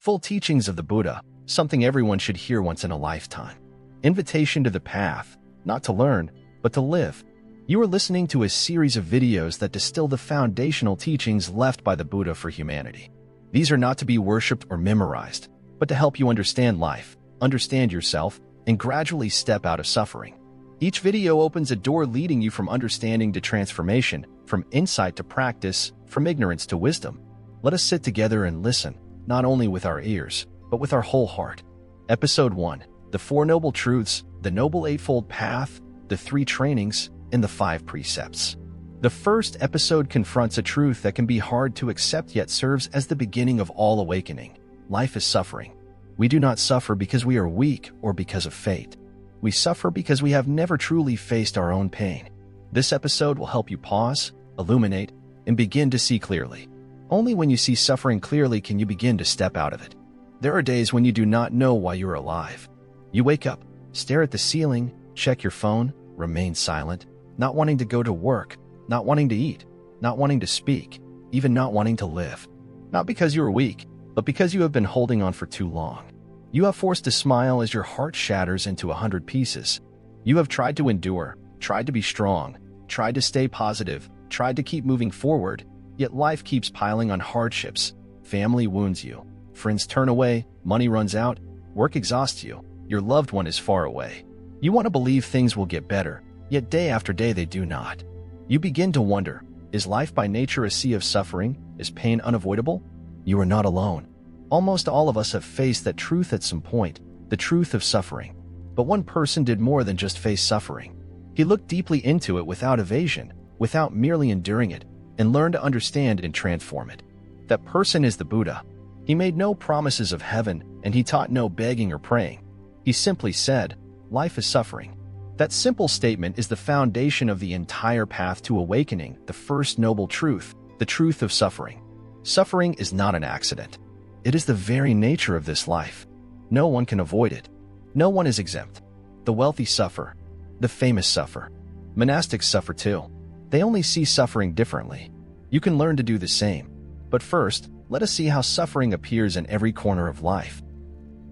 Full teachings of the Buddha, something everyone should hear once in a lifetime. Invitation to the path, not to learn, but to live. You are listening to a series of videos that distill the foundational teachings left by the Buddha for humanity. These are not to be worshipped or memorized, but to help you understand life, understand yourself, and gradually step out of suffering. Each video opens a door leading you from understanding to transformation, from insight to practice, from ignorance to wisdom. Let us sit together and listen, not only with our ears, but with our whole heart. Episode 1. The Four Noble Truths, the Noble Eightfold Path, the Three Trainings, and the Five Precepts. The first episode confronts a truth that can be hard to accept yet serves as the beginning of all awakening. Life is suffering. We do not suffer because we are weak or because of fate. We suffer because we have never truly faced our own pain. This episode will help you pause, illuminate, and begin to see clearly. Only when you see suffering clearly can you begin to step out of it. There are days when you do not know why you are alive. You wake up, stare at the ceiling, check your phone, remain silent, not wanting to go to work, not wanting to eat, not wanting to speak, even not wanting to live. Not because you are weak, but because you have been holding on for too long. You have forced to smile as your heart shatters into 100 pieces. You have tried to endure, tried to be strong, tried to stay positive, tried to keep moving forward, yet life keeps piling on hardships. Family wounds you, friends turn away, money runs out, work exhausts you, your loved one is far away. You want to believe things will get better, yet day after day they do not. You begin to wonder, is life by nature a sea of suffering? Is pain unavoidable? You are not alone. Almost all of us have faced that truth at some point, the truth of suffering. But one person did more than just face suffering. He looked deeply into it without evasion, without merely enduring it, and learned to understand and transform it. That person is the Buddha. He made no promises of heaven, and he taught no begging or praying. He simply said, life is suffering. That simple statement is the foundation of the entire path to awakening, the first noble truth, the truth of suffering. Suffering is not an accident. It is the very nature of this life. No one can avoid it. No one is exempt. The wealthy suffer. The famous suffer. Monastics suffer too. They only see suffering differently. You can learn to do the same. But first, let us see how suffering appears in every corner of life.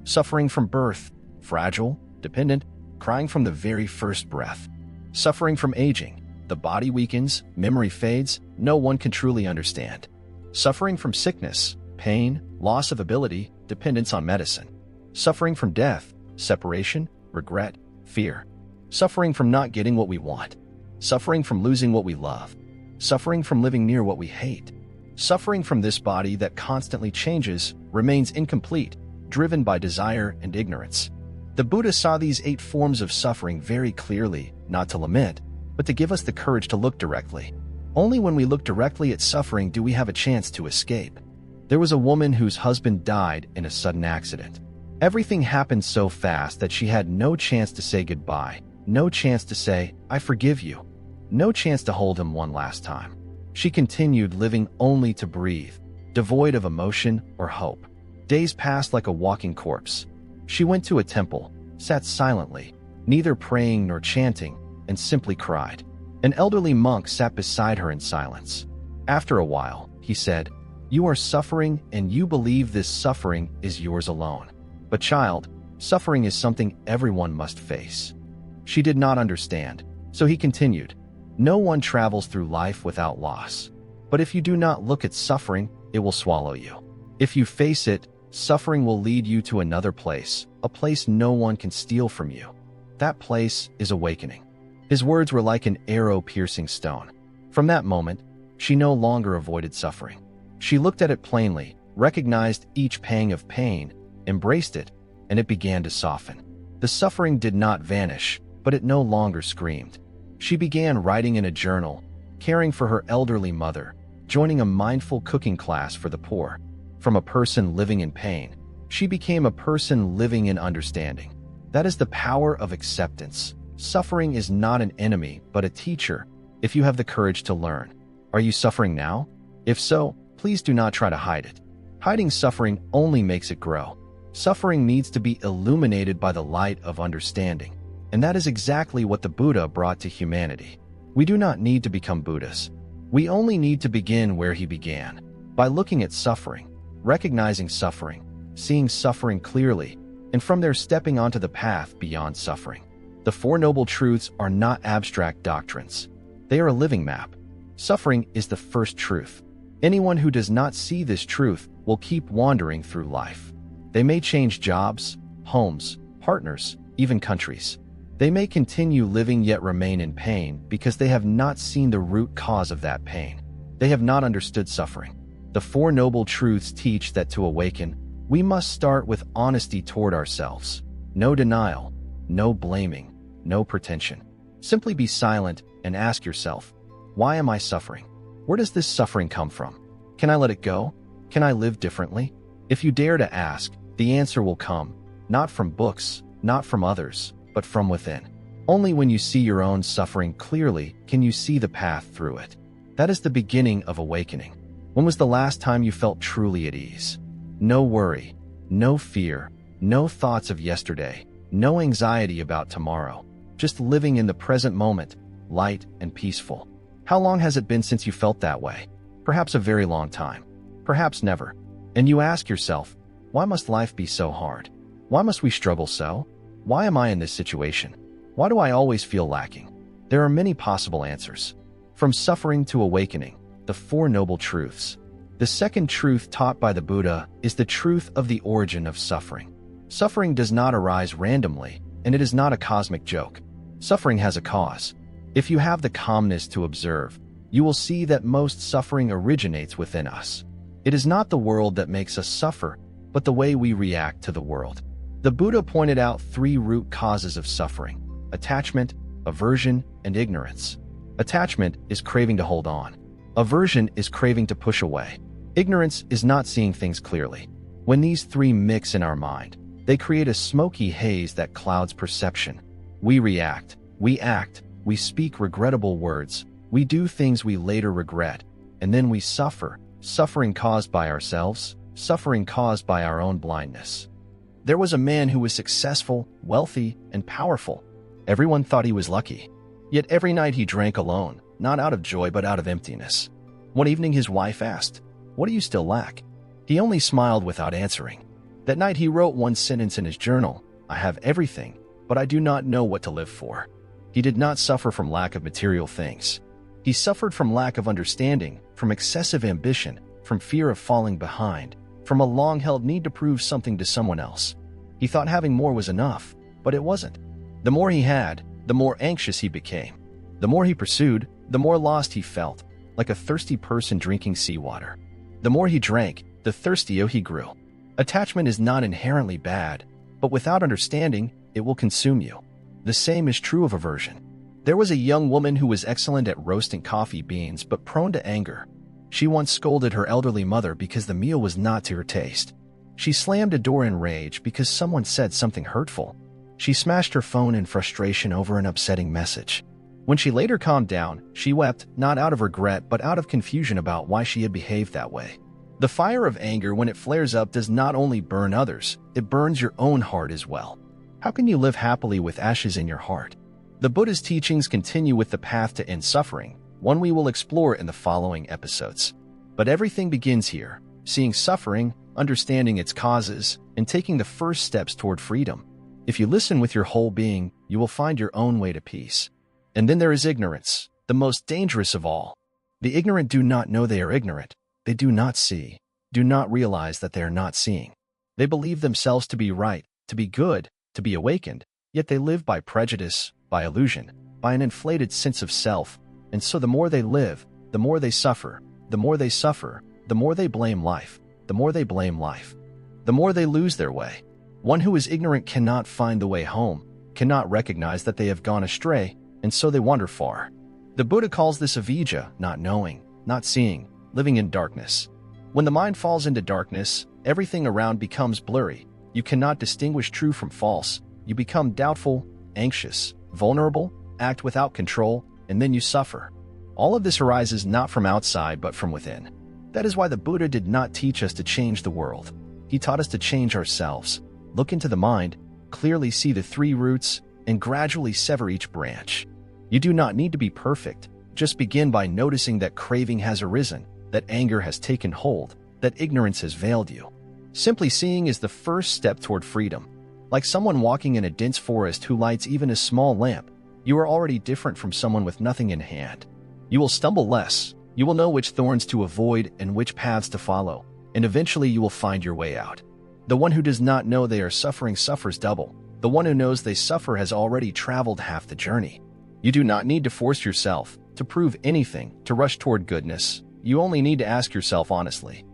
Suffering from birth, fragile, dependent, crying from the very first breath. Suffering from aging, the body weakens, memory fades, no one can truly understand. Suffering from sickness, pain, loss of ability, dependence on medicine. Suffering from death, separation, regret, fear. Suffering from not getting what we want. Suffering from losing what we love. Suffering from living near what we hate. Suffering from this body that constantly changes, remains incomplete, driven by desire and ignorance. The Buddha saw these 8 forms of suffering very clearly, not to lament, but to give us the courage to look directly. Only when we look directly at suffering do we have a chance to escape. There was a woman whose husband died in a sudden accident. Everything happened so fast that she had no chance to say goodbye, no chance to say, I forgive you, no chance to hold him one last time. She continued living only to breathe, devoid of emotion or hope. Days passed like a walking corpse. She went to a temple, sat silently, neither praying nor chanting, and simply cried. An elderly monk sat beside her in silence. After a while, he said, You are suffering and you believe this suffering is yours alone. But child, suffering is something everyone must face. She did not understand, so he continued, No one travels through life without loss. But if you do not look at suffering, it will swallow you. If you face it, suffering will lead you to another place, a place no one can steal from you. That place is awakening. His words were like an arrow-piercing stone. From that moment, she no longer avoided suffering. She looked at it plainly, recognized each pang of pain, embraced it, and it began to soften. The suffering did not vanish, but it no longer screamed. She began writing in a journal, caring for her elderly mother, joining a mindful cooking class for the poor. From a person living in pain, she became a person living in understanding. That is the power of acceptance. Suffering is not an enemy, but a teacher, if you have the courage to learn. Are you suffering now? If so, please do not try to hide it. Hiding suffering only makes it grow. Suffering needs to be illuminated by the light of understanding. And that is exactly what the Buddha brought to humanity. We do not need to become Buddhists. We only need to begin where he began, by looking at suffering, recognizing suffering, seeing suffering clearly, and from there stepping onto the path beyond suffering. The Four Noble Truths are not abstract doctrines. They are a living map. Suffering is the first truth. Anyone who does not see this truth will keep wandering through life. They may change jobs, homes, partners, even countries. They may continue living yet remain in pain because they have not seen the root cause of that pain. They have not understood suffering. The Four Noble Truths teach that to awaken, we must start with honesty toward ourselves. No denial, no blaming, no pretension. Simply be silent and ask yourself, why am I suffering? Where does this suffering come from? Can I let it go? Can I live differently? If you dare to ask, the answer will come, not from books, not from others, but from within. Only when you see your own suffering clearly can you see the path through it. That is the beginning of awakening. When was the last time you felt truly at ease? No worry, no fear, no thoughts of yesterday, no anxiety about tomorrow, just living in the present moment, light and peaceful. How long has it been since you felt that way? Perhaps a very long time. Perhaps never. And you ask yourself, why must life be so hard? Why must we struggle so? Why am I in this situation? Why do I always feel lacking? There are many possible answers. From suffering to awakening, the Four Noble Truths. The second truth taught by the Buddha is the truth of the origin of suffering. Suffering does not arise randomly, and it is not a cosmic joke. Suffering has a cause. If you have the calmness to observe, you will see that most suffering originates within us. It is not the world that makes us suffer, but the way we react to the world. The Buddha pointed out three root causes of suffering: attachment, aversion, and ignorance. Attachment is craving to hold on. Aversion is craving to push away. Ignorance is not seeing things clearly. When these three mix in our mind, they create a smoky haze that clouds perception. We react, we act, we speak regrettable words, we do things we later regret, and then we suffer, suffering caused by ourselves, suffering caused by our own blindness. There was a man who was successful, wealthy, and powerful. Everyone thought he was lucky. Yet every night he drank alone, not out of joy but out of emptiness. One evening his wife asked, "What do you still lack?" He only smiled without answering. That night he wrote one sentence in his journal, "I have everything, but I do not know what to live for." He did not suffer from lack of material things. He suffered from lack of understanding, from excessive ambition, from fear of falling behind, from a long-held need to prove something to someone else. He thought having more was enough, but it wasn't. The more he had, the more anxious he became. The more he pursued, the more lost he felt, like a thirsty person drinking seawater. The more he drank, the thirstier he grew. Attachment is not inherently bad, but without understanding, it will consume you. The same is true of aversion. There was a young woman who was excellent at roasting coffee beans but prone to anger. She once scolded her elderly mother because the meal was not to her taste. She slammed a door in rage because someone said something hurtful. She smashed her phone in frustration over an upsetting message. When she later calmed down, she wept, not out of regret but out of confusion about why she had behaved that way. The fire of anger, when it flares up, does not only burn others, it burns your own heart as well. How can you live happily with ashes in your heart? The Buddha's teachings continue with the path to end suffering, one we will explore in the following episodes. But everything begins here, seeing suffering, understanding its causes, and taking the first steps toward freedom. If you listen with your whole being, you will find your own way to peace. And then there is ignorance, the most dangerous of all. The ignorant do not know they are ignorant. They do not see, do not realize that they are not seeing. They believe themselves to be right, to be good, to be awakened, yet they live by prejudice, by illusion, by an inflated sense of self, and so the more they live, the more they suffer, the more they suffer, the more they blame life, the more they blame life, the more they lose their way. One who is ignorant cannot find the way home, cannot recognize that they have gone astray, and so they wander far. The Buddha calls this avijja, not knowing, not seeing, living in darkness. When the mind falls into darkness, everything around becomes blurry. You cannot distinguish true from false. You become doubtful, anxious, vulnerable, act without control, and then you suffer. All of this arises not from outside but from within. That is why the Buddha did not teach us to change the world. He taught us to change ourselves, look into the mind, clearly see the three roots, and gradually sever each branch. You do not need to be perfect. Just begin by noticing that craving has arisen, that anger has taken hold, that ignorance has veiled you. Simply seeing is the first step toward freedom. Like someone walking in a dense forest who lights even a small lamp, you are already different from someone with nothing in hand. You will stumble less, you will know which thorns to avoid and which paths to follow, and eventually you will find your way out. The one who does not know they are suffering suffers double. The one who knows they suffer has already traveled half the journey. You do not need to force yourself to prove anything, to rush toward goodness. You only need to ask yourself honestly.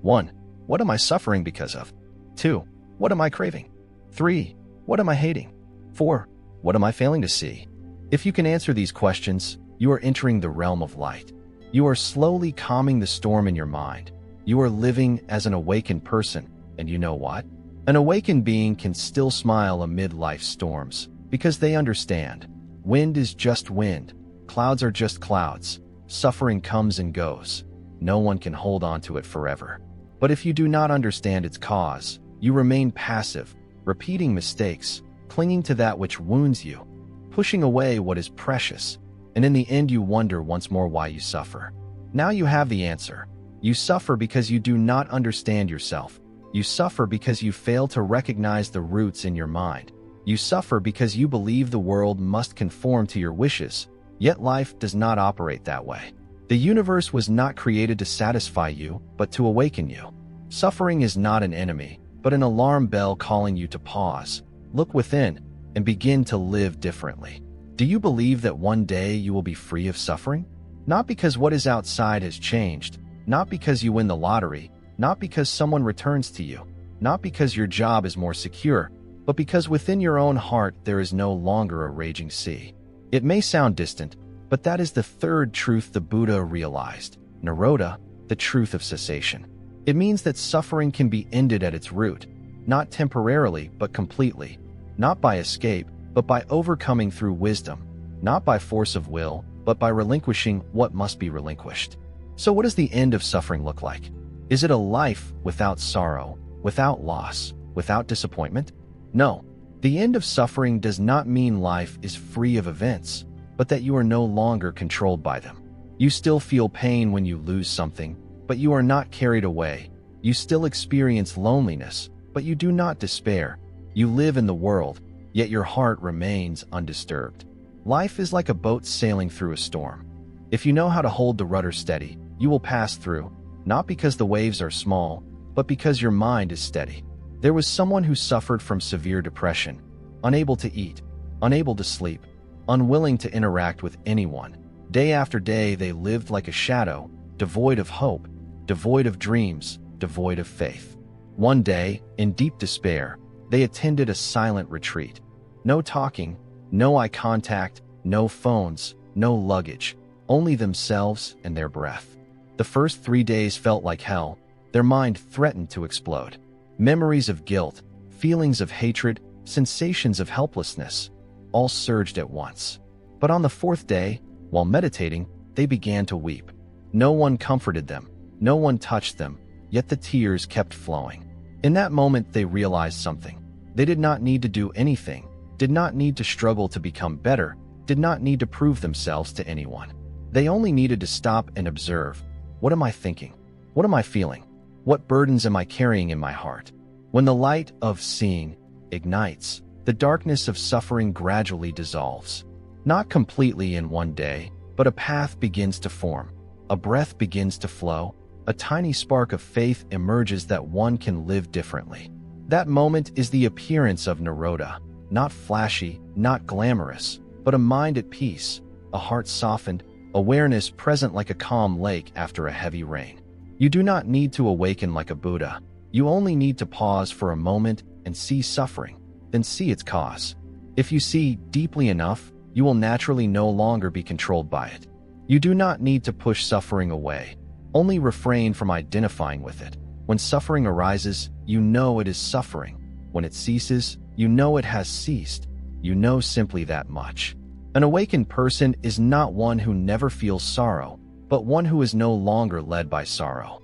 1. What am I suffering because of? 2. What am I craving? 3. What am I hating? 4. What am I failing to see? If you can answer these questions, you are entering the realm of light. You are slowly calming the storm in your mind. You are living as an awakened person, and you know what? An awakened being can still smile amid life's storms, because they understand. Wind is just wind. Clouds are just clouds. Suffering comes and goes. No one can hold on to it forever. But if you do not understand its cause, you remain passive, repeating mistakes, clinging to that which wounds you, pushing away what is precious, and in the end you wonder once more why you suffer. Now you have the answer. You suffer because you do not understand yourself. You suffer because you fail to recognize the roots in your mind. You suffer because you believe the world must conform to your wishes, yet life does not operate that way. The universe was not created to satisfy you, but to awaken you. Suffering is not an enemy, but an alarm bell calling you to pause, look within, and begin to live differently. Do you believe that one day you will be free of suffering? Not because what is outside has changed, not because you win the lottery, not because someone returns to you, not because your job is more secure, but because within your own heart there is no longer a raging sea. It may sound distant, but that is the third truth the Buddha realized, Nirodha, the truth of cessation. It means that suffering can be ended at its root, not temporarily but completely, not by escape, but by overcoming through wisdom, not by force of will, but by relinquishing what must be relinquished. So what does the end of suffering look like? Is it a life without sorrow, without loss, without disappointment? No. The end of suffering does not mean life is free of events, but that you are no longer controlled by them. You still feel pain when you lose something, but you are not carried away. You still experience loneliness, but you do not despair. You live in the world, yet your heart remains undisturbed. Life is like a boat sailing through a storm. If you know how to hold the rudder steady, you will pass through, not because the waves are small, but because your mind is steady. There was someone who suffered from severe depression, unable to eat, unable to sleep, unwilling to interact with anyone. Day after day they lived like a shadow, devoid of hope, devoid of dreams, devoid of faith. One day, in deep despair, they attended a silent retreat. No talking, no eye contact, no phones, no luggage, only themselves and their breath. The first 3 days felt like hell. Their mind threatened to explode. Memories of guilt, feelings of hatred, sensations of helplessness, all surged at once. But on the 4th day, while meditating, they began to weep. No one comforted them, no one touched them, yet the tears kept flowing. In that moment they realized something. They did not need to do anything, did not need to struggle to become better, did not need to prove themselves to anyone. They only needed to stop and observe. What am I thinking? What am I feeling? What burdens am I carrying in my heart? When the light of seeing ignites, the darkness of suffering gradually dissolves. Not completely in one day, but a path begins to form. A breath begins to flow. A tiny spark of faith emerges that one can live differently. That moment is the appearance of Nirodha, not flashy, not glamorous, but a mind at peace, a heart softened, awareness present like a calm lake after a heavy rain. You do not need to awaken like a Buddha. You only need to pause for a moment and see suffering, then see its cause. If you see deeply enough, you will naturally no longer be controlled by it. You do not need to push suffering away. Only refrain from identifying with it. When suffering arises, you know it is suffering. When it ceases, you know it has ceased. You know simply that much. An awakened person is not one who never feels sorrow, but one who is no longer led by sorrow.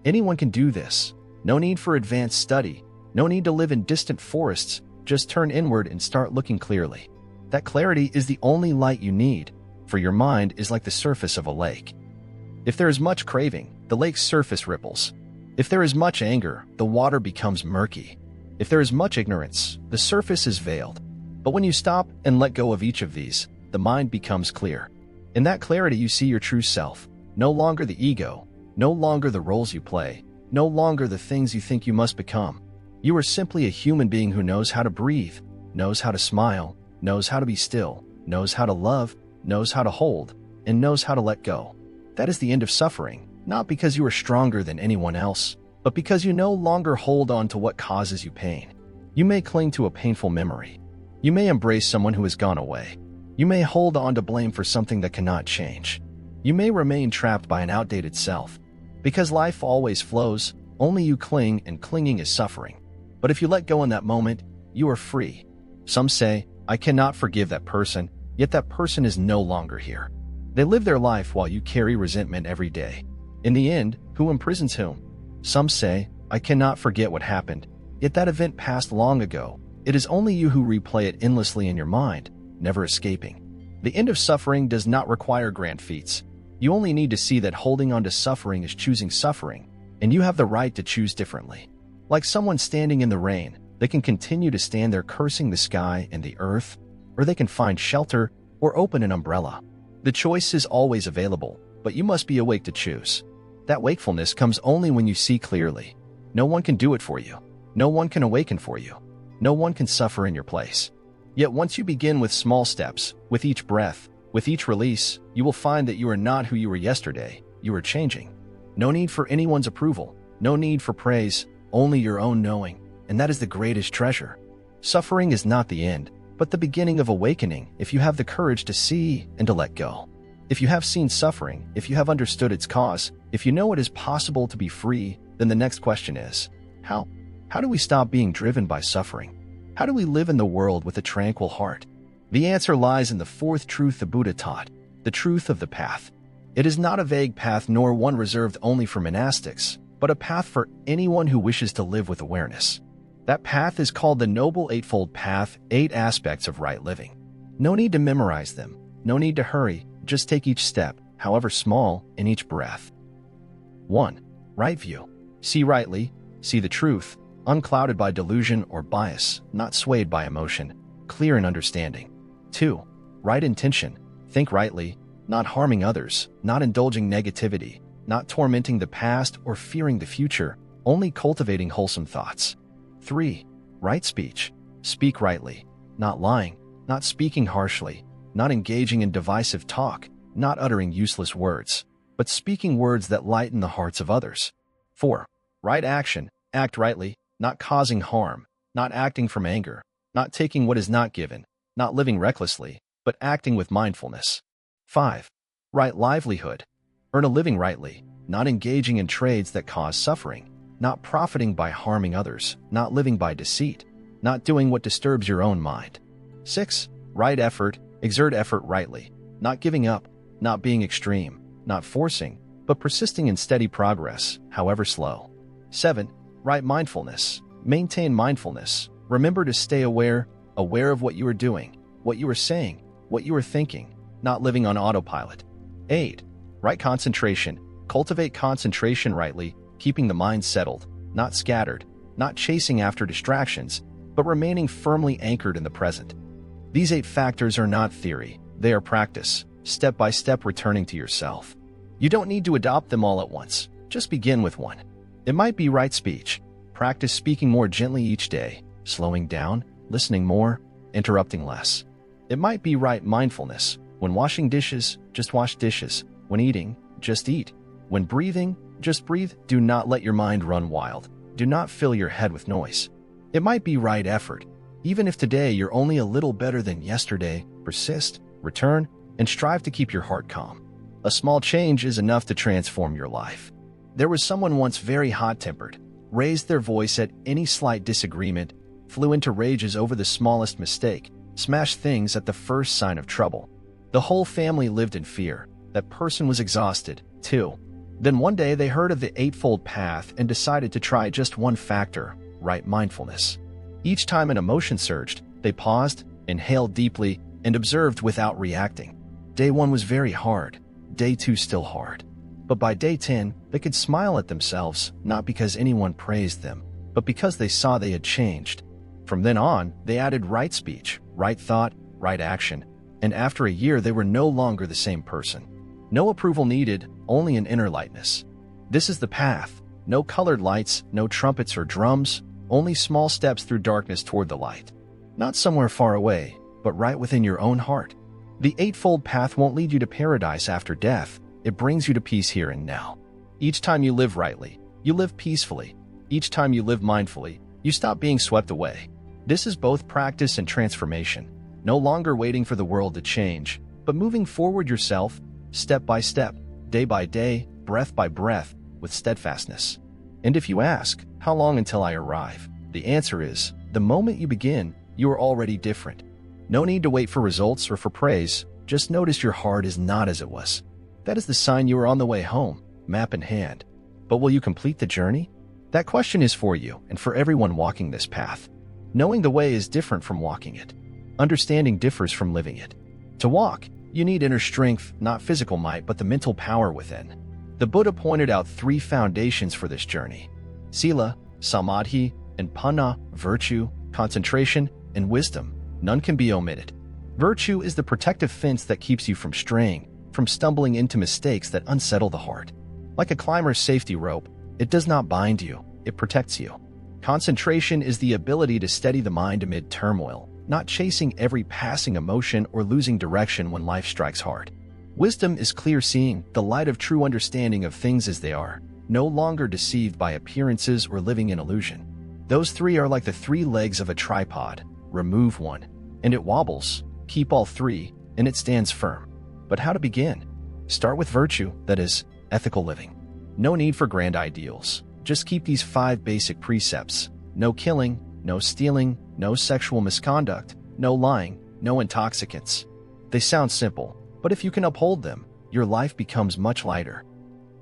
Anyone can do this. No need for advanced study. No need to live in distant forests. Just turn inward and start looking clearly. That clarity is the only light you need, for your mind is like the surface of a lake. If there is much craving, the lake's surface ripples. If there is much anger, the water becomes murky. If there is much ignorance, the surface is veiled. But when you stop and let go of each of these, the mind becomes clear. In that clarity, you see your true self, no longer the ego, no longer the roles you play, no longer the things you think you must become. You are simply a human being who knows how to breathe, knows how to smile, knows how to be still, knows how to love, knows how to hold, and knows how to let go. That is the end of suffering, not because you are stronger than anyone else, but because you no longer hold on to what causes you pain. You may cling to a painful memory. You may embrace someone who has gone away. You may hold on to blame for something that cannot change. You may remain trapped by an outdated self. Because life always flows, only you cling, and clinging is suffering. But if you let go in that moment, you are free. Some say, I cannot forgive that person, yet that person is no longer here. They live their life while you carry resentment every day. In the end, who imprisons whom? Some say, I cannot forget what happened, yet that event passed long ago. It is only you who replay it endlessly in your mind, never escaping. The end of suffering does not require grand feats. You only need to see that holding on to suffering is choosing suffering, and you have the right to choose differently. Like someone standing in the rain, they can continue to stand there cursing the sky and the earth, or they can find shelter or open an umbrella. The choice is always available, but you must be awake to choose. That wakefulness comes only when you see clearly. No one can do it for you. No one can awaken for you. No one can suffer in your place. Yet once you begin with small steps, with each breath, with each release, you will find that you are not who you were yesterday. You are changing. No need for anyone's approval. No need for praise. Only your own knowing. And that is the greatest treasure. Suffering is not the end, but the beginning of awakening if you have the courage to see and to let go. If you have seen suffering, if you have understood its cause, if you know it is possible to be free, then the next question is, how? How do we stop being driven by suffering? How do we live in the world with a tranquil heart? The answer lies in the fourth truth the Buddha taught, the truth of the path. It is not a vague path nor one reserved only for monastics, but a path for anyone who wishes to live with awareness. That path is called the Noble Eightfold Path, 8 aspects of right living. No need to memorize them. No need to hurry. Just take each step, however small, in each breath. 1. Right view. See rightly, see the truth, unclouded by delusion or bias, not swayed by emotion, clear in understanding. 2. Right intention. Think rightly, not harming others, not indulging negativity, not tormenting the past or fearing the future, only cultivating wholesome thoughts. 3. Right speech. Speak rightly, not lying, not speaking harshly, not engaging in divisive talk, not uttering useless words, but speaking words that lighten the hearts of others. 4. Right action. Act rightly, not causing harm, not acting from anger, not taking what is not given, not living recklessly, but acting with mindfulness. 5. Right livelihood. Earn a living rightly, not engaging in trades that cause suffering, not profiting by harming others, not living by deceit, not doing what disturbs your own mind. 6. Right effort. Exert effort rightly, not giving up, not being extreme, not forcing, but persisting in steady progress, however slow. 7. Right mindfulness. Maintain mindfulness. Remember to stay aware of what you are doing, what you are saying, what you are thinking, not living on autopilot. 8. Right concentration. Cultivate concentration rightly, keeping the mind settled, not scattered, not chasing after distractions, but remaining firmly anchored in the present. These 8 factors are not theory, they are practice, step by step returning to yourself. You don't need to adopt them all at once, just begin with one. It might be right speech. Practice speaking more gently each day, slowing down, listening more, interrupting less. It might be right mindfulness. When washing dishes, just wash dishes. When eating, just eat. When breathing, just breathe. Do not let your mind run wild. Do not fill your head with noise. It might be right effort. Even if today you're only a little better than yesterday, persist, return, and strive to keep your heart calm. A small change is enough to transform your life. There was someone once very hot-tempered, raised their voice at any slight disagreement, flew into rages over the smallest mistake, smashed things at the first sign of trouble. The whole family lived in fear. That person was exhausted, too. Then one day they heard of the Eightfold Path and decided to try just one factor, right mindfulness. Each time an emotion surged, they paused, inhaled deeply, and observed without reacting. Day 1 was very hard. Day 2 still hard. But by day 10, they could smile at themselves, not because anyone praised them, but because they saw they had changed. From then on, they added right speech, right thought, right action, and after a year they were no longer the same person. No approval needed, only an inner lightness. This is the path. No colored lights, no trumpets or drums, only small steps through darkness toward the light. Not somewhere far away, but right within your own heart. The Eightfold Path won't lead you to paradise after death. It brings you to peace here and now. Each time you live rightly, you live peacefully. Each time you live mindfully, you stop being swept away. This is both practice and transformation. No longer waiting for the world to change, but moving forward yourself, step by step, day by day, breath by breath, with steadfastness. And if you ask, how long until I arrive? The answer is, the moment you begin, you are already different. No need to wait for results or for praise, just notice your heart is not as it was. That is the sign you are on the way home, map in hand. But will you complete the journey? That question is for you and for everyone walking this path. Knowing the way is different from walking it. Understanding differs from living it. To walk, you need inner strength, not physical might, but the mental power within. The Buddha pointed out 3 foundations for this journey: sila, samadhi, and panna, virtue, concentration, and wisdom. None can be omitted. Virtue is the protective fence that keeps you from straying, from stumbling into mistakes that unsettle the heart. Like a climber's safety rope, it does not bind you, it protects you. Concentration is the ability to steady the mind amid turmoil, not chasing every passing emotion or losing direction when life strikes hard. Wisdom is clear seeing, the light of true understanding of things as they are, no longer deceived by appearances or living in illusion. Those 3 are like the 3 legs of a tripod. Remove one, and it wobbles. Keep all 3, and it stands firm. But how to begin? Start with virtue, that is, ethical living. No need for grand ideals. Just keep these 5 basic precepts. No killing, no stealing, no sexual misconduct, no lying, no intoxicants. They sound simple, but if you can uphold them, your life becomes much lighter.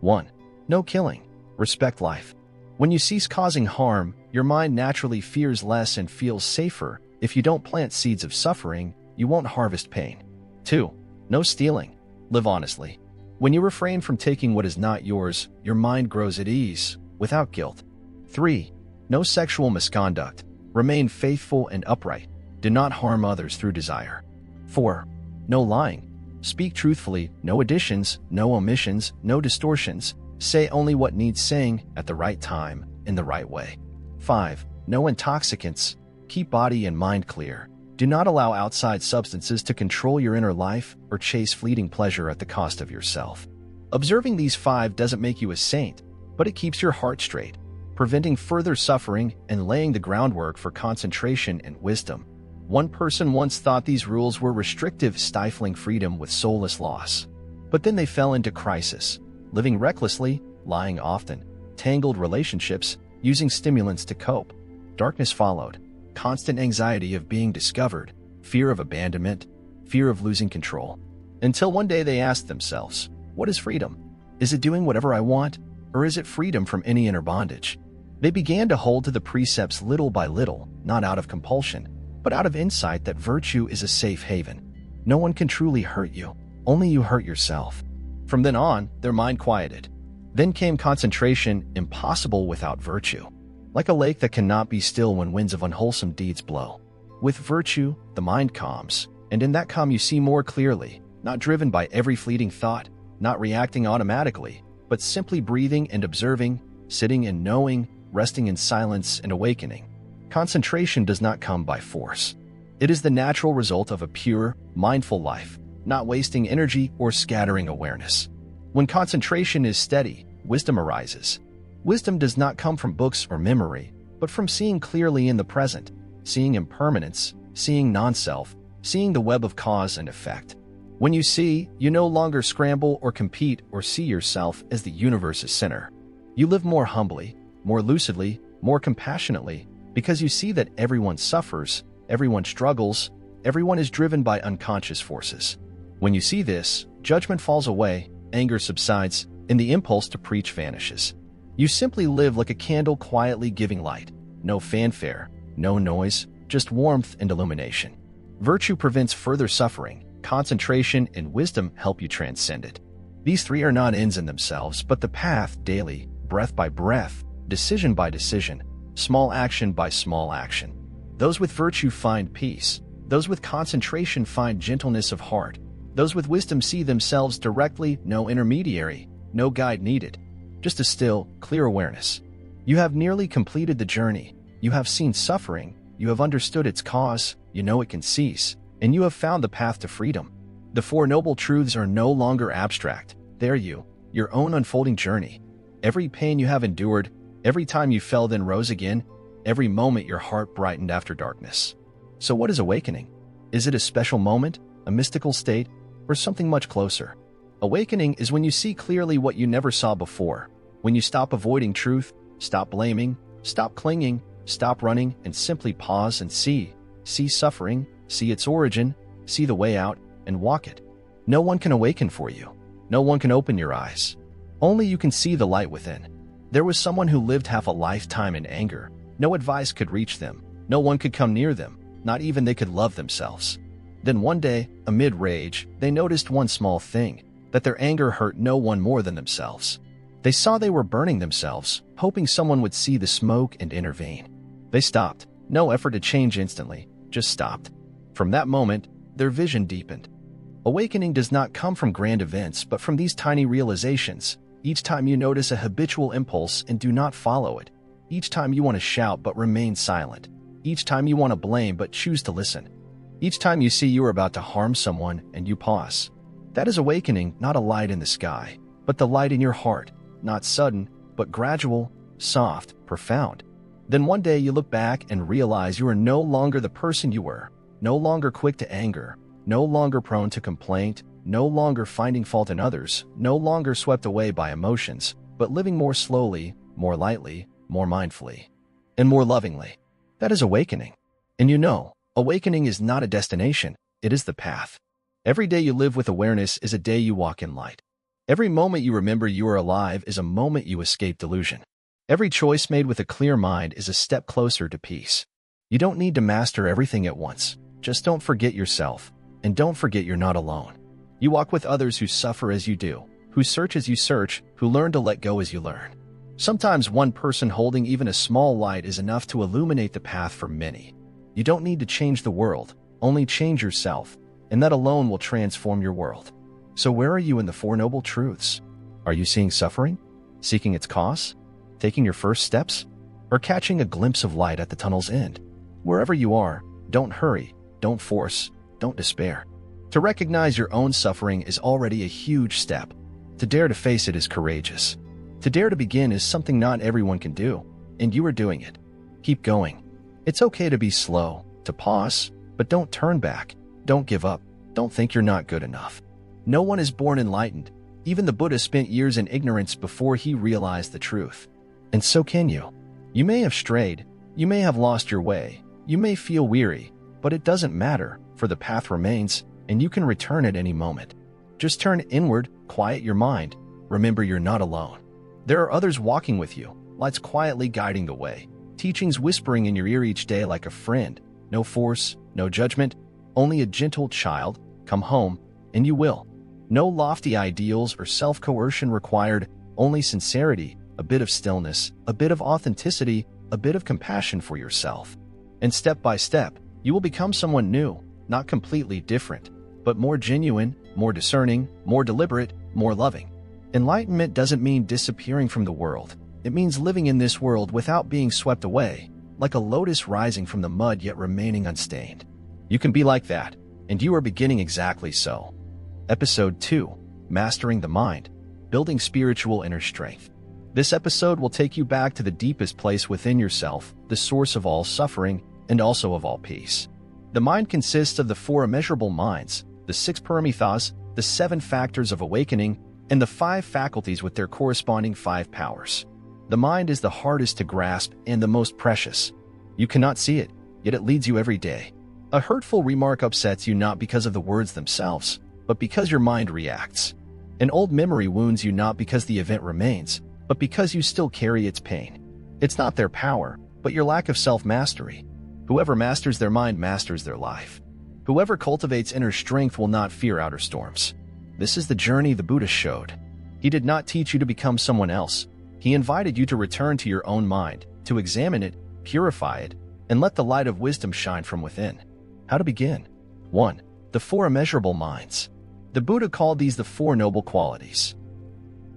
1. No killing. Respect life. When you cease causing harm, your mind naturally fears less and feels safer. If you don't plant seeds of suffering, you won't harvest pain. 2. No stealing. Live honestly. When you refrain from taking what is not yours, your mind grows at ease, without guilt. 3. No sexual misconduct. Remain faithful and upright. Do not harm others through desire. 4. No lying. Speak truthfully, no additions, no omissions, no distortions. Say only what needs saying at the right time, in the right way. 5. No intoxicants. Keep body and mind clear. Do not allow outside substances to control your inner life or chase fleeting pleasure at the cost of yourself. Observing these 5 doesn't make you a saint, but it keeps your heart straight, preventing further suffering and laying the groundwork for concentration and wisdom. One person once thought these rules were restrictive, stifling freedom with soulless loss. But then they fell into crisis, living recklessly, lying often, tangled relationships, using stimulants to cope. Darkness followed. Constant anxiety of being discovered, fear of abandonment, fear of losing control. Until one day they asked themselves, what is freedom? Is it doing whatever I want, or is it freedom from any inner bondage? They began to hold to the precepts little by little, not out of compulsion, but out of insight that virtue is a safe haven. No one can truly hurt you, only you hurt yourself. From then on, their mind quieted. Then came concentration, impossible without virtue. Like a lake that cannot be still when winds of unwholesome deeds blow. With virtue, the mind calms, and in that calm you see more clearly, not driven by every fleeting thought, not reacting automatically, but simply breathing and observing, sitting and knowing, resting in silence and awakening. Concentration does not come by force. It is the natural result of a pure, mindful life, not wasting energy or scattering awareness. When concentration is steady, wisdom arises. Wisdom does not come from books or memory, but from seeing clearly in the present, seeing impermanence, seeing non-self, seeing the web of cause and effect. When you see, you no longer scramble or compete or see yourself as the universe's center. You live more humbly, more lucidly, more compassionately, because you see that everyone suffers, everyone struggles, everyone is driven by unconscious forces. When you see this, judgment falls away, anger subsides, and the impulse to preach vanishes. You simply live like a candle quietly giving light. No fanfare, no noise, just warmth and illumination. Virtue prevents further suffering. Concentration and wisdom help you transcend it. These three are not ends in themselves, but the path daily, breath by breath, decision by decision, small action by small action. Those with virtue find peace. Those with concentration find gentleness of heart. Those with wisdom see themselves directly, no intermediary, no guide needed. Just a still, clear awareness. You have nearly completed the journey. You have seen suffering. You have understood its cause. You know it can cease. And you have found the path to freedom. The Four Noble Truths are no longer abstract. They're you, your own unfolding journey. Every pain you have endured, every time you fell then rose again, every moment your heart brightened after darkness. So what is awakening? Is it a special moment, a mystical state, or something much closer? Awakening is when you see clearly what you never saw before, when you stop avoiding truth, stop blaming, stop clinging, stop running, and simply pause and see suffering, see its origin, see the way out, and walk it. No one can awaken for you. No one can open your eyes. Only you can see the light within. There was someone who lived half a lifetime in anger. No advice could reach them. No one could come near them. Not even they could love themselves. Then one day, amid rage, they noticed one small thing, that their anger hurt no one more than themselves. They saw they were burning themselves, hoping someone would see the smoke and intervene. They stopped. No effort to change instantly, just stopped. From that moment, their vision deepened. Awakening does not come from grand events, but from these tiny realizations. Each time you notice a habitual impulse and do not follow it. Each time you want to shout but remain silent. Each time you want to blame but choose to listen. Each time you see you are about to harm someone and you pause. That is awakening, not a light in the sky, but the light in your heart, not sudden, but gradual, soft, profound. Then one day you look back and realize you are no longer the person you were, no longer quick to anger, no longer prone to complaint, no longer finding fault in others, no longer swept away by emotions, but living more slowly, more lightly, more mindfully, and more lovingly. That is awakening. And you know, awakening is not a destination, it is the path. Every day you live with awareness is a day you walk in light. Every moment you remember you are alive is a moment you escape delusion. Every choice made with a clear mind is a step closer to peace. You don't need to master everything at once. Just don't forget yourself, and don't forget you're not alone. You walk with others who suffer as you do, who search as you search, who learn to let go as you learn. Sometimes one person holding even a small light is enough to illuminate the path for many. You don't need to change the world, only change yourself, and that alone will transform your world. So where are you in the Four Noble Truths? Are you seeing suffering? Seeking its cause? Taking your first steps? Or catching a glimpse of light at the tunnel's end? Wherever you are, don't hurry, don't force, don't despair. To recognize your own suffering is already a huge step. To dare to face it is courageous. To dare to begin is something not everyone can do, and you are doing it. Keep going. It's okay to be slow, to pause, but don't turn back. Don't give up. Don't think you're not good enough. No one is born enlightened. Even the Buddha spent years in ignorance before he realized the truth. And so can you. You may have strayed. You may have lost your way. You may feel weary, but it doesn't matter, for the path remains, and you can return at any moment. Just turn inward, quiet your mind. Remember you're not alone. There are others walking with you, lights quietly guiding the way, teachings whispering in your ear each day like a friend. No force, no judgment, only a gentle child. Come home, and you will. No lofty ideals or self-coercion required, only sincerity, a bit of stillness, a bit of authenticity, a bit of compassion for yourself. And step by step, you will become someone new, not completely different, but more genuine, more discerning, more deliberate, more loving. Enlightenment doesn't mean disappearing from the world. It means living in this world without being swept away, like a lotus rising from the mud yet remaining unstained. You can be like that, and you are beginning exactly so. Episode 2, Mastering the Mind, Building Spiritual Inner Strength. This episode will take you back to the deepest place within yourself, the source of all suffering, and also of all peace. The mind consists of the 4 immeasurable minds, the 6 paramitas, the 7 factors of awakening, and the 5 faculties with their corresponding 5 powers. The mind is the hardest to grasp and the most precious. You cannot see it, yet it leads you every day. A hurtful remark upsets you not because of the words themselves, but because your mind reacts. An old memory wounds you not because the event remains, but because you still carry its pain. It's not their power, but your lack of self-mastery. Whoever masters their mind masters their life. Whoever cultivates inner strength will not fear outer storms. This is the journey the Buddha showed. He did not teach you to become someone else. He invited you to return to your own mind, to examine it, purify it, and let the light of wisdom shine from within. How to begin? 1. The 4 immeasurable minds. The Buddha called these the 4 noble qualities.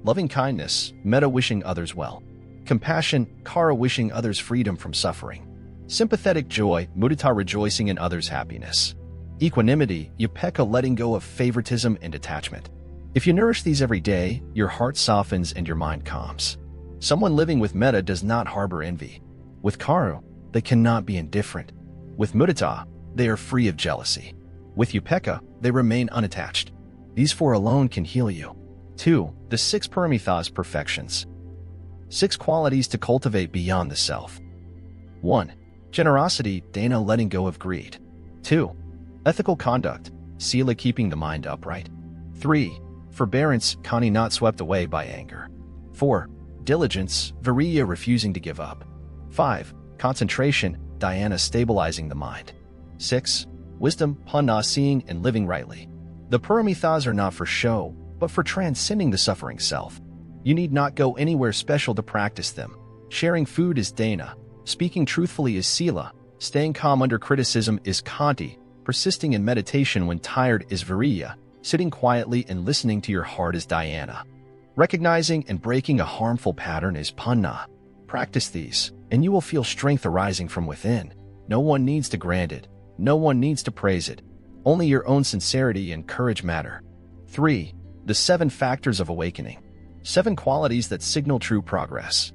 Loving kindness, metta wishing others well. Compassion, kara wishing others freedom from suffering. Sympathetic joy, mudita rejoicing in others' happiness. Equanimity, upekkha letting go of favoritism and attachment. If you nourish these every day, your heart softens and your mind calms. Someone living with metta does not harbor envy. With kara, they cannot be indifferent. With mudita, they are free of jealousy. With upekkha, they remain unattached. These 4 alone can heal you. 2. The 6 paramitas perfections. 6 qualities to cultivate beyond the self. 1. Generosity, dana letting go of greed. 2. Ethical conduct, sila keeping the mind upright. 3. Forbearance, kani not swept away by anger. 4. Diligence, virya refusing to give up. 5. Concentration, dhyana stabilizing the mind. 6. Wisdom, panna seeing and living rightly. The paramitas are not for show, but for transcending the suffering self. You need not go anywhere special to practice them. Sharing food is dana. Speaking truthfully is sila. Staying calm under criticism is khanti. Persisting in meditation when tired is virya. Sitting quietly and listening to your heart is dhyana. Recognizing and breaking a harmful pattern is panna. Practice these, and you will feel strength arising from within. No one needs to grant it. No one needs to praise it. Only your own sincerity and courage matter. 3. The 7 factors of awakening. 7 qualities that signal true progress.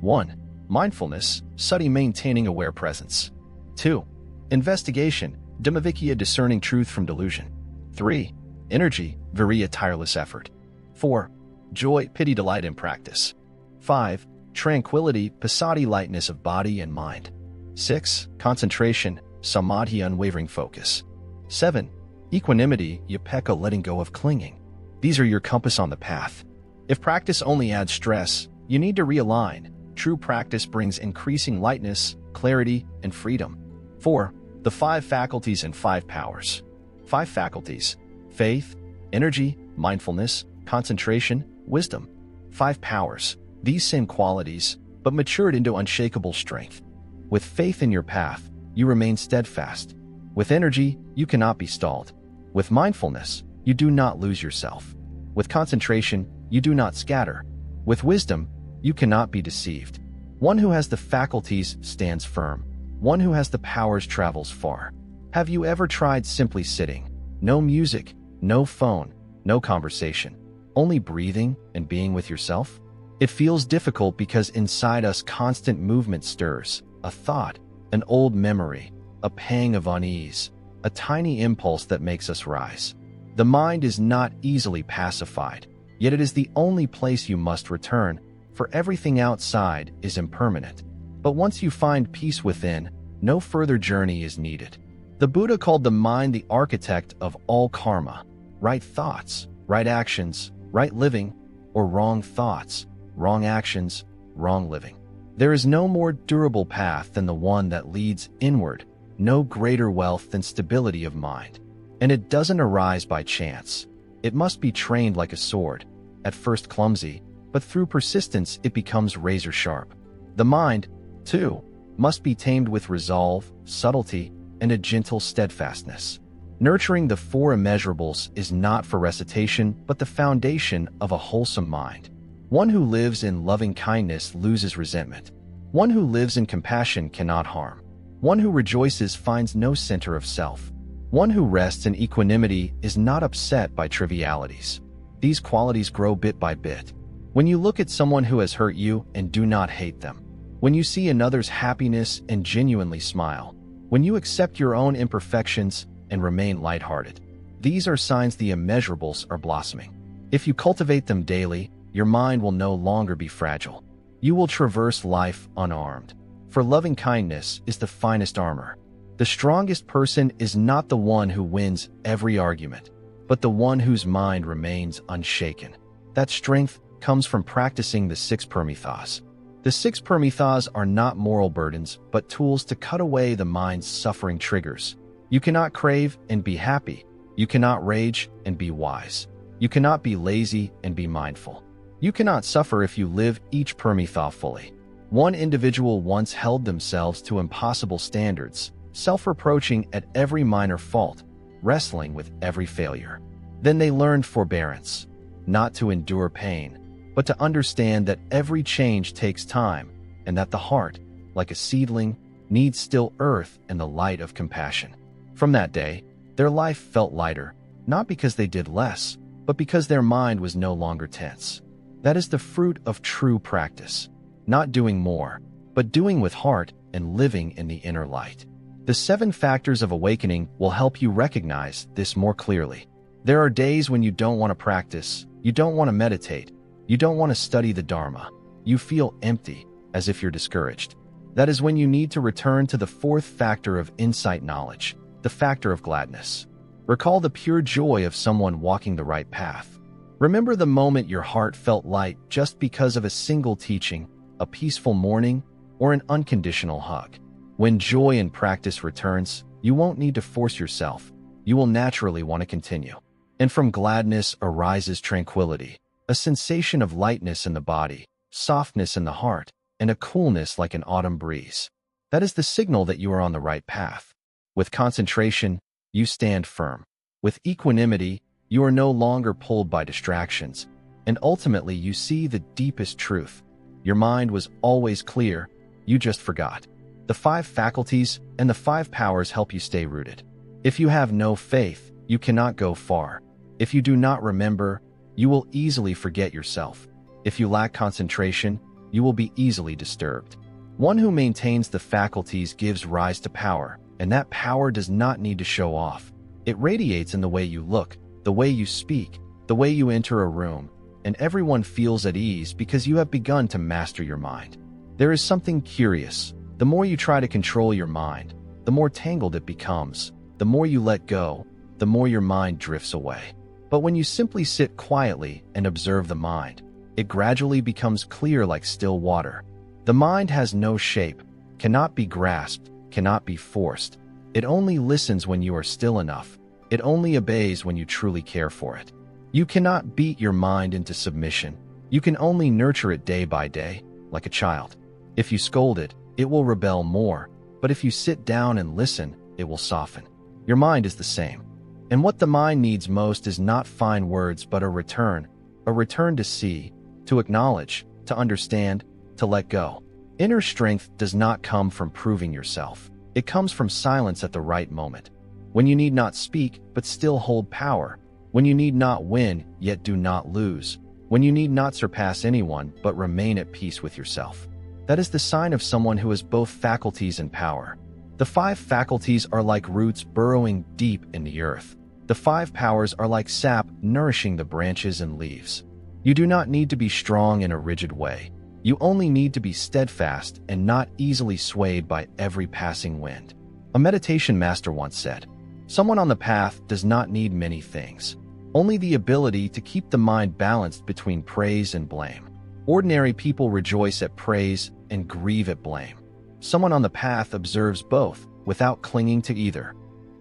1. Mindfulness, sati maintaining aware presence. 2. Investigation, dhammavikya discerning truth from delusion. 3. Energy, virya tireless effort. 4. Joy, pity delight in practice. 5. Tranquility, passaddhi lightness of body and mind. 6. Concentration, samadhi unwavering focus. 7. Equanimity, upekkha letting go of clinging. These are your compass on the path. If practice only adds stress, you need to realign. True practice brings increasing lightness, clarity, and freedom. 4. The 5 faculties and 5 powers. 5 faculties: faith, energy, mindfulness, concentration, wisdom. 5 powers: these same qualities, but matured into unshakable strength. With faith in your path, you remain steadfast. With energy, you cannot be stalled. With mindfulness, you do not lose yourself. With concentration, you do not scatter. With wisdom, you cannot be deceived. One who has the faculties stands firm. One who has the powers travels far. Have you ever tried simply sitting? No music, no phone, no conversation. Only breathing and being with yourself? It feels difficult because inside us constant movement stirs. A thought, an old memory, a pang of unease, a tiny impulse that makes us rise. The mind is not easily pacified, yet it is the only place you must return, for everything outside is impermanent. But once you find peace within, no further journey is needed. The Buddha called the mind the architect of all karma. Right thoughts, right actions, right living, or wrong thoughts, wrong actions, wrong living. There is no more durable path than the one that leads inward, no greater wealth than stability of mind. And it doesn't arise by chance. It must be trained like a sword, at first clumsy, but through persistence it becomes razor sharp. The mind, too, must be tamed with resolve, subtlety, and a gentle steadfastness. Nurturing the 4 immeasurables is not for recitation, but the foundation of a wholesome mind. One who lives in loving kindness loses resentment. One who lives in compassion cannot harm. One who rejoices finds no center of self. One who rests in equanimity is not upset by trivialities. These qualities grow bit by bit. When you look at someone who has hurt you and do not hate them, when you see another's happiness and genuinely smile, when you accept your own imperfections and remain lighthearted, these are signs the immeasurables are blossoming. If you cultivate them daily, your mind will no longer be fragile. You will traverse life unarmed. For loving kindness is the finest armor. The strongest person is not the one who wins every argument, but the one whose mind remains unshaken. That strength comes from practicing the 6 paramitas. The 6 paramitas are not moral burdens, but tools to cut away the mind's suffering triggers. You cannot crave and be happy. You cannot rage and be wise. You cannot be lazy and be mindful. You cannot suffer if you live each paramita fully. One individual once held themselves to impossible standards, self-reproaching at every minor fault, wrestling with every failure. Then they learned forbearance, not to endure pain, but to understand that every change takes time and that the heart, like a seedling, needs still earth and the light of compassion. From that day, their life felt lighter, not because they did less, but because their mind was no longer tense. That is the fruit of true practice, not doing more, but doing with heart and living in the inner light. The 7 factors of awakening will help you recognize this more clearly. There are days when you don't want to practice, you don't want to meditate, you don't want to study the Dharma. You feel empty, as if you're discouraged. That is when you need to return to the 4th factor of insight knowledge, the factor of gladness. Recall the pure joy of someone walking the right path. Remember the moment your heart felt light just because of a single teaching, a peaceful morning, or an unconditional hug. When joy in practice returns, you won't need to force yourself. You will naturally want to continue. And from gladness arises tranquility, a sensation of lightness in the body, softness in the heart, and a coolness like an autumn breeze. That is the signal that you are on the right path. With concentration, you stand firm. With equanimity, you are no longer pulled by distractions, and ultimately you see the deepest truth. Your mind was always clear, you just forgot. The 5 faculties and the 5 powers help you stay rooted. If you have no faith, you cannot go far. If you do not remember, you will easily forget yourself. If you lack concentration, you will be easily disturbed. One who maintains the faculties gives rise to power, and that power does not need to show off. It radiates in the way you look, the way you speak, the way you enter a room, and everyone feels at ease because you have begun to master your mind. There is something curious. The more you try to control your mind, the more tangled it becomes. The more you let go, the more your mind drifts away. But when you simply sit quietly and observe the mind, it gradually becomes clear like still water. The mind has no shape, cannot be grasped, cannot be forced. It only listens when you are still enough. It only obeys when you truly care for it. You cannot beat your mind into submission. You can only nurture it day by day, like a child. If you scold it, it will rebel more, but if you sit down and listen, it will soften. Your mind is the same. And what the mind needs most is not fine words but a return to see, to acknowledge, to understand, to let go. Inner strength does not come from proving yourself. It comes from silence at the right moment. When you need not speak but still hold power. When you need not win yet do not lose. When you need not surpass anyone but remain at peace with yourself. That is the sign of someone who has both faculties and power. The 5 faculties are like roots burrowing deep in the earth. The 5 powers are like sap nourishing the branches and leaves. You do not need to be strong in a rigid way. You only need to be steadfast and not easily swayed by every passing wind. A meditation master once said, "Someone on the path does not need many things, only the ability to keep the mind balanced between praise and blame." Ordinary people rejoice at praise and grieve at blame. Someone on the path observes both without clinging to either.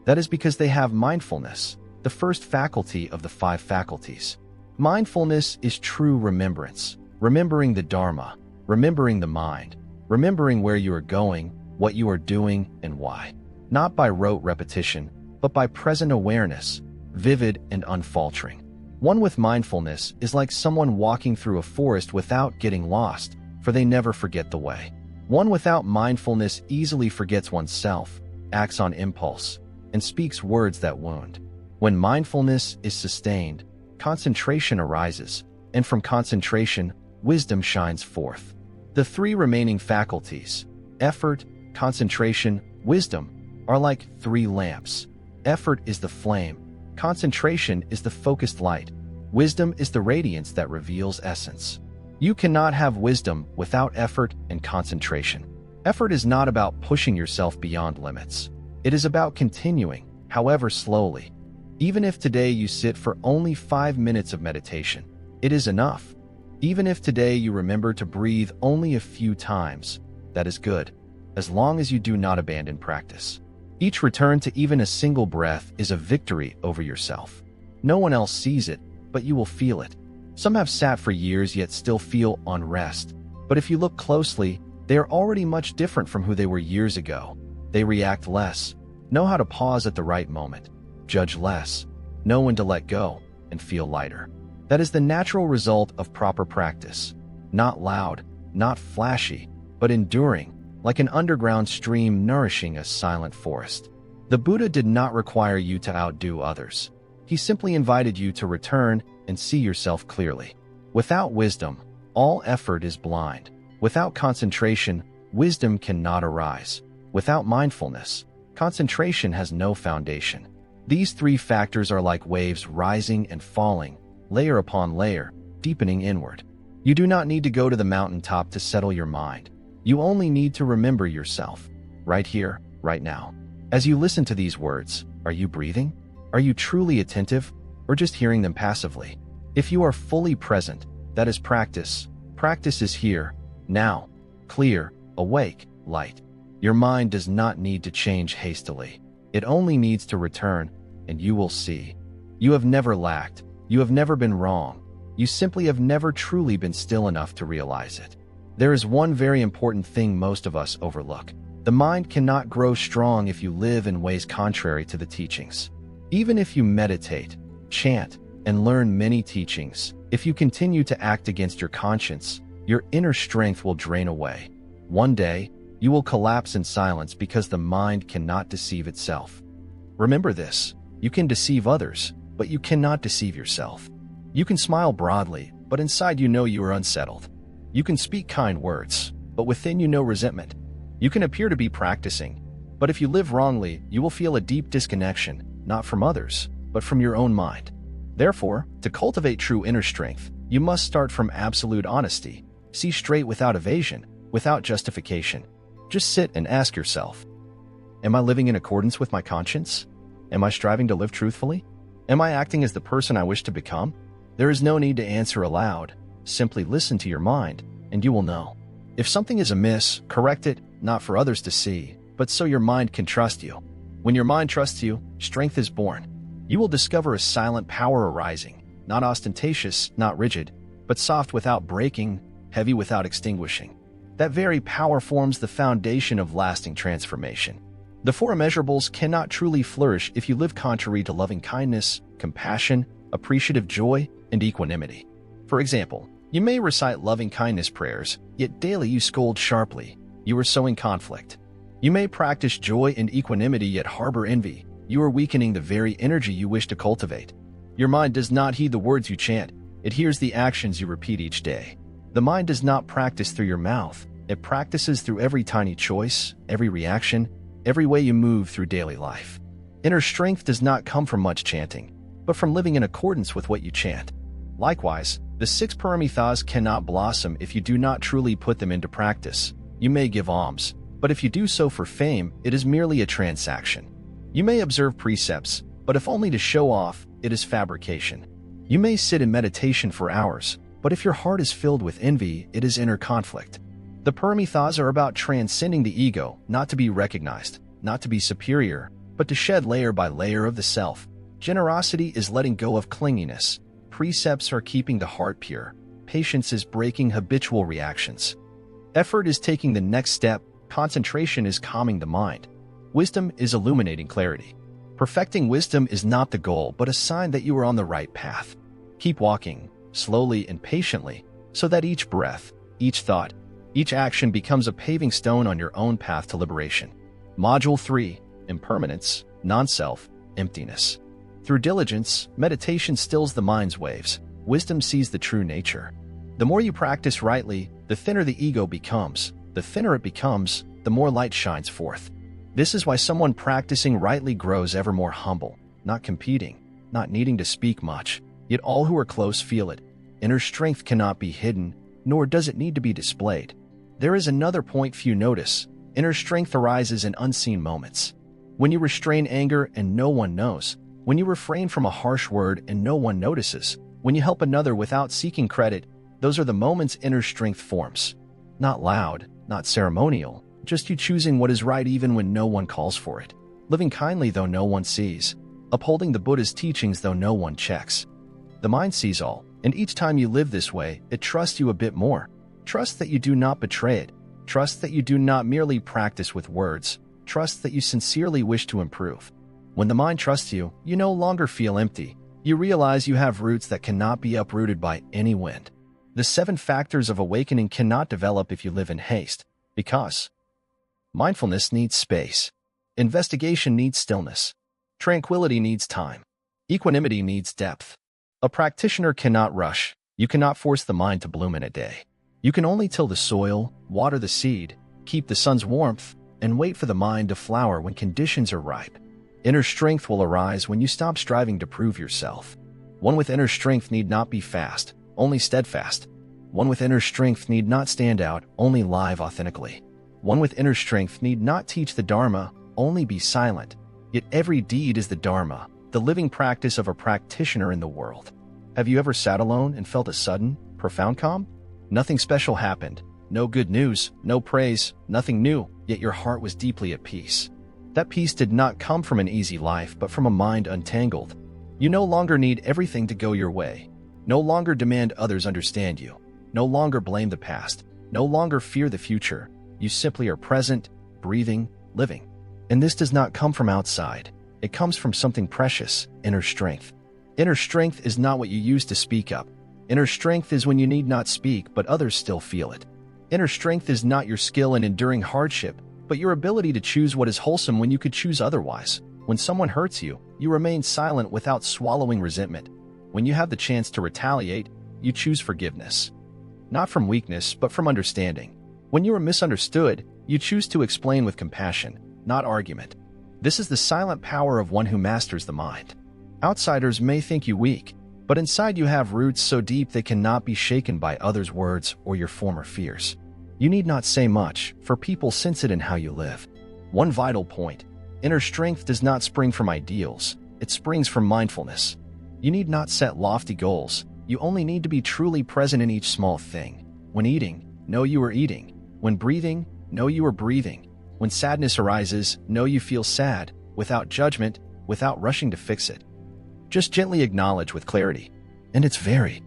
That is because they have mindfulness, the first faculty of the 5 faculties. Mindfulness is true remembrance, remembering the Dharma, remembering the mind, remembering where you are going, what you are doing, and why. Not by rote repetition, but by present awareness, vivid and unfaltering. One with mindfulness is like someone walking through a forest without getting lost, for they never forget the way. One without mindfulness easily forgets oneself, acts on impulse, and speaks words that wound. When mindfulness is sustained, concentration arises, and from concentration, wisdom shines forth. The 3 remaining faculties, effort, concentration, wisdom, are like 3 lamps. Effort is the flame, concentration is the focused light, wisdom is the radiance that reveals essence. You cannot have wisdom without effort and concentration. Effort is not about pushing yourself beyond limits. It is about continuing, however slowly. Even if today you sit for only 5 minutes of meditation, it is enough. Even if today you remember to breathe only a few times, that is good, as long as you do not abandon practice. Each return to even a single breath is a victory over yourself. No one else sees it, but you will feel it. Some have sat for years yet still feel unrest. But if you look closely, they are already much different from who they were years ago. They react less, know how to pause at the right moment, judge less, know when to let go, and feel lighter. That is the natural result of proper practice. Not loud, not flashy, but enduring, like an underground stream nourishing a silent forest. The Buddha did not require you to outdo others. He simply invited you to return and see yourself clearly. Without wisdom, all effort is blind. Without concentration, wisdom cannot arise. Without mindfulness, concentration has no foundation. These three factors are like waves rising and falling, layer upon layer, deepening inward. You do not need to go to the mountaintop to settle your mind. You only need to remember yourself, right here, right now. As you listen to these words, are you breathing? Are you truly attentive, or just hearing them passively? If you are fully present, that is practice. Practice is here, now, clear, awake, light. Your mind does not need to change hastily. It only needs to return, and you will see. You have never lacked. You have never been wrong. You simply have never truly been still enough to realize it. There is one very important thing most of us overlook. The mind cannot grow strong if you live in ways contrary to the teachings. Even if you meditate, chant, and learn many teachings, if you continue to act against your conscience, your inner strength will drain away. One day, you will collapse in silence because the mind cannot deceive itself. Remember this: you can deceive others, but you cannot deceive yourself. You can smile broadly, but inside you know you are unsettled. You can speak kind words, but within you know resentment. You can appear to be practicing, but if you live wrongly, you will feel a deep disconnection, not from others, but from your own mind. Therefore, to cultivate true inner strength, you must start from absolute honesty. See straight without evasion, without justification. Just sit and ask yourself, am I living in accordance with my conscience? Am I striving to live truthfully? Am I acting as the person I wish to become? There is no need to answer aloud. Simply listen to your mind, and you will know. If something is amiss, correct it, not for others to see, but so your mind can trust you. When your mind trusts you, strength is born. You will discover a silent power arising, not ostentatious, not rigid, but soft without breaking, heavy without extinguishing. That very power forms the foundation of lasting transformation. The four immeasurables cannot truly flourish if you live contrary to loving kindness, compassion, appreciative joy, and equanimity. For example, you may recite loving kindness prayers, yet daily you scold sharply. You are sowing conflict. You may practice joy and equanimity yet harbor envy. You are weakening the very energy you wish to cultivate. Your mind does not heed the words you chant. It hears the actions you repeat each day. The mind does not practice through your mouth. It practices through every tiny choice, every reaction, every way you move through daily life. Inner strength does not come from much chanting, but from living in accordance with what you chant. Likewise, the 6 paramitas cannot blossom if you do not truly put them into practice. You may give alms, but if you do so for fame, it is merely a transaction. You may observe precepts, but if only to show off, it is fabrication. You may sit in meditation for hours, but if your heart is filled with envy, it is inner conflict. The paramitas are about transcending the ego, not to be recognized, not to be superior, but to shed layer by layer of the self. Generosity is letting go of clinginess. Precepts are keeping the heart pure. Patience is breaking habitual reactions. Effort is taking the next step. Concentration is calming the mind. Wisdom is illuminating clarity. Perfecting wisdom is not the goal, but a sign that you are on the right path. Keep walking, slowly and patiently, so that each breath, each thought, each action becomes a paving stone on your own path to liberation. Module 3. Impermanence, Non-Self, Emptiness. Through diligence, meditation stills the mind's waves. Wisdom sees the true nature. The more you practice rightly, the thinner the ego becomes. The thinner it becomes, the more light shines forth. This is why someone practicing rightly grows ever more humble, not competing, not needing to speak much, yet all who are close feel it. Inner strength cannot be hidden, nor does it need to be displayed. There is another point few notice. Inner strength arises in unseen moments. When you restrain anger and no one knows, when you refrain from a harsh word and no one notices, when you help another without seeking credit, those are the moments inner strength forms. Not loud, not ceremonial, just you choosing what is right even when no one calls for it. Living kindly though no one sees. Upholding the Buddha's teachings though no one checks. The mind sees all, and each time you live this way, it trusts you a bit more. Trust that you do not betray it. Trust that you do not merely practice with words. Trust that you sincerely wish to improve. When the mind trusts you, you no longer feel empty. You realize you have roots that cannot be uprooted by any wind. The 7 factors of awakening cannot develop if you live in haste, because mindfulness needs space. Investigation needs stillness. Tranquility needs time. Equanimity needs depth. A practitioner cannot rush. You cannot force the mind to bloom in a day. You can only till the soil, water the seed, keep the sun's warmth, and wait for the mind to flower when conditions are ripe. Inner strength will arise when you stop striving to prove yourself. One with inner strength need not be fast, only steadfast. One with inner strength need not stand out, only live authentically. One with inner strength need not teach the Dharma, only be silent. Yet every deed is the Dharma, the living practice of a practitioner in the world. Have you ever sat alone and felt a sudden, profound calm? Nothing special happened. No good news, no praise, nothing new, yet your heart was deeply at peace. That peace did not come from an easy life, but from a mind untangled. You no longer need everything to go your way. No longer demand others understand you. No longer blame the past. No longer fear the future. You simply are present, breathing, living. And this does not come from outside. It comes from something precious, inner strength. Inner strength is not what you use to speak up. Inner strength is when you need not speak, but others still feel it. Inner strength is not your skill in enduring hardship, but your ability to choose what is wholesome when you could choose otherwise. When someone hurts you, you remain silent without swallowing resentment. When you have the chance to retaliate, you choose forgiveness. Not from weakness, but from understanding. When you are misunderstood, you choose to explain with compassion, not argument. This is the silent power of one who masters the mind. Outsiders may think you weak, but inside you have roots so deep they cannot be shaken by others' words or your former fears. You need not say much, for people sense it in how you live. One vital point: inner strength does not spring from ideals, it springs from mindfulness. You need not set lofty goals, you only need to be truly present in each small thing. When eating, know you are eating. When breathing, know you are breathing. When sadness arises, know you feel sad, without judgment, without rushing to fix it. Just gently acknowledge with clarity. And it's very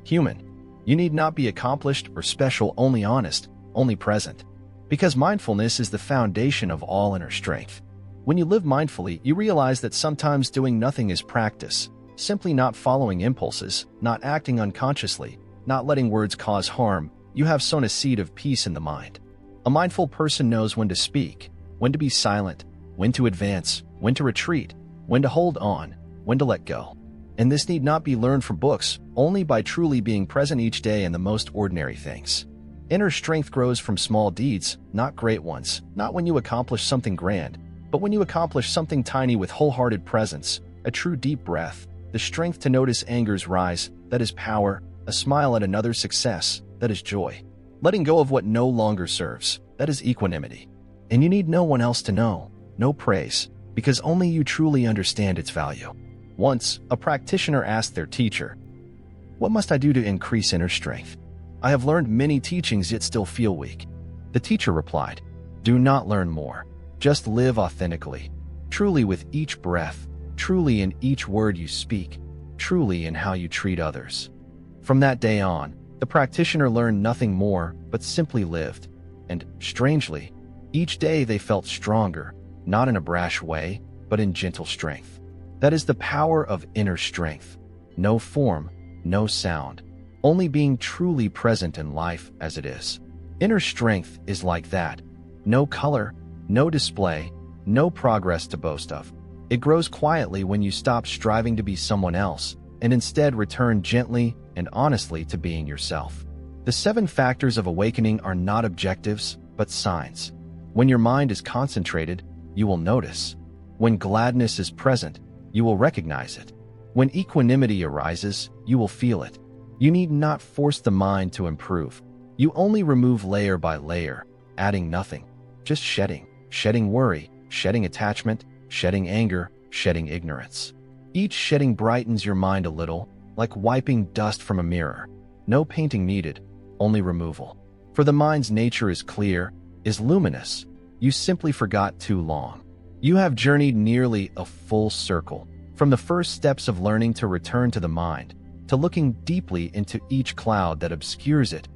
human. You need not be accomplished or special, only honest, only present. Because mindfulness is the foundation of all inner strength. When you live mindfully, you realize that sometimes doing nothing is practice, simply not following impulses, not acting unconsciously, not letting words cause harm. You have sown a seed of peace in the mind. A mindful person knows when to speak, when to be silent, when to advance, when to retreat, when to hold on, when to let go. And this need not be learned from books, only by truly being present each day in the most ordinary things. Inner strength grows from small deeds, not great ones, not when you accomplish something grand, but when you accomplish something tiny with wholehearted presence, a true deep breath, the strength to notice anger's rise, that is power, a smile at another's success, that is joy. Letting go of what no longer serves, that is equanimity. And you need no one else to know, no praise, because only you truly understand its value. Once, a practitioner asked their teacher, "What must I do to increase inner strength? I have learned many teachings yet still feel weak." The teacher replied, "Do not learn more. Just live authentically, truly with each breath, truly in each word you speak, truly in how you treat others." From that day on, the practitioner learned nothing more, but simply lived. And, strangely, each day they felt stronger, not in a brash way, but in gentle strength. That is the power of inner strength. No form, no sound, only being truly present in life as it is. Inner strength is like that. No color, no display, no progress to boast of. It grows quietly when you stop striving to be someone else and instead return gently and honestly to being yourself. The 7 factors of awakening are not objectives, but signs. When your mind is concentrated, you will notice. When gladness is present, you will recognize it. When equanimity arises, you will feel it. You need not force the mind to improve. You only remove layer by layer, adding nothing, just shedding worry, shedding attachment, shedding anger, shedding ignorance. Each shedding brightens your mind a little, like wiping dust from a mirror. No painting needed, only removal. For the mind's nature is clear, is luminous. You simply forgot too long. You have journeyed nearly a full circle, From the first steps of learning to return to the mind, to looking deeply into each cloud that obscures it,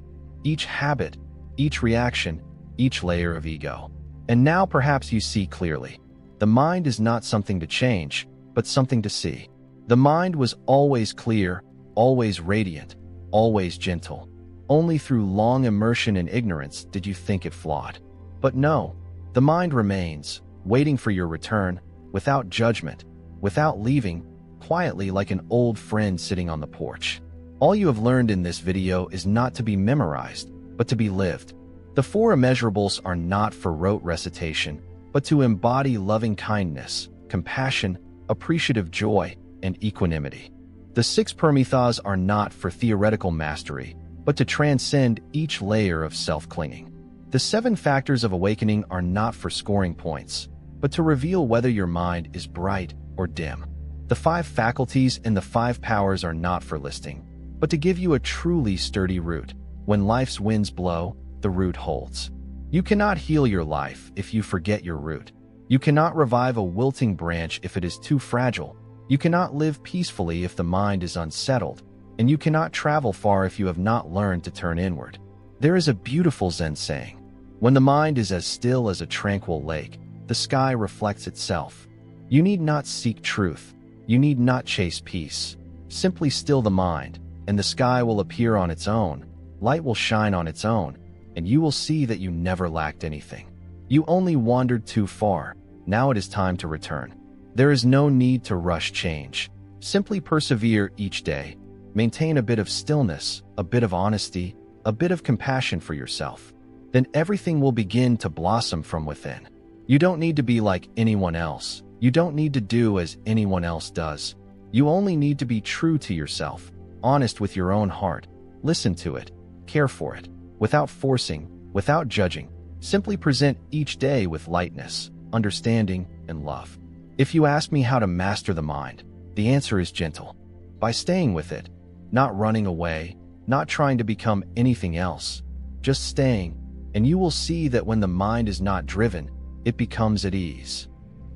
each habit, each reaction, each layer of ego. And now perhaps you see clearly. The mind is not something to change, but something to see. The mind was always clear, always radiant, always gentle. Only through long immersion in ignorance did you think it flawed. But no, the mind remains, waiting for your return, without judgment, without leaving, quietly like an old friend sitting on the porch. All you have learned in this video is not to be memorized, but to be lived. The 4 immeasurables are not for rote recitation, but to embody loving kindness, compassion, appreciative joy, and equanimity. The 6 paramitas are not for theoretical mastery, but to transcend each layer of self-clinging. The 7 factors of awakening are not for scoring points, but to reveal whether your mind is bright or dim. The 5 faculties and the 5 powers are not for listing, but to give you a truly sturdy root. When life's winds blow, the root holds. You cannot heal your life if you forget your root. You cannot revive a wilting branch if it is too fragile. You cannot live peacefully if the mind is unsettled, and you cannot travel far if you have not learned to turn inward. There is a beautiful Zen saying, "When the mind is as still as a tranquil lake, the sky reflects itself." You need not seek truth. You need not chase peace. Simply still the mind, and the sky will appear on its own, light will shine on its own, and you will see that you never lacked anything. You only wandered too far. Now it is time to return. There is no need to rush change. Simply persevere each day. Maintain a bit of stillness, a bit of honesty, a bit of compassion for yourself. Then everything will begin to blossom from within. You don't need to be like anyone else. You don't need to do as anyone else does. You only need to be true to yourself, honest with your own heart. Listen to it, care for it, without forcing, without judging. Simply present each day with lightness, understanding, and love. If you ask me how to master the mind, the answer is gentle. By staying with it, not running away, not trying to become anything else, just staying, and you will see that when the mind is not driven, it becomes at ease.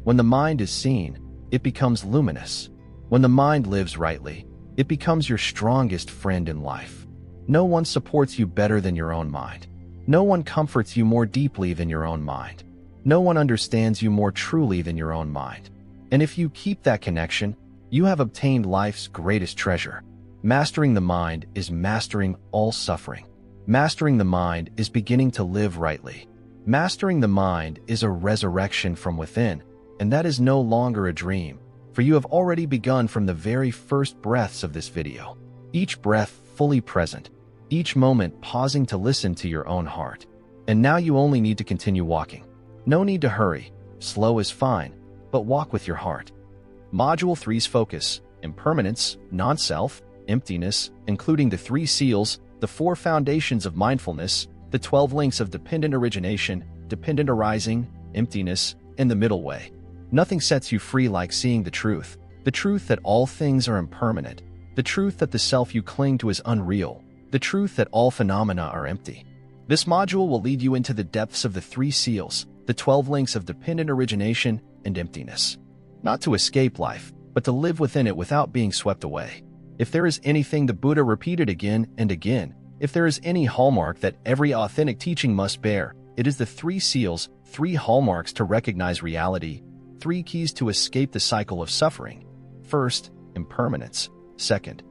When the mind is seen, it becomes luminous. When the mind lives rightly, it becomes your strongest friend in life. No one supports you better than your own mind. No one comforts you more deeply than your own mind. No one understands you more truly than your own mind. And if you keep that connection, you have obtained life's greatest treasure. Mastering the mind is mastering all suffering. Mastering the mind is beginning to live rightly. Mastering the mind is a resurrection from within, and that is no longer a dream, for you have already begun from the very first breaths of this video. Each breath fully present, each moment pausing to listen to your own heart. And now you only need to continue walking. No need to hurry, slow is fine, but walk with your heart. Module 3's focus: impermanence, non-self, emptiness, including the 3 seals, the 4 foundations of mindfulness, the 12 links of dependent origination, dependent arising, emptiness, and the middle way. Nothing sets you free like seeing the truth that all things are impermanent, the truth that the self you cling to is unreal, the truth that all phenomena are empty. This module will lead you into the depths of the 3 seals, the 12 links of dependent origination and emptiness. Not to escape life, but to live within it without being swept away. If there is anything the Buddha repeated again and again, if there is any hallmark that every authentic teaching must bear, it is the 3 seals, 3 hallmarks to recognize reality, 3 keys to escape the cycle of suffering. First, impermanence. Second,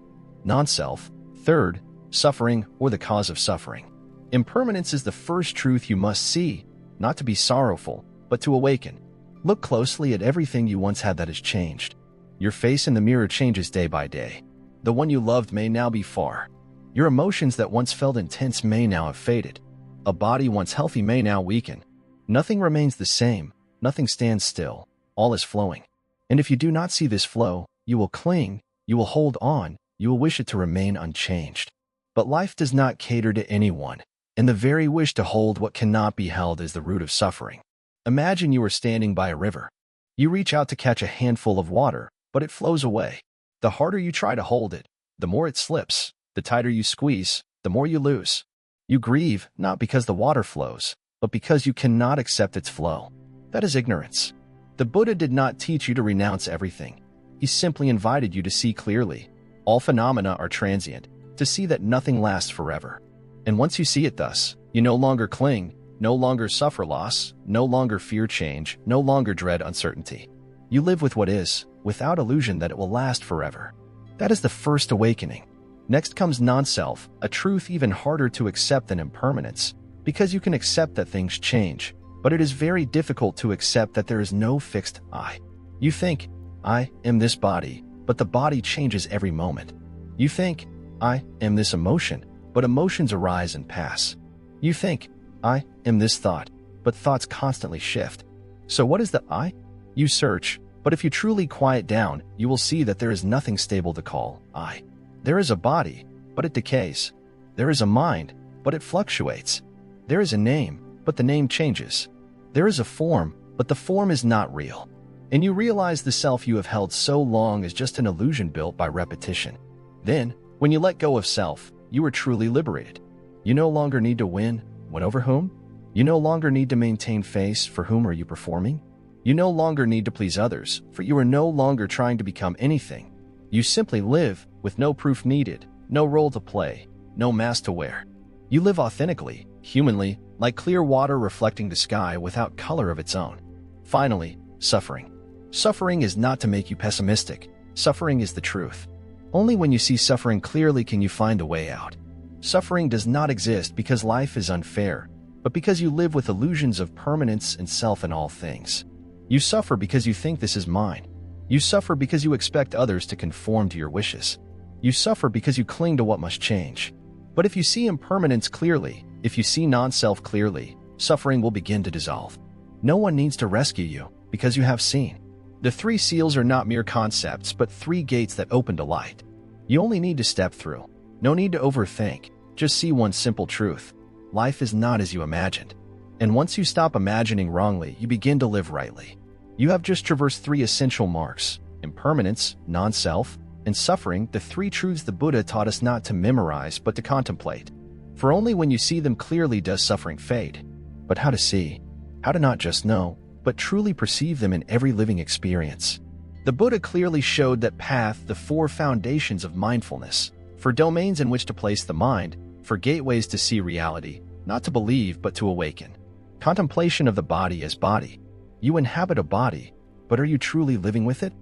non-self. Third, suffering or the cause of suffering. Impermanence is the first truth you must see, not to be sorrowful, but to awaken. Look closely at everything you once had that has changed. Your face in the mirror changes day by day. The one you loved may now be far. Your emotions that once felt intense may now have faded. A body once healthy may now weaken. Nothing remains the same. Nothing stands still. All is flowing. And if you do not see this flow, you will cling, you will hold on, you will wish it to remain unchanged. But life does not cater to anyone, and the very wish to hold what cannot be held is the root of suffering. Imagine you are standing by a river. You reach out to catch a handful of water, but it flows away. The harder you try to hold it, the more it slips. The tighter you squeeze, the more you lose. You grieve not because the water flows, but because you cannot accept its flow. That is ignorance. The Buddha did not teach you to renounce everything. He simply invited you to see clearly. All phenomena are transient, to see that nothing lasts forever. And once you see it thus, you no longer cling, no longer suffer loss, no longer fear change, no longer dread uncertainty. You live with what is, without illusion that it will last forever. That is the first awakening. Next comes non-self, a truth even harder to accept than impermanence, because you can accept that things change, but it is very difficult to accept that there is no fixed I. You think, I am this body, but the body changes every moment. You think, I am this emotion, but emotions arise and pass. You think, I am this thought, but thoughts constantly shift. So what is the I? You search, but if you truly quiet down, you will see that there is nothing stable to call I. There is a body, but it decays. There is a mind, but it fluctuates. There is a name, but the name changes. There is a form, but the form is not real. And you realize the self you have held so long is just an illusion built by repetition. Then, when you let go of self, you are truly liberated. You no longer need to win over whom? You no longer need to maintain face, for whom are you performing? You no longer need to please others, for you are no longer trying to become anything. You simply live, with no proof needed, no role to play, no mask to wear. You live authentically, humanly, like clear water reflecting the sky without color of its own. Finally, suffering. Suffering is not to make you pessimistic. Suffering is the truth. Only when you see suffering clearly can you find a way out. Suffering does not exist because life is unfair, but because you live with illusions of permanence and self in all things. You suffer because you think this is mine. You suffer because you expect others to conform to your wishes. You suffer because you cling to what must change. But if you see impermanence clearly, if you see non-self clearly, suffering will begin to dissolve. No one needs to rescue you, because you have seen. The 3 seals are not mere concepts, but 3 gates that open to light. You only need to step through. No need to overthink. Just see one simple truth. Life is not as you imagined. And once you stop imagining wrongly, you begin to live rightly. You have just traversed 3 essential marks: impermanence, non-self, and suffering, the 3 truths the Buddha taught us not to memorize but to contemplate. For only when you see them clearly does suffering fade. But how to see? How to not just know, but truly perceive them in every living experience. The Buddha clearly showed that path, the 4 foundations of mindfulness, for domains in which to place the mind, for gateways to see reality, not to believe but to awaken. Contemplation of the body as body. You inhabit a body, but are you truly living with it?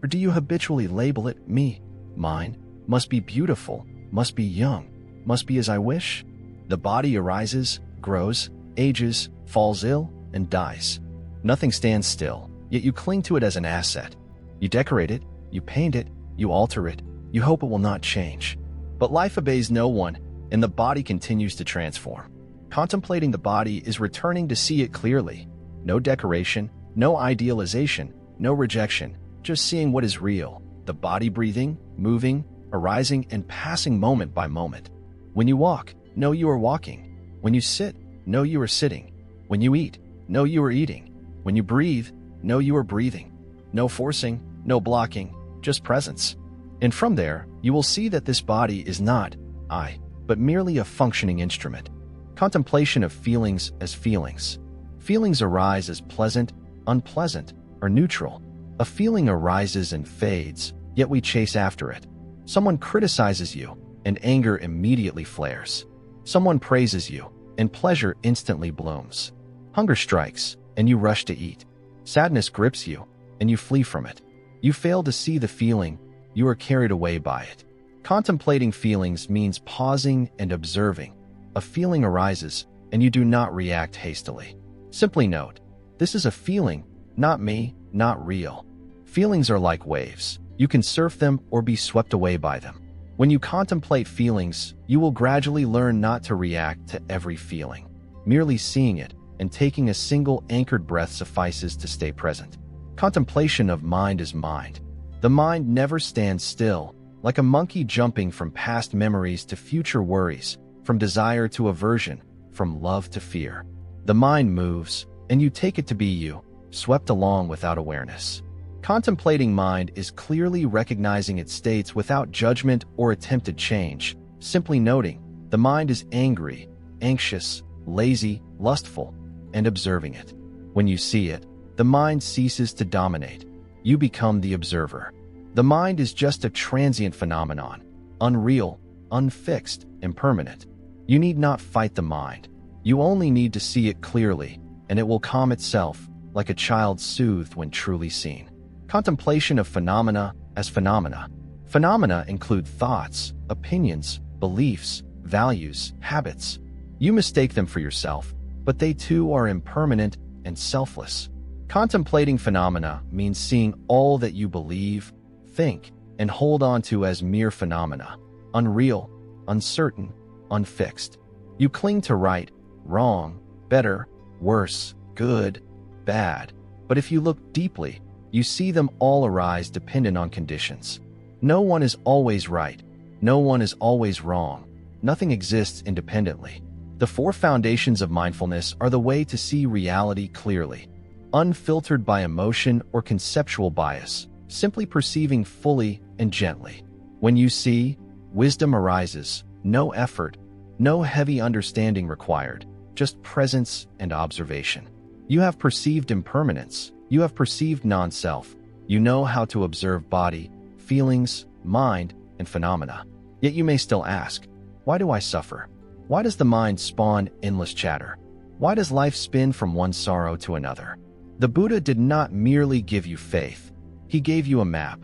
Or do you habitually label it me, mine, must be beautiful, must be young, must be as I wish? The body arises, grows, ages, falls ill, and dies. Nothing stands still, yet you cling to it as an asset. You decorate it, you paint it, you alter it, you hope it will not change. But life obeys no one, and the body continues to transform. Contemplating the body is returning to see it clearly. No decoration, no idealization, no rejection, just seeing what is real, the body breathing, moving, arising, and passing moment by moment. When you walk, know you are walking. When you sit, know you are sitting. When you eat, know you are eating. When you breathe, know you are breathing. No forcing, no blocking, just presence. And from there, you will see that this body is not I, but merely a functioning instrument. Contemplation of feelings as feelings. Feelings arise as pleasant, unpleasant, or neutral. A feeling arises and fades, yet we chase after it. Someone criticizes you, and anger immediately flares. Someone praises you, and pleasure instantly blooms. Hunger strikes, and you rush to eat. Sadness grips you, and you flee from it. You fail to see the feeling, you are carried away by it. Contemplating feelings means pausing and observing. A feeling arises, and you do not react hastily. Simply note, this is a feeling, not me, not real. Feelings are like waves. You can surf them or be swept away by them. When you contemplate feelings, you will gradually learn not to react to every feeling. Merely seeing it and taking a single anchored breath suffices to stay present. Contemplation of mind is mind. The mind never stands still, like a monkey jumping from past memories to future worries, from desire to aversion, from love to fear. The mind moves, and you take it to be you, swept along without awareness. Contemplating mind is clearly recognizing its states without judgment or attempted change, simply noting the mind is angry, anxious, lazy, lustful, and observing it. When you see it, the mind ceases to dominate. You become the observer. The mind is just a transient phenomenon, unreal, unfixed, impermanent. You need not fight the mind. You only need to see it clearly, and it will calm itself, like a child soothed when truly seen. Contemplation of phenomena as phenomena. Phenomena include thoughts, opinions, beliefs, values, habits. You mistake them for yourself, but they too are impermanent and selfless. Contemplating phenomena means seeing all that you believe, think, and hold on to as mere phenomena, unreal, uncertain, unfixed. You cling to right, wrong, better, worse, good, bad. But if you look deeply, you see them all arise dependent on conditions. No one is always right. No one is always wrong. Nothing exists independently. The four foundations of mindfulness are the way to see reality clearly, unfiltered by emotion or conceptual bias, simply perceiving fully and gently. When you see, wisdom arises, no effort, no heavy understanding required, just presence and observation. You have perceived impermanence. You have perceived non-self. You know how to observe body, feelings, mind, and phenomena. Yet you may still ask, why do I suffer? Why does the mind spawn endless chatter? Why does life spin from one sorrow to another? The Buddha did not merely give you faith. He gave you a map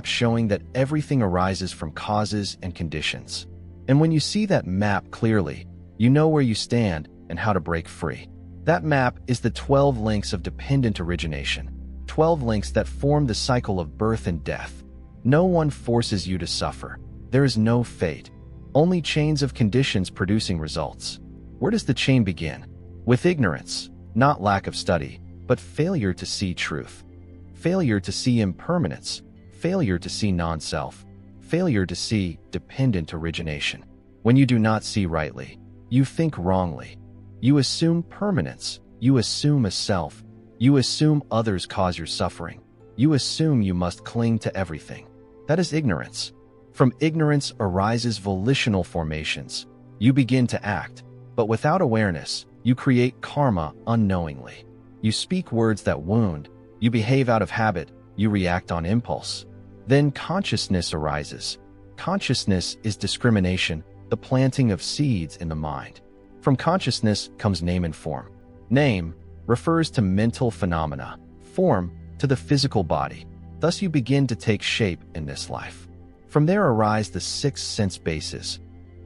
showing that everything arises from causes and conditions. And when you see that map clearly, you know where you stand and how to break free. That map is the 12 links of dependent origination, 12 links that form the cycle of birth and death. No one forces you to suffer. There is no fate, only chains of conditions producing results. Where does the chain begin? With ignorance, not lack of study, but failure to see truth. Failure to see impermanence, failure to see non-self, failure to see dependent origination. When you do not see rightly, you think wrongly. You assume permanence, you assume a self, you assume others cause your suffering, you assume you must cling to everything. That is ignorance. From ignorance arises volitional formations. You begin to act, but without awareness, you create karma unknowingly. You speak words that wound, you behave out of habit, you react on impulse. Then consciousness arises. Consciousness is discrimination, the planting of seeds in the mind. From consciousness comes name and form. Name refers to mental phenomena, form to the physical body. Thus you begin to take shape in this life. From there arise the 6 sense bases.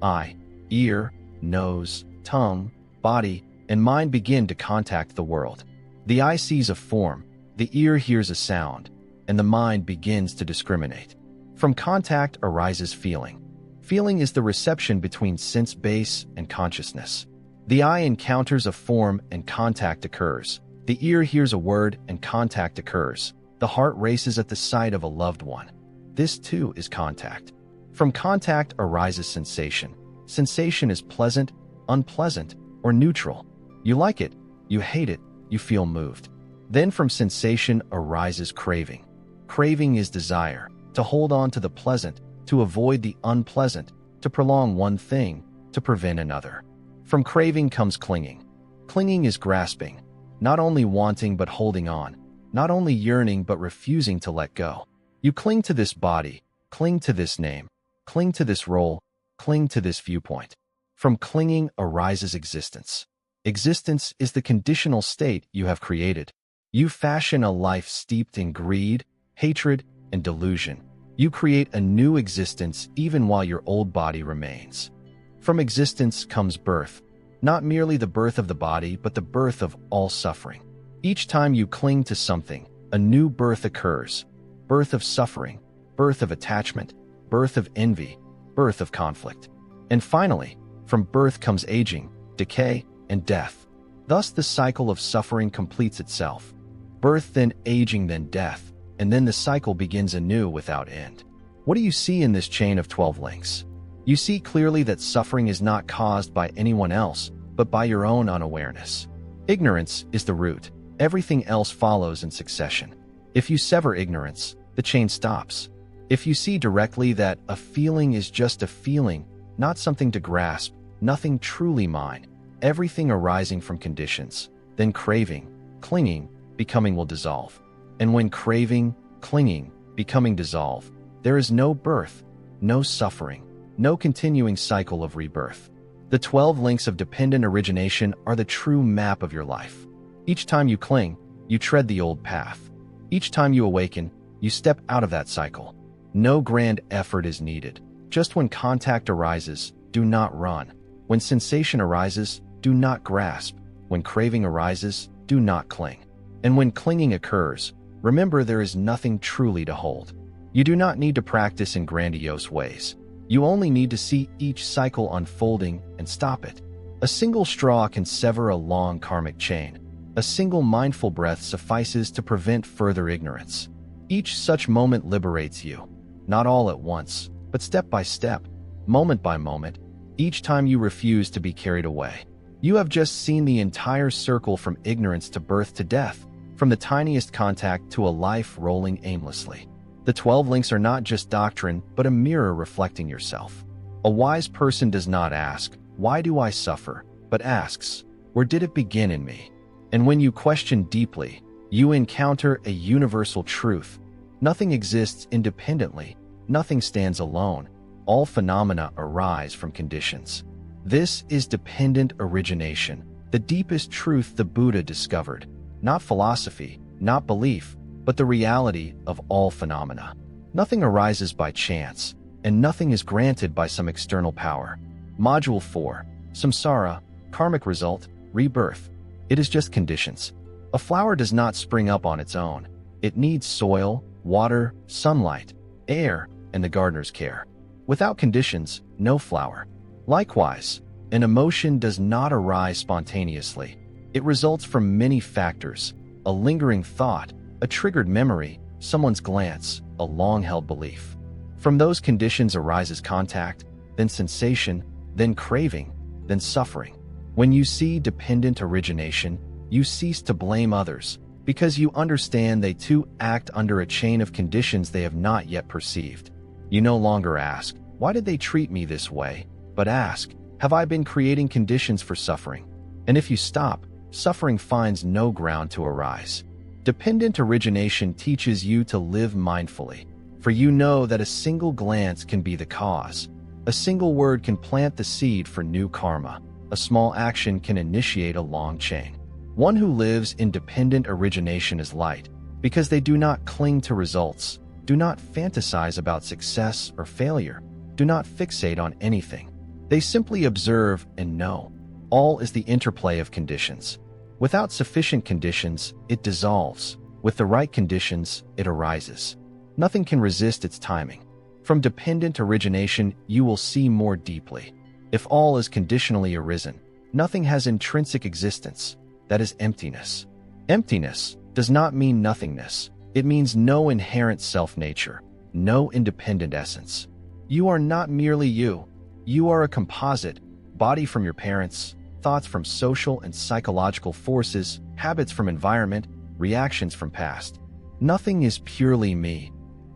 Eye, ear, nose, tongue, body, and mind begin to contact the world. The eye sees a form, the ear hears a sound, and the mind begins to discriminate. From contact arises feeling. Feeling is the reception between sense base and consciousness. The eye encounters a form and contact occurs. The ear hears a word and contact occurs. The heart races at the sight of a loved one. This too is contact. From contact arises sensation. Sensation is pleasant, unpleasant, or neutral. You like it, you hate it, you feel moved. Then from sensation arises craving. Craving is desire, to hold on to the pleasant, to avoid the unpleasant, to prolong one thing, to prevent another. From craving comes clinging. Clinging is grasping, not only wanting but holding on, not only yearning but refusing to let go. You cling to this body, cling to this name, cling to this role, cling to this viewpoint. From clinging arises existence. Existence is the conditional state you have created. You fashion a life steeped in greed, hatred, and delusion. You create a new existence even while your old body remains. From existence comes birth, not merely the birth of the body, but the birth of all suffering. Each time you cling to something, a new birth occurs. Birth of suffering, birth of attachment, birth of envy, birth of conflict. And finally, from birth comes aging, decay, and death. Thus the cycle of suffering completes itself. Birth, then aging, then death, and then the cycle begins anew without end. What do you see in this chain of 12 links? You see clearly that suffering is not caused by anyone else, but by your own unawareness. Ignorance is the root. Everything else follows in succession. If you sever ignorance, the chain stops. If you see directly that a feeling is just a feeling, not something to grasp, nothing truly mine, everything arising from conditions, then craving, clinging, becoming will dissolve. And when craving, clinging, becoming dissolve. There is no birth, no suffering, no continuing cycle of rebirth. The 12 links of dependent origination are the true map of your life. Each time you cling, you tread the old path. Each time you awaken, you step out of that cycle. No grand effort is needed. Just when contact arises, do not run. When sensation arises, do not grasp. When craving arises, do not cling. And when clinging occurs, remember there is nothing truly to hold. You do not need to practice in grandiose ways. You only need to see each cycle unfolding and stop it. A single straw can sever a long karmic chain. A single mindful breath suffices to prevent further ignorance. Each such moment liberates you, not all at once, but step by step, moment by moment, each time you refuse to be carried away. You have just seen the entire circle from ignorance to birth to death, from the tiniest contact to a life rolling aimlessly. The 12 links are not just doctrine, but a mirror reflecting yourself. A wise person does not ask, "Why do I suffer?" but asks, "Where did it begin in me?" And when you question deeply, you encounter a universal truth. Nothing exists independently. Nothing stands alone. All phenomena arise from conditions. This is dependent origination, the deepest truth the Buddha discovered. Not philosophy, not belief, but the reality of all phenomena. Nothing arises by chance, and nothing is granted by some external power. Module 4. Samsara, Karmic result, Rebirth. It is just conditions. A flower does not spring up on its own. It needs soil, water, sunlight, air, and the gardener's care. Without conditions, no flower. Likewise, an emotion does not arise spontaneously. It results from many factors: a lingering thought, a triggered memory, someone's glance, a long-held belief. From those conditions arises contact, then sensation, then craving, then suffering. When you see dependent origination, you cease to blame others, because you understand they too act under a chain of conditions they have not yet perceived. You no longer ask, "Why did they treat me this way?" but ask, "Have I been creating conditions for suffering?" And if you stop, suffering finds no ground to arise. Dependent origination teaches you to live mindfully, for you know that a single glance can be the cause. A single word can plant the seed for new karma. A small action can initiate a long chain. One who lives in dependent origination is light, because they do not cling to results, do not fantasize about success or failure, do not fixate on anything. They simply observe and know. All is the interplay of conditions. Without sufficient conditions, it dissolves. With the right conditions, it arises. Nothing can resist its timing. From dependent origination, you will see more deeply. If all is conditionally arisen, nothing has intrinsic existence. That is emptiness. Emptiness does not mean nothingness. It means no inherent self-nature, no independent essence. You are not merely you. You are a composite, body from your parents, thoughts from social and psychological forces, habits from environment, reactions from past. Nothing is purely me.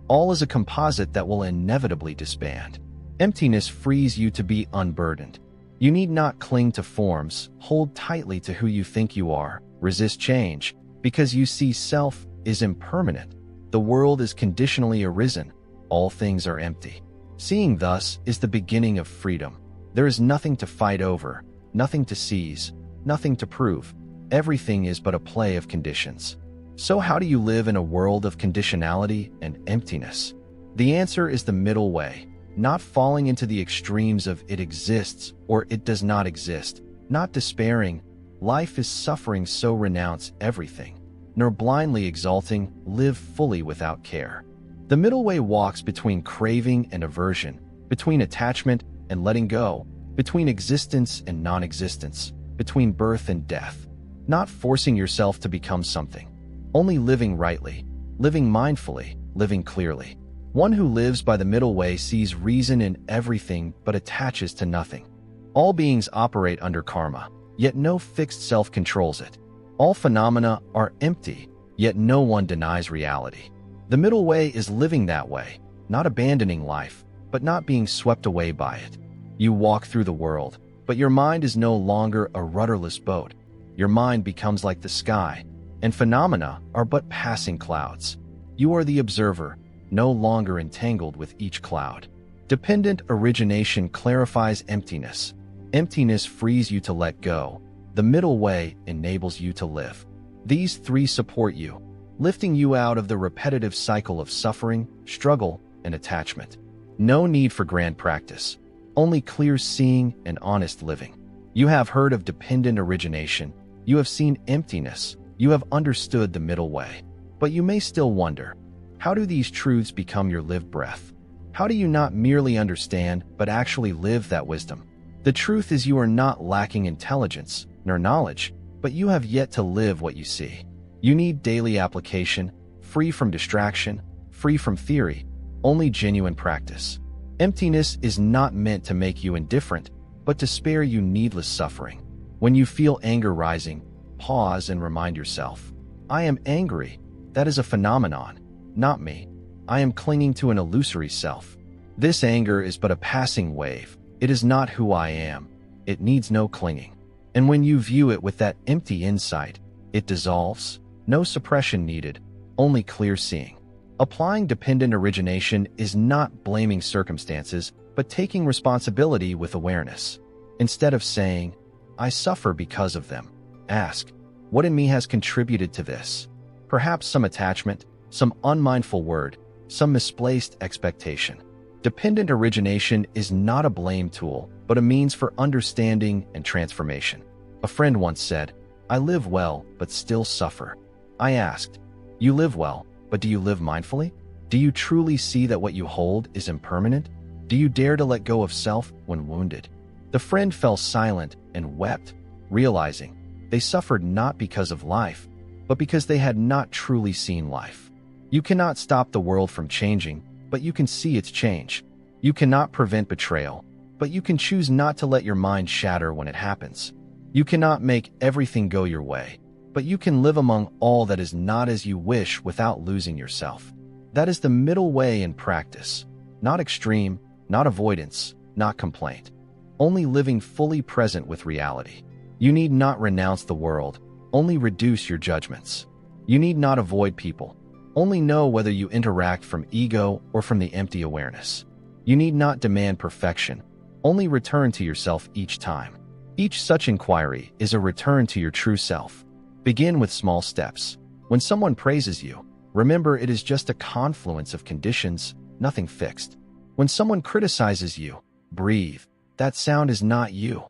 All is a composite that will inevitably disband. Emptiness frees you to be unburdened. You need not cling to forms, hold tightly to who you think you are, resist change, because you see self is impermanent. The world is conditionally arisen. All things are empty. Seeing thus is the beginning of freedom. There is nothing to fight over, nothing to seize, nothing to prove. Everything is but a play of conditions. So how do you live in a world of conditionality and emptiness? The answer is the middle way, not falling into the extremes of it exists or it does not exist, not despairing, life is suffering so renounce everything, nor blindly exalting, live fully without care. The middle way walks between craving and aversion, between attachment and letting go, between existence and non-existence, between birth and death, not forcing yourself to become something, only living rightly, living mindfully, living clearly. One who lives by the middle way sees reason in everything but attaches to nothing. All beings operate under karma, yet no fixed self controls it. All phenomena are empty, yet no one denies reality. The middle way is living that way, not abandoning life, but not being swept away by it. You walk through the world, but your mind is no longer a rudderless boat. Your mind becomes like the sky, and phenomena are but passing clouds. You are the observer, no longer entangled with each cloud. Dependent origination clarifies emptiness. Emptiness frees you to let go. The middle way enables you to live. These three support you, lifting you out of the repetitive cycle of suffering, struggle, and attachment. No need for grand practice, only clear seeing and honest living. You have heard of dependent origination. You have seen emptiness. You have understood the middle way. But you may still wonder, how do these truths become your lived breath? How do you not merely understand, but actually live that wisdom? The truth is you are not lacking intelligence nor knowledge, but you have yet to live what you see. You need daily application, free from distraction, free from theory, only genuine practice. Emptiness is not meant to make you indifferent, but to spare you needless suffering. When you feel anger rising, pause and remind yourself, I am angry. That is a phenomenon, not me. I am clinging to an illusory self. This anger is but a passing wave. It is not who I am. It needs no clinging. And when you view it with that empty insight, it dissolves. No suppression needed, only clear seeing. Applying dependent origination is not blaming circumstances, but taking responsibility with awareness. Instead of saying, I suffer because of them, ask, what in me has contributed to this? Perhaps some attachment, some unmindful word, some misplaced expectation. Dependent origination is not a blame tool, but a means for understanding and transformation. A friend once said, I live well, but still suffer. I asked, you live well, but do you live mindfully? Do you truly see that what you hold is impermanent? Do you dare to let go of self when wounded? The friend fell silent and wept, realizing they suffered not because of life, but because they had not truly seen life. You cannot stop the world from changing, but you can see its change. You cannot prevent betrayal, but you can choose not to let your mind shatter when it happens. You cannot make everything go your way, but you can live among all that is not as you wish without losing yourself. That is the middle way in practice. Not extreme, not avoidance, not complaint. Only living fully present with reality. You need not renounce the world, only reduce your judgments. You need not avoid people, only know whether you interact from ego or from the empty awareness. You need not demand perfection, only return to yourself each time. Each such inquiry is a return to your true self. Begin with small steps. When someone praises you, remember it is just a confluence of conditions, nothing fixed. When someone criticizes you, breathe. That sound is not you.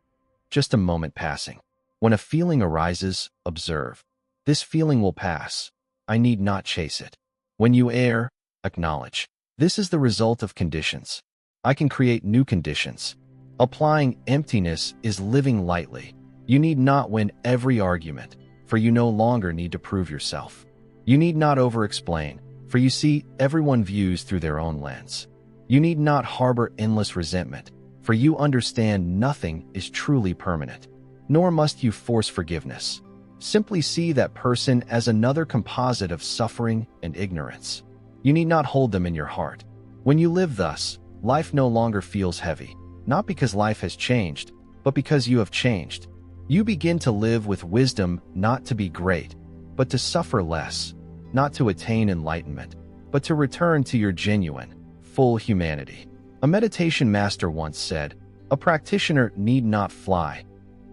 Just a moment passing. When a feeling arises, observe. This feeling will pass. I need not chase it. When you err, acknowledge. This is the result of conditions. I can create new conditions. Applying emptiness is living lightly. You need not win every argument, for you no longer need to prove yourself. You need not over-explain, for you see everyone views through their own lens. You need not harbor endless resentment, for you understand nothing is truly permanent. Nor must you force forgiveness. Simply see that person as another composite of suffering and ignorance. You need not hold them in your heart. When you live thus, life no longer feels heavy, not because life has changed, but because you have changed. You begin to live with wisdom, not to be great, but to suffer less, not to attain enlightenment, but to return to your genuine, full humanity. A meditation master once said, a practitioner need not fly,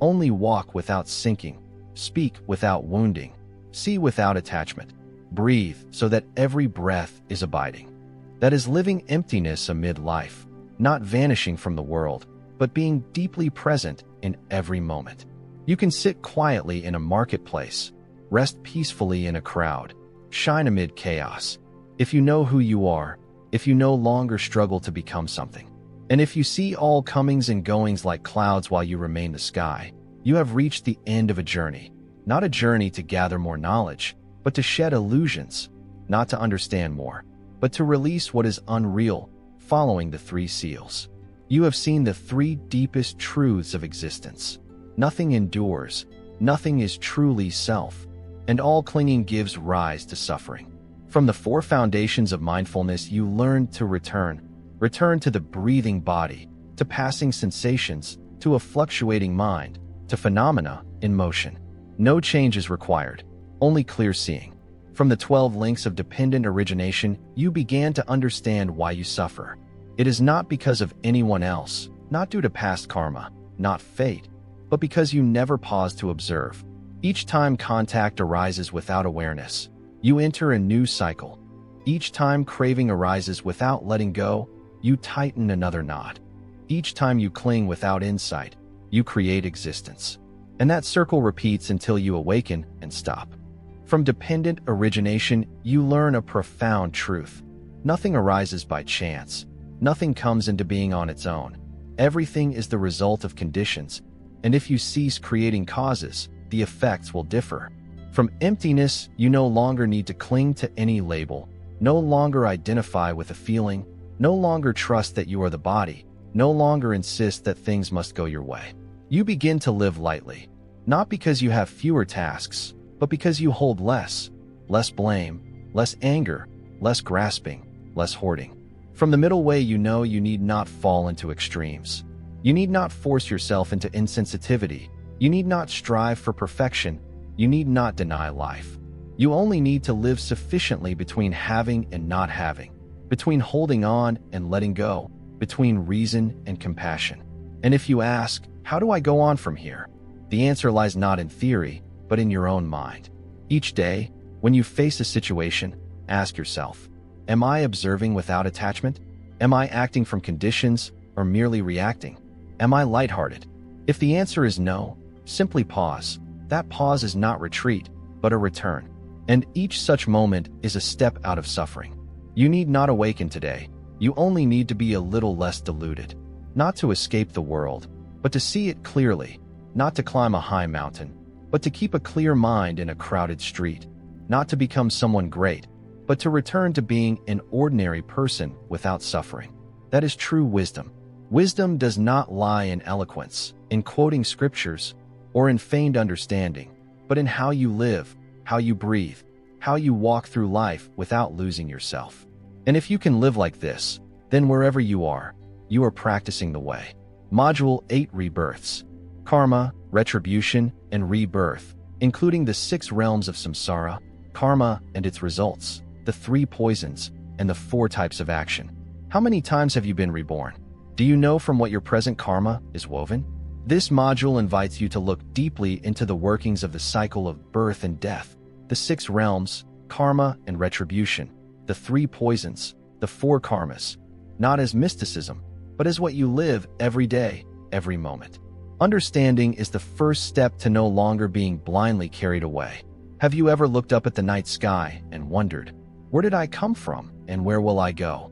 only walk without sinking, speak without wounding, see without attachment, breathe so that every breath is abiding. That is living emptiness amid life, not vanishing from the world, but being deeply present in every moment. You can sit quietly in a marketplace, rest peacefully in a crowd, shine amid chaos. If you know who you are, if you no longer struggle to become something, and if you see all comings and goings like clouds while you remain the sky, you have reached the end of a journey, not a journey to gather more knowledge, but to shed illusions, not to understand more, but to release what is unreal, following the three seals. You have seen the three deepest truths of existence. Nothing endures, nothing is truly self, and all clinging gives rise to suffering. From the four foundations of mindfulness, you learn to return to the breathing body, to passing sensations, to a fluctuating mind, to phenomena in motion. No change is required, only clear seeing. From the 12 links of dependent origination, you began to understand why you suffer. It is not because of anyone else, not due to past karma, not fate, but because you never pause to observe. Each time contact arises without awareness, you enter a new cycle. Each time craving arises without letting go, you tighten another knot. Each time you cling without insight, you create existence. And that circle repeats until you awaken and stop. From dependent origination, you learn a profound truth. Nothing arises by chance. Nothing comes into being on its own. Everything is the result of conditions, and if you cease creating causes, the effects will differ. From emptiness, you no longer need to cling to any label, no longer identify with a feeling, no longer trust that you are the body, no longer insist that things must go your way. You begin to live lightly, not because you have fewer tasks, but because you hold less blame, less anger, less grasping, less hoarding. From the middle way, you know you need not fall into extremes. You need not force yourself into insensitivity. You need not strive for perfection. You need not deny life. You only need to live sufficiently between having and not having, between holding on and letting go, between reason and compassion. And if you ask, how do I go on from here? The answer lies not in theory, but in your own mind. Each day, when you face a situation, ask yourself, am I observing without attachment? Am I acting from conditions or merely reacting? Am I lighthearted? If the answer is no, simply pause. That pause is not retreat, but a return. And each such moment is a step out of suffering. You need not awaken today. You only need to be a little less deluded. Not to escape the world, but to see it clearly. Not to climb a high mountain, but to keep a clear mind in a crowded street. Not to become someone great, but to return to being an ordinary person without suffering. That is true wisdom. Wisdom does not lie in eloquence, in quoting scriptures, or in feigned understanding, but in how you live, how you breathe, how you walk through life without losing yourself. And if you can live like this, then wherever you are practicing the way. Module 8 Rebirths. Karma, retribution, and rebirth, including the 6 realms of samsara, karma and its results, the 3 poisons, and the 4 types of action. How many times have you been reborn? Do you know from what your present karma is woven? This module invites you to look deeply into the workings of the cycle of birth and death, the 6 realms, karma and retribution, the 3 poisons, the 4 karmas, not as mysticism, but as what you live every day, every moment. Understanding is the first step to no longer being blindly carried away. Have you ever looked up at the night sky and wondered, where did I come from and where will I go?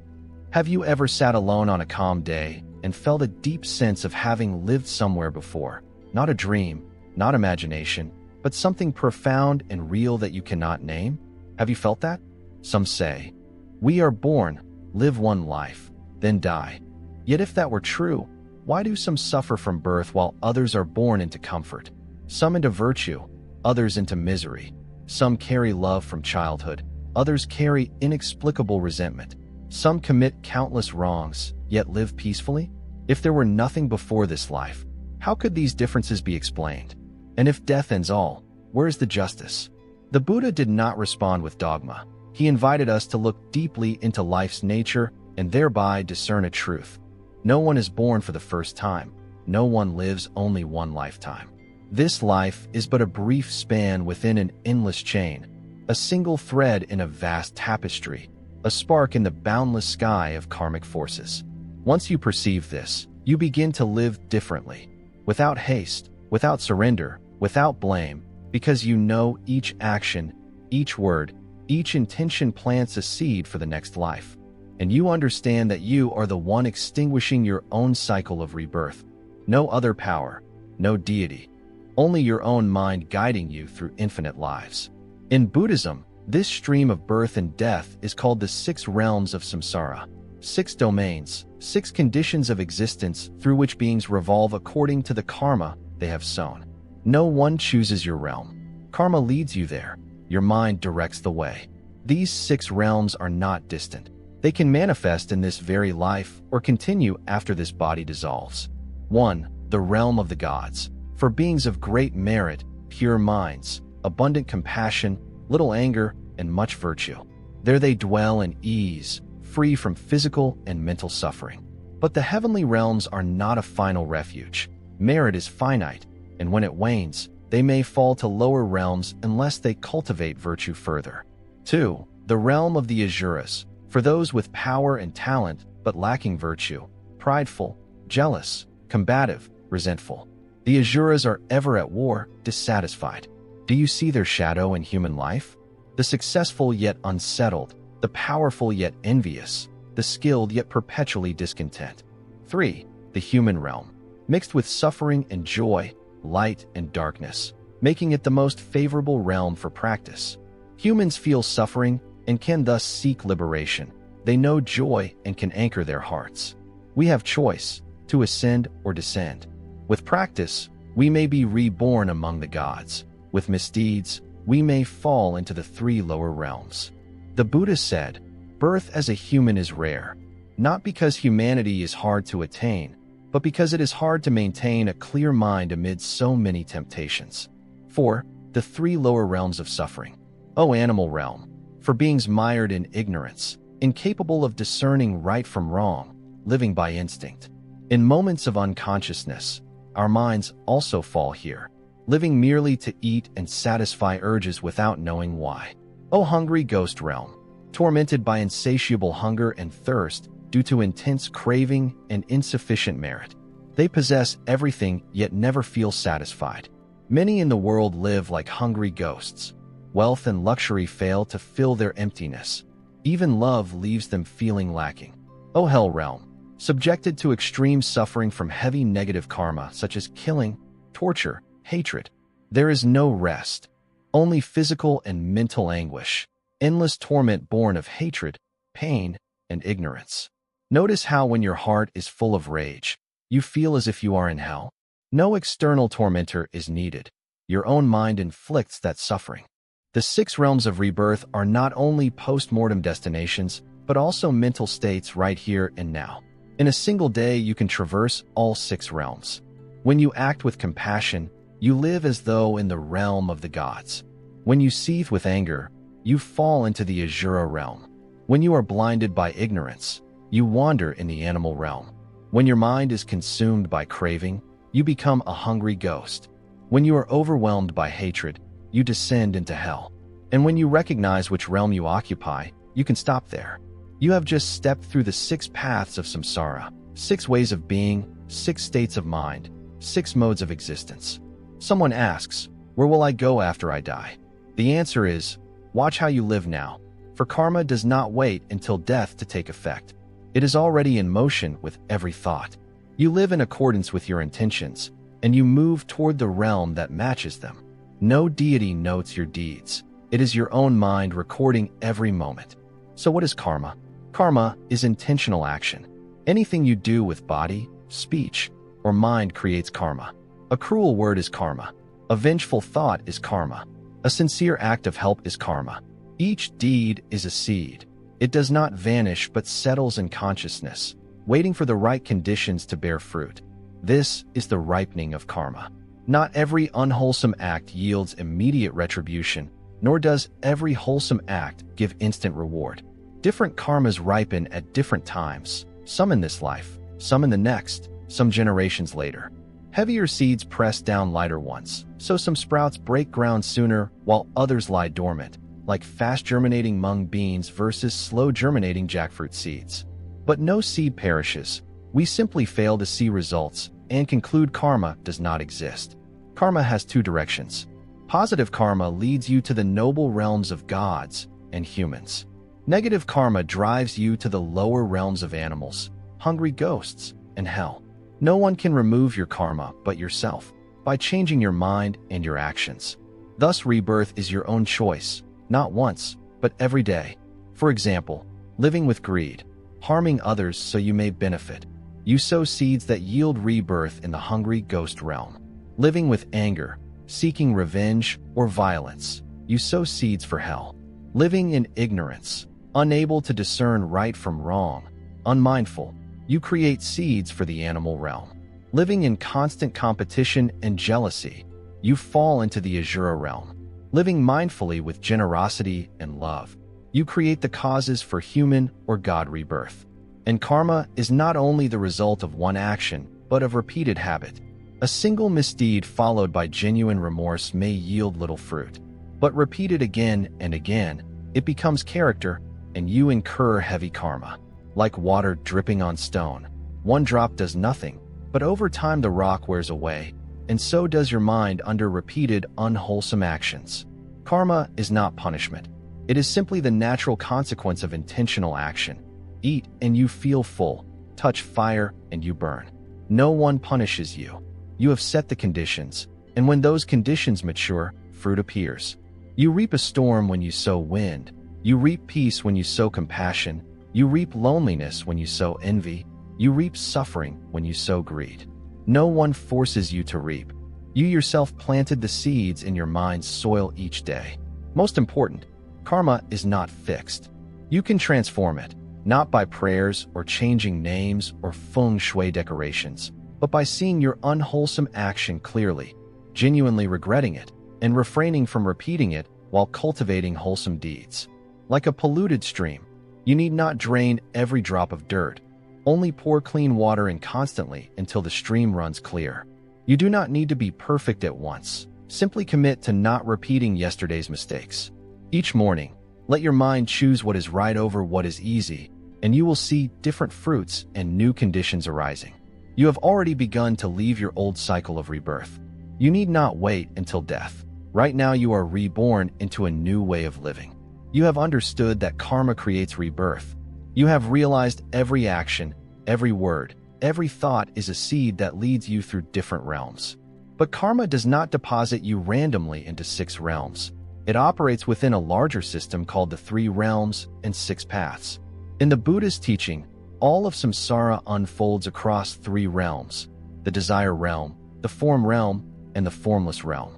Have you ever sat alone on a calm day and felt a deep sense of having lived somewhere before? Not a dream, not imagination, but something profound and real that you cannot name? Have you felt that? Some say, we are born, live one life, then die. Yet if that were true, why do some suffer from birth while others are born into comfort? Some into virtue, others into misery. Some carry love from childhood, others carry inexplicable resentment. Some commit countless wrongs, yet live peacefully? If there were nothing before this life, how could these differences be explained? And if death ends all, where is the justice? The Buddha did not respond with dogma. He invited us to look deeply into life's nature and thereby discern a truth. No one is born for the first time. No one lives only one lifetime. This life is but a brief span within an endless chain, a single thread in a vast tapestry, a spark in the boundless sky of karmic forces. Once you perceive this, you begin to live differently, without haste, without surrender, without blame, because you know each action, each word, each intention plants a seed for the next life. And you understand that you are the one extinguishing your own cycle of rebirth. No other power, no deity, only your own mind guiding you through infinite lives. In Buddhism, this stream of birth and death is called the 6 realms of samsara, 6 domains, 6 conditions of existence through which beings revolve according to the karma they have sown. No one chooses your realm. Karma leads you there. Your mind directs the way. These 6 realms are not distant. They can manifest in this very life or continue after this body dissolves. 1. The realm of the gods. For beings of great merit, pure minds, abundant compassion, little anger, and much virtue. There they dwell in ease, free from physical and mental suffering. But the heavenly realms are not a final refuge. Merit is finite, and when it wanes, they may fall to lower realms unless they cultivate virtue further. 2. The realm of the asuras, for those with power and talent but lacking virtue, prideful, jealous, combative, resentful. The asuras are ever at war, dissatisfied. Do you see their shadow in human life? The successful yet unsettled, the powerful yet envious, the skilled yet perpetually discontent. 3. The human realm, mixed with suffering and joy, light and darkness, making it the most favorable realm for practice. Humans feel suffering and can thus seek liberation. They know joy and can anchor their hearts. We have choice to ascend or descend. With practice, we may be reborn among the gods. With misdeeds, we may fall into the 3 lower realms. The Buddha said, "Birth as a human is rare, not because humanity is hard to attain, but because it is hard to maintain a clear mind amid so many temptations." 4. The 3 lower realms of suffering. O animal realm, for beings mired in ignorance, incapable of discerning right from wrong, living by instinct. In moments of unconsciousness, our minds also fall here, living merely to eat and satisfy urges without knowing why. O hungry ghost realm, tormented by insatiable hunger and thirst due to intense craving and insufficient merit. They possess everything yet never feel satisfied. Many in the world live like hungry ghosts. Wealth and luxury fail to fill their emptiness. Even love leaves them feeling lacking. O hell realm, subjected to extreme suffering from heavy negative karma such as killing, torture, hatred. There is no rest, only physical and mental anguish, endless torment born of hatred, pain, and ignorance. Notice how when your heart is full of rage, you feel as if you are in hell. No external tormentor is needed. Your own mind inflicts that suffering. The 6 realms of rebirth are not only post-mortem destinations, but also mental states right here and now. In a single day, you can traverse all 6 realms. When you act with compassion, you live as though in the realm of the gods. When you seethe with anger, you fall into the asura realm. When you are blinded by ignorance, you wander in the animal realm. When your mind is consumed by craving, you become a hungry ghost. When you are overwhelmed by hatred, you descend into hell. And when you recognize which realm you occupy, you can stop there. You have just stepped through the 6 paths of samsara, 6 ways of being, 6 states of mind, 6 modes of existence. Someone asks, where will I go after I die? The answer is, watch how you live now, for karma does not wait until death to take effect. It is already in motion with every thought. You live in accordance with your intentions, and you move toward the realm that matches them. No deity notes your deeds. It is your own mind recording every moment. So what is karma? Karma is intentional action. Anything you do with body, speech, or mind creates karma. A cruel word is karma. A vengeful thought is karma. A sincere act of help is karma. Each deed is a seed. It does not vanish but settles in consciousness, waiting for the right conditions to bear fruit. This is the ripening of karma. Not every unwholesome act yields immediate retribution, nor does every wholesome act give instant reward. Different karmas ripen at different times, some in this life, some in the next, some generations later. Heavier seeds press down lighter ones, so some sprouts break ground sooner while others lie dormant, like fast-germinating mung beans versus slow-germinating jackfruit seeds. But no seed perishes. We simply fail to see results and conclude karma does not exist. Karma has 2 directions. Positive karma leads you to the noble realms of gods and humans. Negative karma drives you to the lower realms of animals, hungry ghosts, and hell. No one can remove your karma but yourself, by changing your mind and your actions. Thus, rebirth is your own choice, not once, but every day. For example, living with greed, harming others so you may benefit. You sow seeds that yield rebirth in the hungry ghost realm. Living with anger, seeking revenge or violence, you sow seeds for hell. Living in ignorance, unable to discern right from wrong, unmindful, you create seeds for the animal realm. Living in constant competition and jealousy, you fall into the asura realm. Living mindfully with generosity and love, you create the causes for human or God rebirth. And karma is not only the result of one action, but of repeated habit. A single misdeed followed by genuine remorse may yield little fruit, but repeated again and again, it becomes character, and you incur heavy karma. Like water dripping on stone, one drop does nothing, but over time the rock wears away, and so does your mind under repeated unwholesome actions. Karma is not punishment. It is simply the natural consequence of intentional action. Eat and you feel full. Touch fire and you burn. No one punishes you. You have set the conditions, and when those conditions mature, fruit appears. You reap a storm when you sow wind. You reap peace when you sow compassion. You reap loneliness when you sow envy. You reap suffering when you sow greed. No one forces you to reap. You yourself planted the seeds in your mind's soil each day. Most important, karma is not fixed. You can transform it, not by prayers or changing names or feng shui decorations, but by seeing your unwholesome action clearly, genuinely regretting it, and refraining from repeating it while cultivating wholesome deeds. Like a polluted stream, you need not drain every drop of dirt. Only pour clean water in constantly until the stream runs clear. You do not need to be perfect at once. Simply commit to not repeating yesterday's mistakes. Each morning, let your mind choose what is right over what is easy, and you will see different fruits and new conditions arising. You have already begun to leave your old cycle of rebirth. You need not wait until death. Right now you are reborn into a new way of living. You have understood that karma creates rebirth. You have realized every action, every word, every thought is a seed that leads you through different realms. But karma does not deposit you randomly into 6 realms. It operates within a larger system called the 3 realms and 6 paths. In the Buddhist teaching, all of samsara unfolds across 3 realms: the desire realm, the form realm, and the formless realm.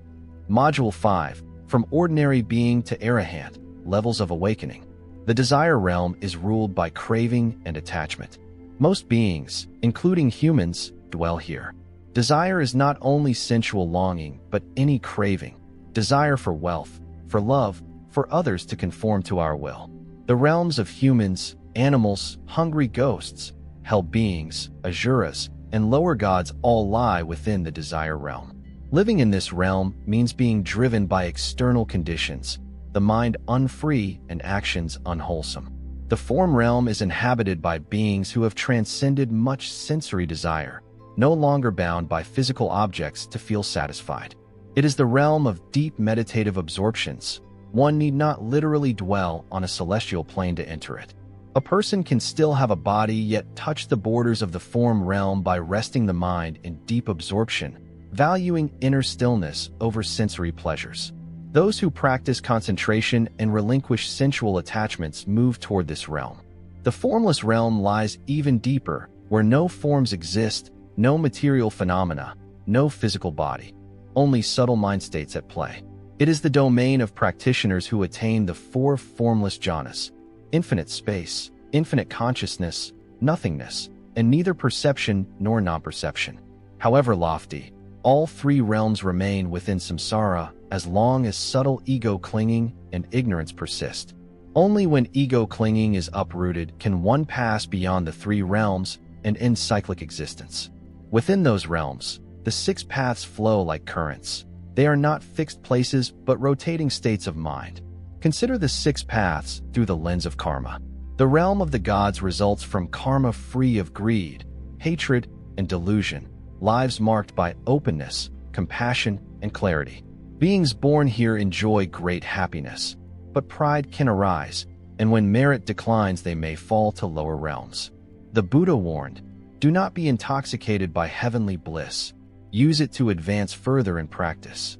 Module 5, From Ordinary Being to Arahant, Levels of Awakening. The desire realm is ruled by craving and attachment. Most beings, including humans, dwell here. Desire is not only sensual longing, but any craving. Desire for wealth, for love, for others to conform to our will. The realms of humans, animals, hungry ghosts, hell beings, asuras, and lower gods all lie within the desire realm. Living in this realm means being driven by external conditions, the mind unfree and actions unwholesome. The form realm is inhabited by beings who have transcended much sensory desire, no longer bound by physical objects to feel satisfied. It is the realm of deep meditative absorptions. One need not literally dwell on a celestial plane to enter it. A person can still have a body yet touch the borders of the form realm by resting the mind in deep absorption, valuing inner stillness over sensory pleasures. Those who practice concentration and relinquish sensual attachments move toward this realm. The formless realm lies even deeper, where no forms exist, no material phenomena, no physical body, only subtle mind states at play. It is the domain of practitioners who attain the 4 formless jannas: infinite space, infinite consciousness, nothingness, and neither perception nor non-perception. However lofty, all 3 realms remain within samsara as long as subtle ego clinging and ignorance persist. Only when ego clinging is uprooted can one pass beyond the 3 realms and end cyclic existence. Within those realms, the 6 paths flow like currents. They are not fixed places but rotating states of mind. Consider the 6 paths through the lens of karma. The realm of the gods results from karma free of greed, hatred, and delusion, lives marked by openness, compassion, and clarity. Beings born here enjoy great happiness, but pride can arise, and when merit declines they may fall to lower realms. The Buddha warned, "Do not be intoxicated by heavenly bliss. Use it to advance further in practice."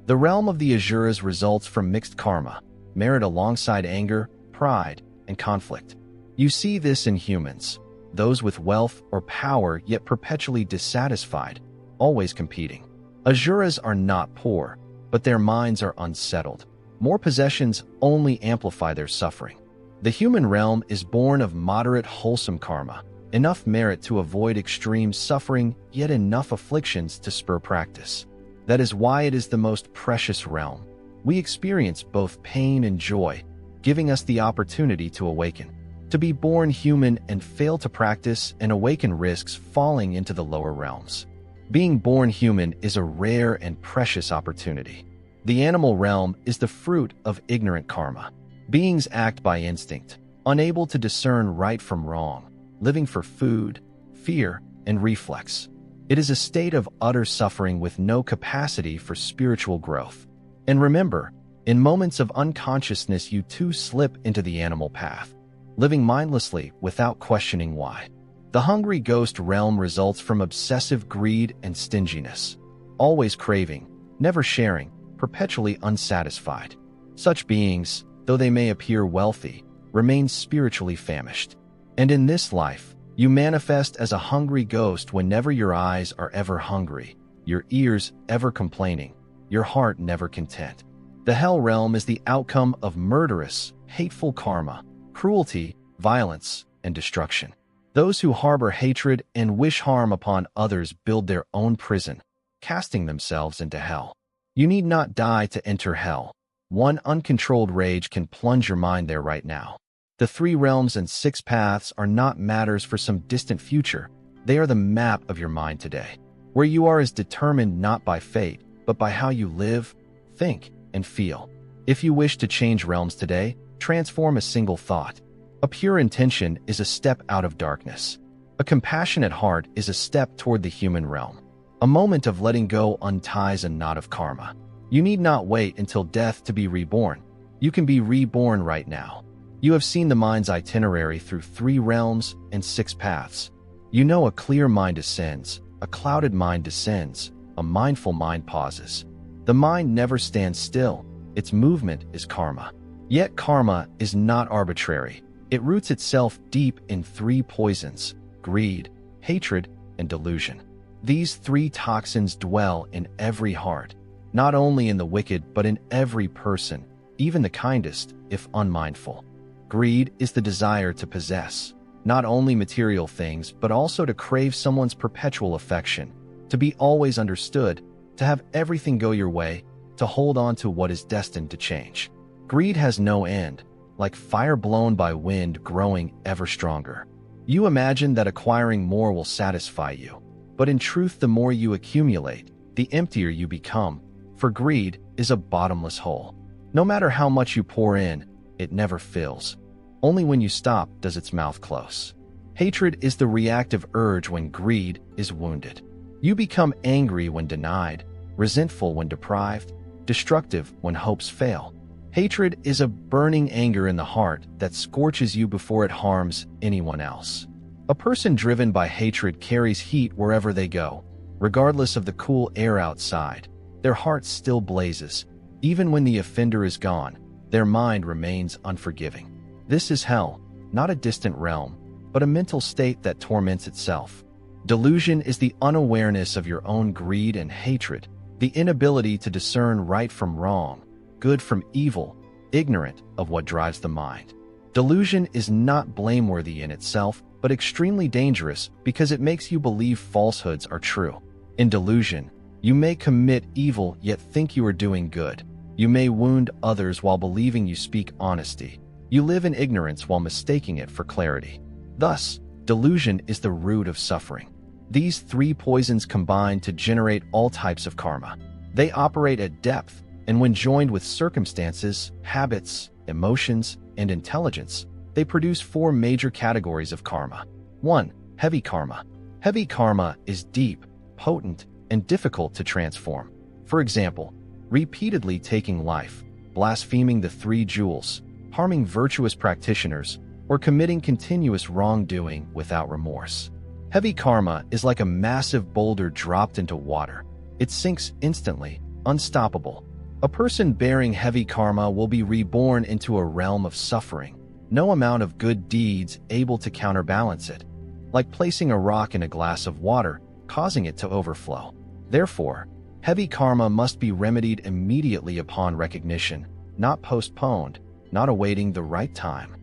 The realm of the asuras results from mixed karma, merit alongside anger, pride, and conflict. You see this in humans, those with wealth or power yet perpetually dissatisfied, always competing. Asuras are not poor, but their minds are unsettled. More possessions only amplify their suffering. The human realm is born of moderate wholesome karma, enough merit to avoid extreme suffering, yet enough afflictions to spur practice. That is why it is the most precious realm. we experience both pain and joy, giving us the opportunity to awaken. To be born human and fail to practice and awaken risks falling into the lower realms. Being born human is a rare and precious opportunity. The animal realm is the fruit of ignorant karma. Beings act by instinct, unable to discern right from wrong, living for food, fear, and reflex. It is a state of utter suffering with no capacity for spiritual growth. And remember, in moments of unconsciousness you too slip into the animal path, living mindlessly without questioning why. The hungry ghost realm results from obsessive greed and stinginess, always craving, never sharing, perpetually unsatisfied. Such beings, though they may appear wealthy, remain spiritually famished. And in this life, you manifest as a hungry ghost whenever your eyes are ever hungry, your ears ever complaining, your heart never content. The hell realm is the outcome of murderous, hateful karma, cruelty, violence, and destruction. Those who harbor hatred and wish harm upon others build their own prison, casting themselves into hell. You need not die to enter hell. One uncontrolled rage can plunge your mind there right now. The 3 realms and 6 paths are not matters for some distant future. They are the map of your mind today. Where you are is determined not by fate, but by how you live, think, and feel. If you wish to change realms today, transform a single thought. A pure intention is a step out of darkness. A compassionate heart is a step toward the human realm. A moment of letting go unties a knot of karma. You need not wait until death to be reborn. You can be reborn right now. You have seen the mind's itinerary through 3 realms and 6 paths. You know a clear mind ascends, a clouded mind descends, a mindful mind pauses. The mind never stands still. Its movement is karma. Yet karma is not arbitrary. It roots itself deep in 3 poisons: greed, hatred, and delusion. These 3 toxins dwell in every heart, not only in the wicked but in every person, even the kindest, if unmindful. Greed is the desire to possess, not only material things but also to crave someone's perpetual affection, to be always understood, to have everything go your way, to hold on to what is destined to change. Greed has no end, like fire blown by wind growing ever stronger. You imagine that acquiring more will satisfy you, but in truth the more you accumulate, the emptier you become, for greed is a bottomless hole. No matter how much you pour in, it never fills. Only when you stop does its mouth close. Hatred is the reactive urge when greed is wounded. You become angry when denied, resentful when deprived, destructive when hopes fail. Hatred is a burning anger in the heart that scorches you before it harms anyone else. A person driven by hatred carries heat wherever they go. Regardless of the cool air outside, their heart still blazes. Even when the offender is gone, their mind remains unforgiving. This is hell, not a distant realm, but a mental state that torments itself. Delusion is the unawareness of your own greed and hatred, the inability to discern right from wrong, good from evil, ignorant of what drives the mind. Delusion is not blameworthy in itself, but extremely dangerous because it makes you believe falsehoods are true. In delusion, you may commit evil yet think you are doing good. You may wound others while believing you speak honesty. You live in ignorance while mistaking it for clarity. Thus, delusion is the root of suffering. These 3 poisons combine to generate all types of karma. They operate at depth, and when joined with circumstances, habits, emotions, and intelligence, they produce 4 major categories of karma. 1. Heavy karma. Heavy karma is deep, potent, and difficult to transform. For example, repeatedly taking life, blaspheming the 3 jewels, harming virtuous practitioners, or committing continuous wrongdoing without remorse. Heavy karma is like a massive boulder dropped into water. It sinks instantly, unstoppable. A person bearing heavy karma will be reborn into a realm of suffering, no amount of good deeds able to counterbalance it, like placing a rock in a glass of water, causing it to overflow. Therefore, heavy karma must be remedied immediately upon recognition, not postponed, not awaiting the right time.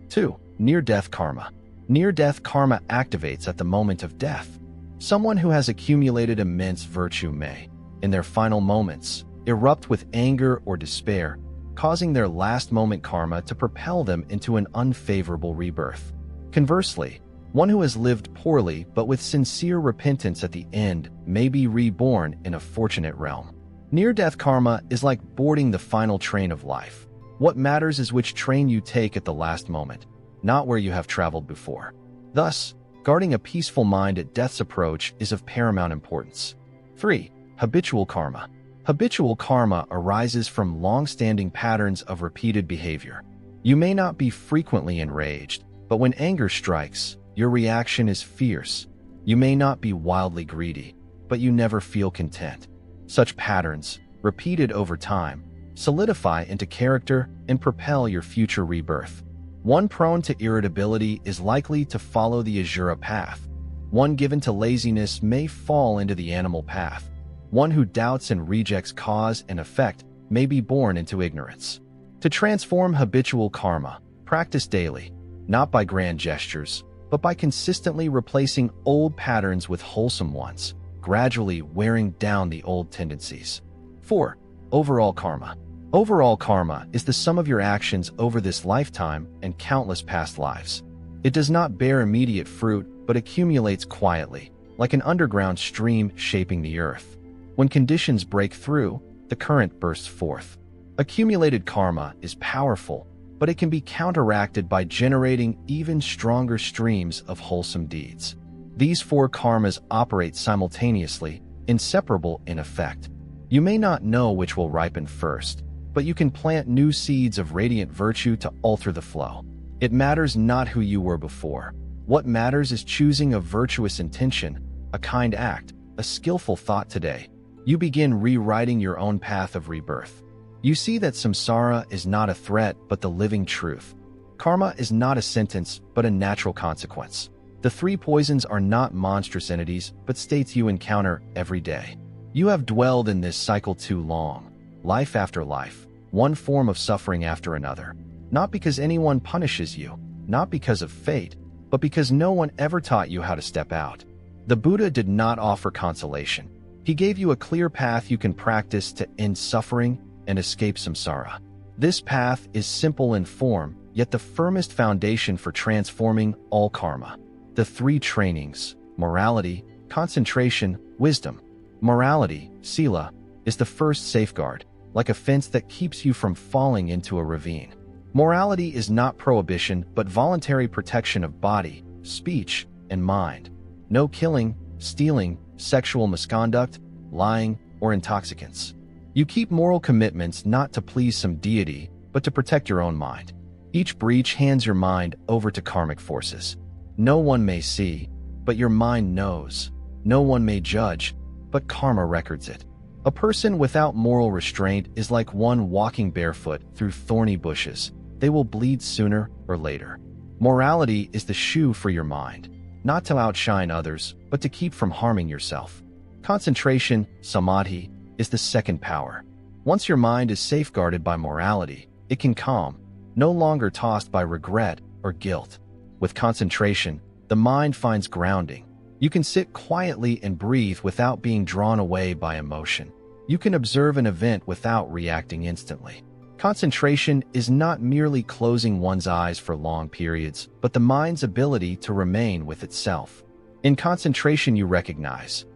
2. Near-death karma. Near-death karma activates at the moment of death. Someone who has accumulated immense virtue may, in their final moments, erupt with anger or despair, causing their last-moment karma to propel them into an unfavorable rebirth. Conversely, one who has lived poorly but with sincere repentance at the end may be reborn in a fortunate realm. Near-death karma is like boarding the final train of life. What matters is which train you take at the last moment, not where you have traveled before. Thus, guarding a peaceful mind at death's approach is of paramount importance. 3. Habitual karma. Habitual karma arises from long-standing patterns of repeated behavior. You may not be frequently enraged, but when anger strikes, your reaction is fierce. You may not be wildly greedy, but you never feel content. Such patterns, repeated over time, solidify into character and propel your future rebirth. One prone to irritability is likely to follow the Asura path. One given to laziness may fall into the animal path. One who doubts and rejects cause and effect may be born into ignorance. To transform habitual karma, practice daily, not by grand gestures, but by consistently replacing old patterns with wholesome ones, gradually wearing down the old tendencies. 4. Overall karma. Overall karma is the sum of your actions over this lifetime and countless past lives. It does not bear immediate fruit, but accumulates quietly, like an underground stream shaping the earth. When conditions break through, the current bursts forth. Accumulated karma is powerful, but it can be counteracted by generating even stronger streams of wholesome deeds. These 4 karmas operate simultaneously, inseparable in effect. You may not know which will ripen first, but you can plant new seeds of radiant virtue to alter the flow. It matters not who you were before. What matters is choosing a virtuous intention, a kind act, a skillful thought today. You begin rewriting your own path of rebirth. You see that samsara is not a threat, but the living truth. Karma is not a sentence, but a natural consequence. The 3 poisons are not monstrous entities, but states you encounter every day. You have dwelled in this cycle too long, life after life, one form of suffering after another. Not because anyone punishes you, not because of fate, but because no one ever taught you how to step out. The Buddha did not offer consolation. He gave you a clear path you can practice to end suffering and escape samsara. This path is simple in form, yet the firmest foundation for transforming all karma. The 3 trainings, morality, concentration, wisdom. Morality, sila, is the first safeguard, like a fence that keeps you from falling into a ravine. Morality is not prohibition, but voluntary protection of body, speech, and mind. No killing, stealing, sexual misconduct, lying, or intoxicants. You keep moral commitments not to please some deity, but to protect your own mind. Each breach hands your mind over to karmic forces. No one may see, but your mind knows. No one may judge, but karma records it. A person without moral restraint is like one walking barefoot through thorny bushes. They will bleed sooner or later. Morality is the shoe for your mind, not to outshine others, but to keep from harming yourself. Concentration, samadhi, is the second power. Once your mind is safeguarded by morality, it can calm, no longer tossed by regret or guilt. With concentration, the mind finds grounding. You can sit quietly and breathe without being drawn away by emotion. You can observe an event without reacting instantly. Concentration is not merely closing one's eyes for long periods, but the mind's ability to remain with itself. In concentration, you recognize,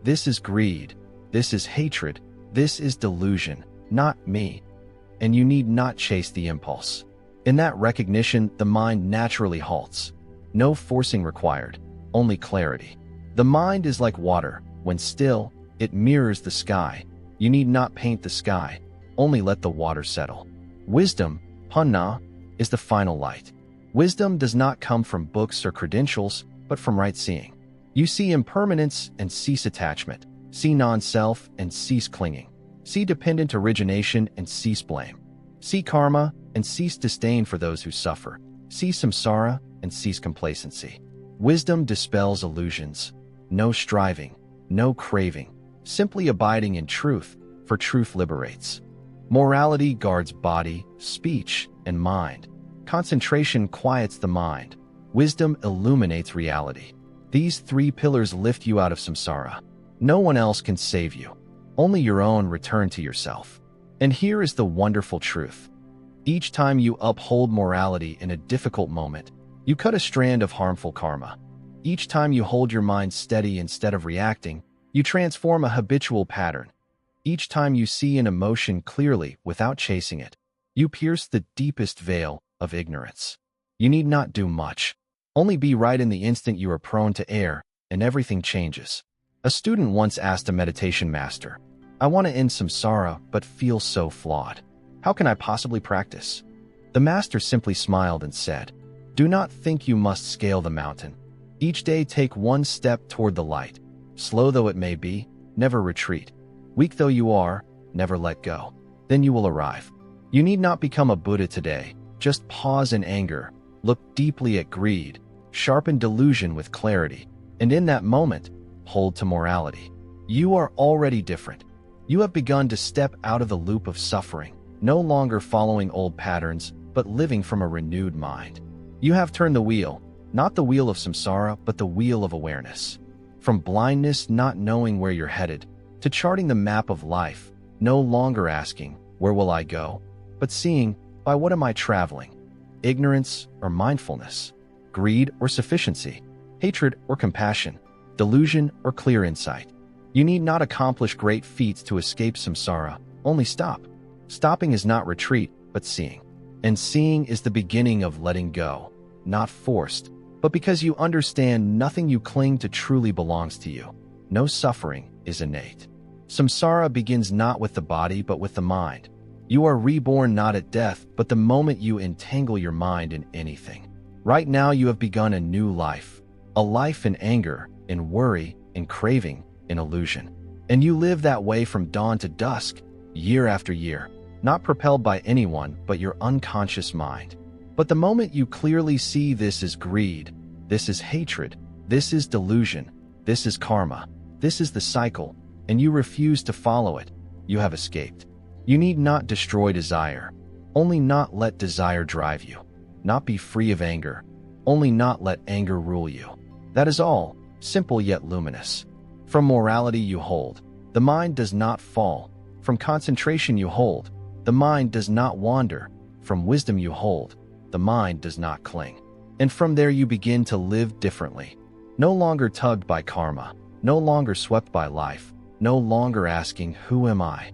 this is greed, this is hatred, this is delusion, not me. And you need not chase the impulse. In that recognition, the mind naturally halts. No forcing required, only clarity. The mind is like water. When still, it mirrors the sky. You need not paint the sky, only let the water settle. Wisdom, panna, is the final light. Wisdom does not come from books or credentials, but from right seeing. You see impermanence and cease attachment. See non-self and cease clinging. See dependent origination and cease blame. See karma and cease disdain for those who suffer. See samsara and cease complacency. Wisdom dispels illusions. No striving, no craving, simply abiding in truth, for truth liberates. Morality guards body, speech, and mind. Concentration quiets the mind. Wisdom illuminates reality. These 3 pillars lift you out of samsara. No one else can save you. only your own return to yourself. And here is the wonderful truth. Each time you uphold morality in a difficult moment, you cut a strand of harmful karma. Each time you hold your mind steady instead of reacting, you transform a habitual pattern. Each time you see an emotion clearly without chasing it, you pierce the deepest veil of ignorance. You need not do much. Only be right in the instant you are prone to err, and everything changes. A student once asked a meditation master, "I want to end samsara, but feel so flawed. How can I possibly practice?" The master simply smiled and said, "Do not think you must scale the mountain. Each day take one step toward the light. Slow though it may be, never retreat. Weak though you are, never let go. Then you will arrive." You need not become a Buddha today. Just pause in anger, look deeply at greed, sharpen delusion with clarity, and in that moment, hold to morality. You are already different. You have begun to step out of the loop of suffering, no longer following old patterns, but living from a renewed mind. You have turned the wheel, not the wheel of samsara, but the wheel of awareness. From blindness, not knowing where you're headed, to charting the map of life, no longer asking, "Where will I go?" but seeing, "By what am I traveling?" Ignorance or mindfulness, greed or sufficiency, hatred or compassion, delusion or clear insight. You need not accomplish great feats to escape samsara, only stop. Stopping is not retreat, but seeing. And seeing is the beginning of letting go, not forced, but because you understand nothing you cling to truly belongs to you. No suffering is innate. Samsara begins not with the body, but with the mind. You are reborn not at death, but the moment you entangle your mind in anything. Right now you have begun a new life, a life in anger, in worry, in craving, in illusion. And you live that way from dawn to dusk, year after year, not propelled by anyone but your unconscious mind. But the moment you clearly see this is greed, this is hatred, this is delusion, this is karma, this is the cycle, and you refuse to follow it, you have escaped. You need not destroy desire, only not let desire drive you. Not be free of anger, only not let anger rule you. That is all, simple yet luminous. From morality you hold, the mind does not fall. From concentration you hold, the mind does not wander. From wisdom you hold, the mind does not cling. And from there you begin to live differently. No longer tugged by karma, no longer swept by life, no longer asking, "Who am I?"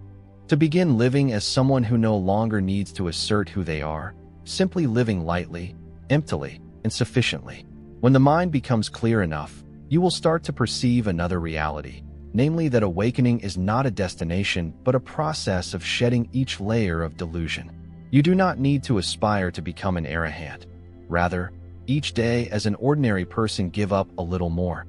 To begin living as someone who no longer needs to assert who they are, simply living lightly, emptily, and sufficiently. When the mind becomes clear enough, you will start to perceive another reality, namely that awakening is not a destination but a process of shedding each layer of delusion. You do not need to aspire to become an arahant. Rather, each day as an ordinary person give up a little more.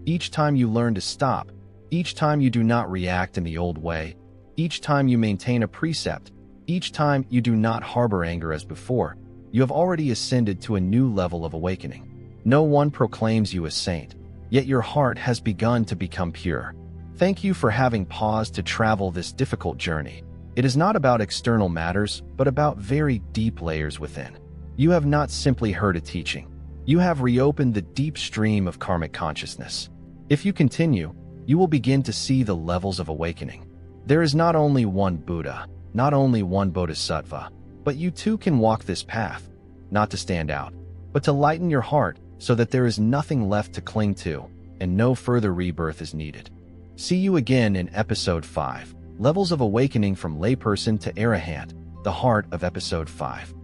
Each time you learn to stop, each time you do not react in the old way, each time you maintain a precept, each time you do not harbor anger as before, you have already ascended to a new level of awakening. No one proclaims you a saint, yet your heart has begun to become pure. Thank you for having paused to travel this difficult journey. It is not about external matters, but about very deep layers within. You have not simply heard a teaching. You have reopened the deep stream of karmic consciousness. If you continue, you will begin to see the levels of awakening. There is not only one Buddha, not only one Bodhisattva, but you too can walk this path, not to stand out, but to lighten your heart so that there is nothing left to cling to and no further rebirth is needed. See you again in episode 5, Levels of Awakening from Layperson to Arahant, the heart of episode 5.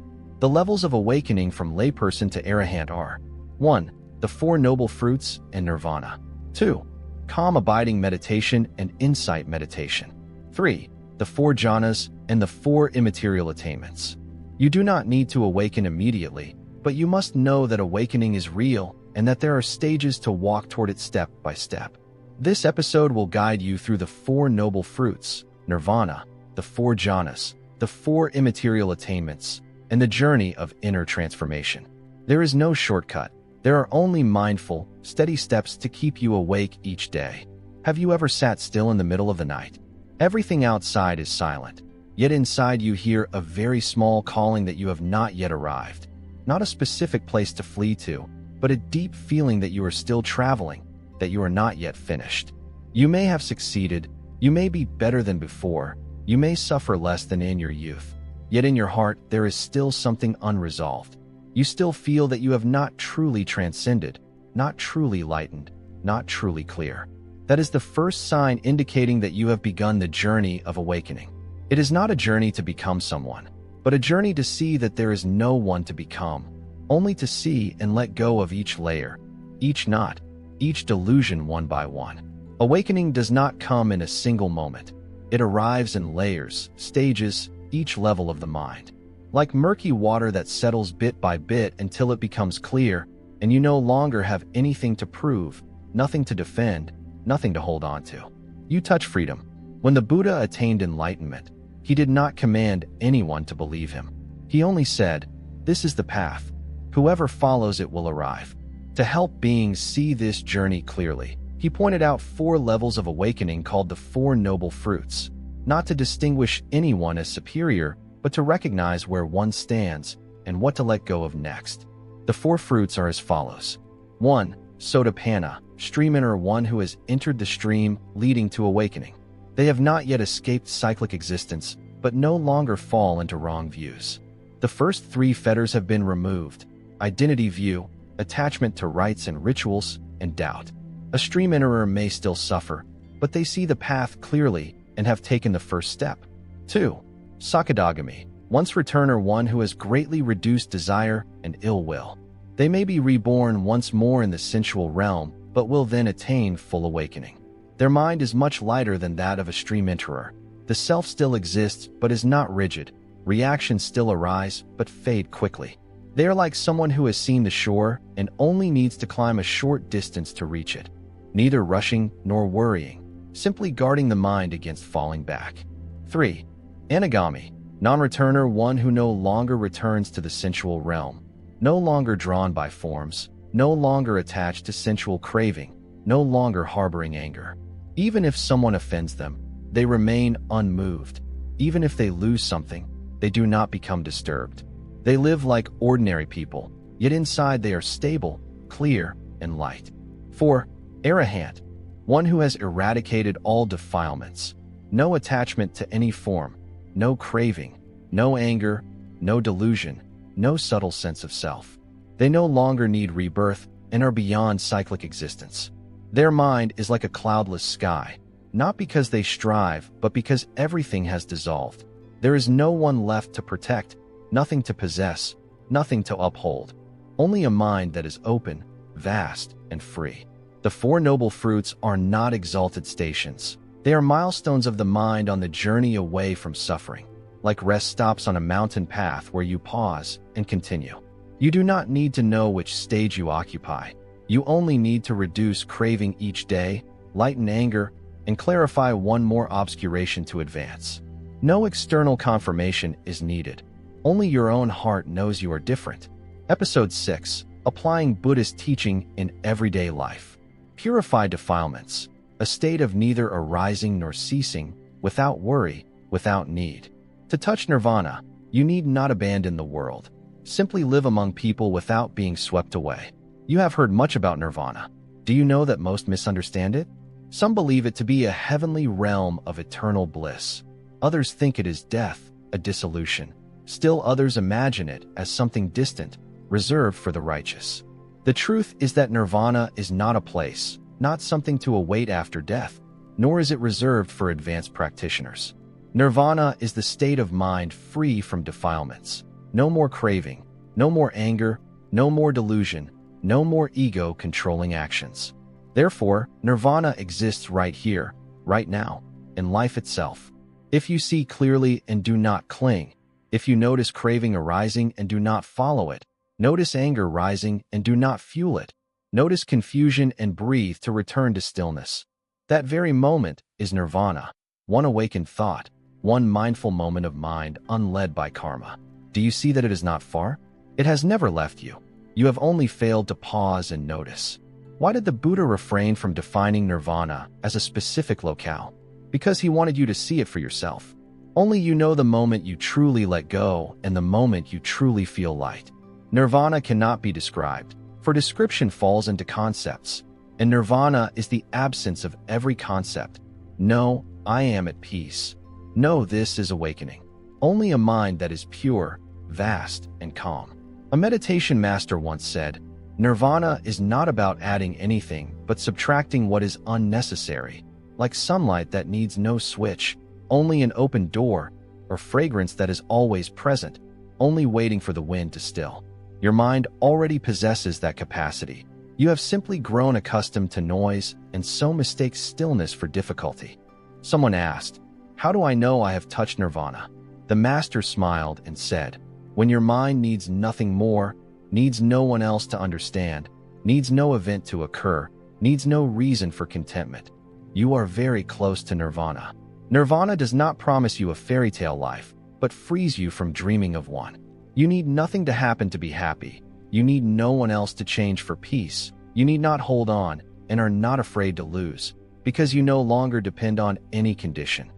The levels of awakening from layperson to arahant are 1. The Four Noble Fruits and Nirvana. 2. Calm abiding meditation and insight meditation. 3. The Four Jannas and the Four Immaterial Attainments. You do not need to awaken immediately, but you must know that awakening is real and that there are stages to walk toward it step by step. This episode will guide you through the Four Noble Fruits, Nirvana, the Four Jannas, the Four Immaterial Attainments, and the journey of inner transformation. There is no shortcut. There are only mindful, steady steps to keep you awake each day. Have you ever sat still in the middle of the night? Everything outside is silent, yet inside you hear a very small calling that you have not yet arrived. Not a specific place to flee to, but a deep feeling that you are still traveling, that you are not yet finished. You may have succeeded, You may be better than before, you may suffer less than in your youth, yet in your heart there is still something unresolved. You still feel that you have not truly transcended, not truly lightened, not truly clear. That is the first sign indicating that you have begun the journey of awakening. It is not a journey to become someone, but a journey to see that there is no one to become, only to see and let go of each layer, each knot, each delusion one by one. Awakening does not come in a single moment. It arrives in layers, stages, each level of the mind. Like murky water that settles bit by bit until it becomes clear, and you no longer have anything to prove, nothing to defend, nothing to hold on to. You touch freedom. When the Buddha attained enlightenment, he did not command anyone to believe him. He only said, "This is the path. Whoever follows it will arrive." To help beings see this journey clearly, he pointed out 4 levels of awakening called the 4 noble fruits, not to distinguish anyone as superior, but to recognize where one stands and what to let go of next. The 4 fruits are as follows. 1. Sotapanna, stream enter, one who has entered the stream leading to awakening. They have not yet escaped cyclic existence, but no longer fall into wrong views. The first 3 fetters have been removed: identity view, attachment to rites and rituals, and doubt. A stream enterer may still suffer, but they see the path clearly and have taken the first step. 2. Sakadagami, once returner, one who has greatly reduced desire and ill will. They may be reborn once more in the sensual realm, but will then attain full awakening. Their mind is much lighter than that of a stream enterer. The self still exists, but is not rigid. Reactions still arise, but fade quickly. They are like someone who has seen the shore and only needs to climb a short distance to reach it, neither rushing nor worrying, simply guarding the mind against falling back. 3. Anagami, non-returner, one who no longer returns to the sensual realm, no longer drawn by forms, no longer attached to sensual craving, no longer harboring anger. Even if someone offends them, they remain unmoved. Even if they lose something, they do not become disturbed. They live like ordinary people, yet inside they are stable, clear, and light. 4. Arahant, one who has eradicated all defilements, no attachment to any form, no craving, no anger, no delusion, no subtle sense of self. They no longer need rebirth and are beyond cyclic existence. Their mind is like a cloudless sky, not because they strive, but because everything has dissolved. There is no one left to protect, nothing to possess, nothing to uphold. Only a mind that is open, vast, and free. The 4 noble fruits are not exalted stations. They are milestones of the mind on the journey away from suffering, like rest stops on a mountain path where you pause and continue. You do not need to know which stage you occupy. You only need to reduce craving each day, lighten anger, and clarify one more obscuration to advance. No external confirmation is needed. Only your own heart knows you are different. Episode 6. Applying Buddhist teaching in everyday life. Purify defilements, a state of neither arising nor ceasing, without worry, without need. To touch nirvana, you need not abandon the world. Simply live among people without being swept away. You have heard much about nirvana. Do you know that most misunderstand it? Some believe it to be a heavenly realm of eternal bliss. Others think it is death, a dissolution. Still others imagine it as something distant, reserved for the righteous. The truth is that nirvana is not a place, not something to await after death, nor is it reserved for advanced practitioners. Nirvana is the state of mind free from defilements. No more craving, no more anger, no more delusion, no more ego-controlling actions. Therefore, nirvana exists right here, right now, in life itself. If you see clearly and do not cling, if you notice craving arising and do not follow it, notice anger rising and do not fuel it, notice confusion and breathe to return to stillness. That very moment is nirvana, one awakened thought, one mindful moment of mind unled by karma. Do you see that it is not far? It has never left you. You have only failed to pause and notice. Why did the Buddha refrain from defining nirvana as a specific locale? Because he wanted you to see it for yourself. Only you know the moment you truly let go and the moment you truly feel light. Nirvana cannot be described, for description falls into concepts, and nirvana is the absence of every concept. Know, I am at peace. No, this is awakening. Only a mind that is pure, vast, and calm. A meditation master once said, "Nirvana is not about adding anything, but subtracting what is unnecessary, like sunlight that needs no switch, only an open door, or fragrance that is always present, only waiting for the wind to still." Your mind already possesses that capacity. You have simply grown accustomed to noise and so mistake stillness for difficulty. Someone asked, "How do I know I have touched nirvana?" The master smiled and said, "When your mind needs nothing more, needs no one else to understand, needs no event to occur, needs no reason for contentment, you are very close to nirvana." Nirvana does not promise you a fairy tale life, but frees you from dreaming of one. You need nothing to happen to be happy. You need no one else to change for peace. You need not hold on and are not afraid to lose, because you no longer depend on any condition.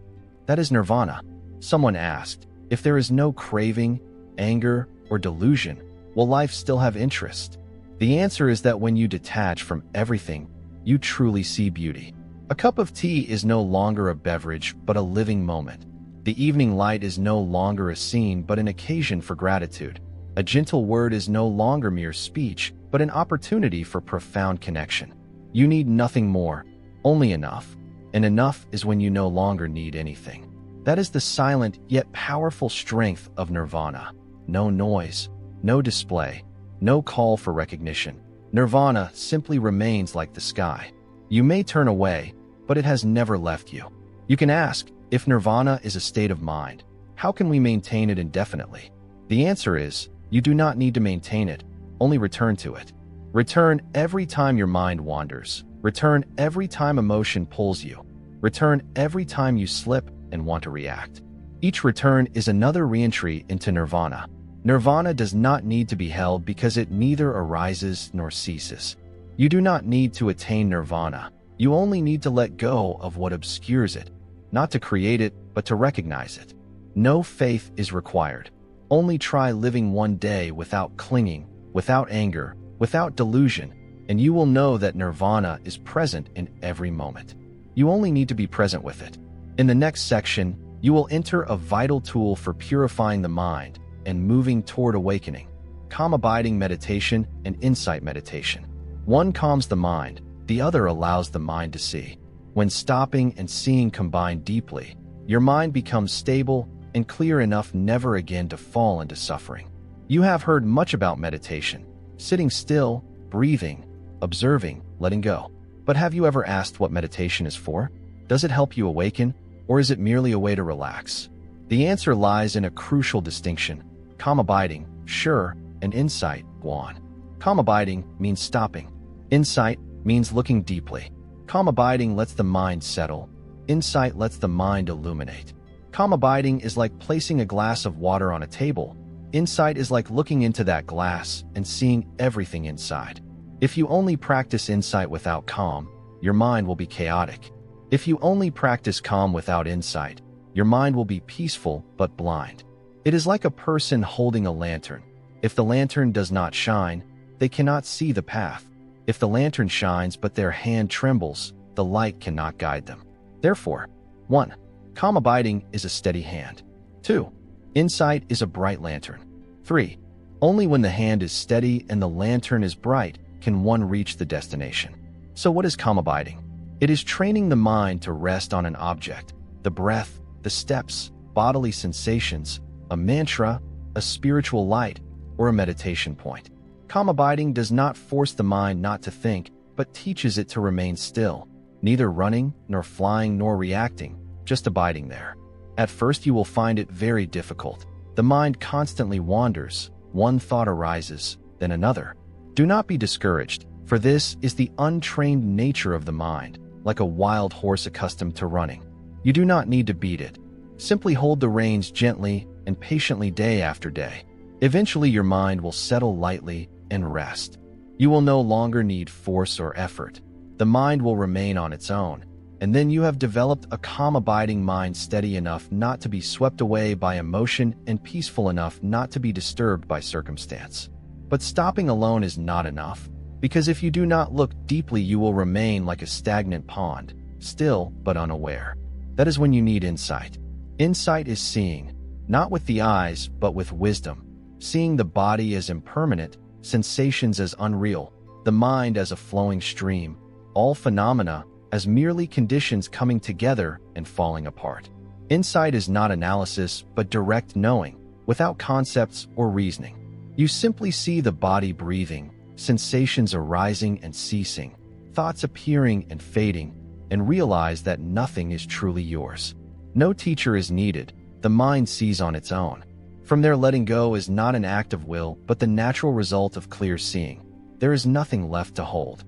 That is nirvana. Someone asked, if there is no craving, anger, or delusion, will life still have interest? The answer is that when you detach from everything, you truly see beauty. A cup of tea is no longer a beverage, but a living moment. The evening light is no longer a scene, but an occasion for gratitude. A gentle word is no longer mere speech, but an opportunity for profound connection. You need nothing more, only enough. And enough is when you no longer need anything. That is the silent yet powerful strength of nirvana. No noise, no display, no call for recognition. Nirvana simply remains like the sky. You may turn away, but it has never left you. You can ask, if nirvana is a state of mind, how can we maintain it indefinitely? The answer is, you do not need to maintain it, only return to it. Return every time your mind wanders. Return every time emotion pulls you. Return every time you slip and want to react. Each return is another reentry into nirvana. Nirvana does not need to be held because it neither arises nor ceases. You do not need to attain nirvana. You only need to let go of what obscures it, not to create it, but to recognize it. No faith is required. Only try living one day without clinging, without anger, without delusion, and you will know that nirvana is present in every moment. You only need to be present with it. In the next section, you will enter a vital tool for purifying the mind and moving toward awakening: calm abiding meditation and insight meditation. One calms the mind, the other allows the mind to see. When stopping and seeing combine deeply, your mind becomes stable and clear enough never again to fall into suffering. You have heard much about meditation, sitting still, breathing, observing, letting go. But have you ever asked what meditation is for? Does it help you awaken, or is it merely a way to relax? The answer lies in a crucial distinction: calm abiding, sure, and insight, go on. Calm abiding means stopping. Insight means looking deeply. Calm abiding lets the mind settle. Insight lets the mind illuminate. Calm abiding is like placing a glass of water on a table. Insight is like looking into that glass and seeing everything inside. If you only practice insight without calm, your mind will be chaotic. If you only practice calm without insight, your mind will be peaceful but blind. It is like a person holding a lantern. If the lantern does not shine, they cannot see the path. If the lantern shines but their hand trembles, the light cannot guide them. Therefore, 1. Calm abiding is a steady hand. 2. Insight is a bright lantern. 3. Only when the hand is steady and the lantern is bright can one reach the destination. So what is calm abiding? It is training the mind to rest on an object, the breath, the steps, bodily sensations, a mantra, a spiritual light, or a meditation point. Calm abiding does not force the mind not to think, but teaches it to remain still, neither running, nor flying, nor reacting, just abiding there. At first you will find it very difficult. The mind constantly wanders. One thought arises, then another. Do not be discouraged, for this is the untrained nature of the mind, like a wild horse accustomed to running. You do not need to beat it. Simply hold the reins gently and patiently day after day. Eventually your mind will settle lightly and rest. You will no longer need force or effort. The mind will remain on its own, and then you have developed a calm abiding mind, steady enough not to be swept away by emotion and peaceful enough not to be disturbed by circumstance. But stopping alone is not enough, because if you do not look deeply you will remain like a stagnant pond, still but unaware. That is when you need insight. Insight is seeing, not with the eyes, but with wisdom. Seeing the body as impermanent, sensations as unreal, the mind as a flowing stream, all phenomena as merely conditions coming together and falling apart. Insight is not analysis, but direct knowing, without concepts or reasoning. You simply see the body breathing, sensations arising and ceasing, thoughts appearing and fading, and realize that nothing is truly yours. No teacher is needed. The mind sees on its own. From there, letting go is not an act of will, but the natural result of clear seeing. There is nothing left to hold.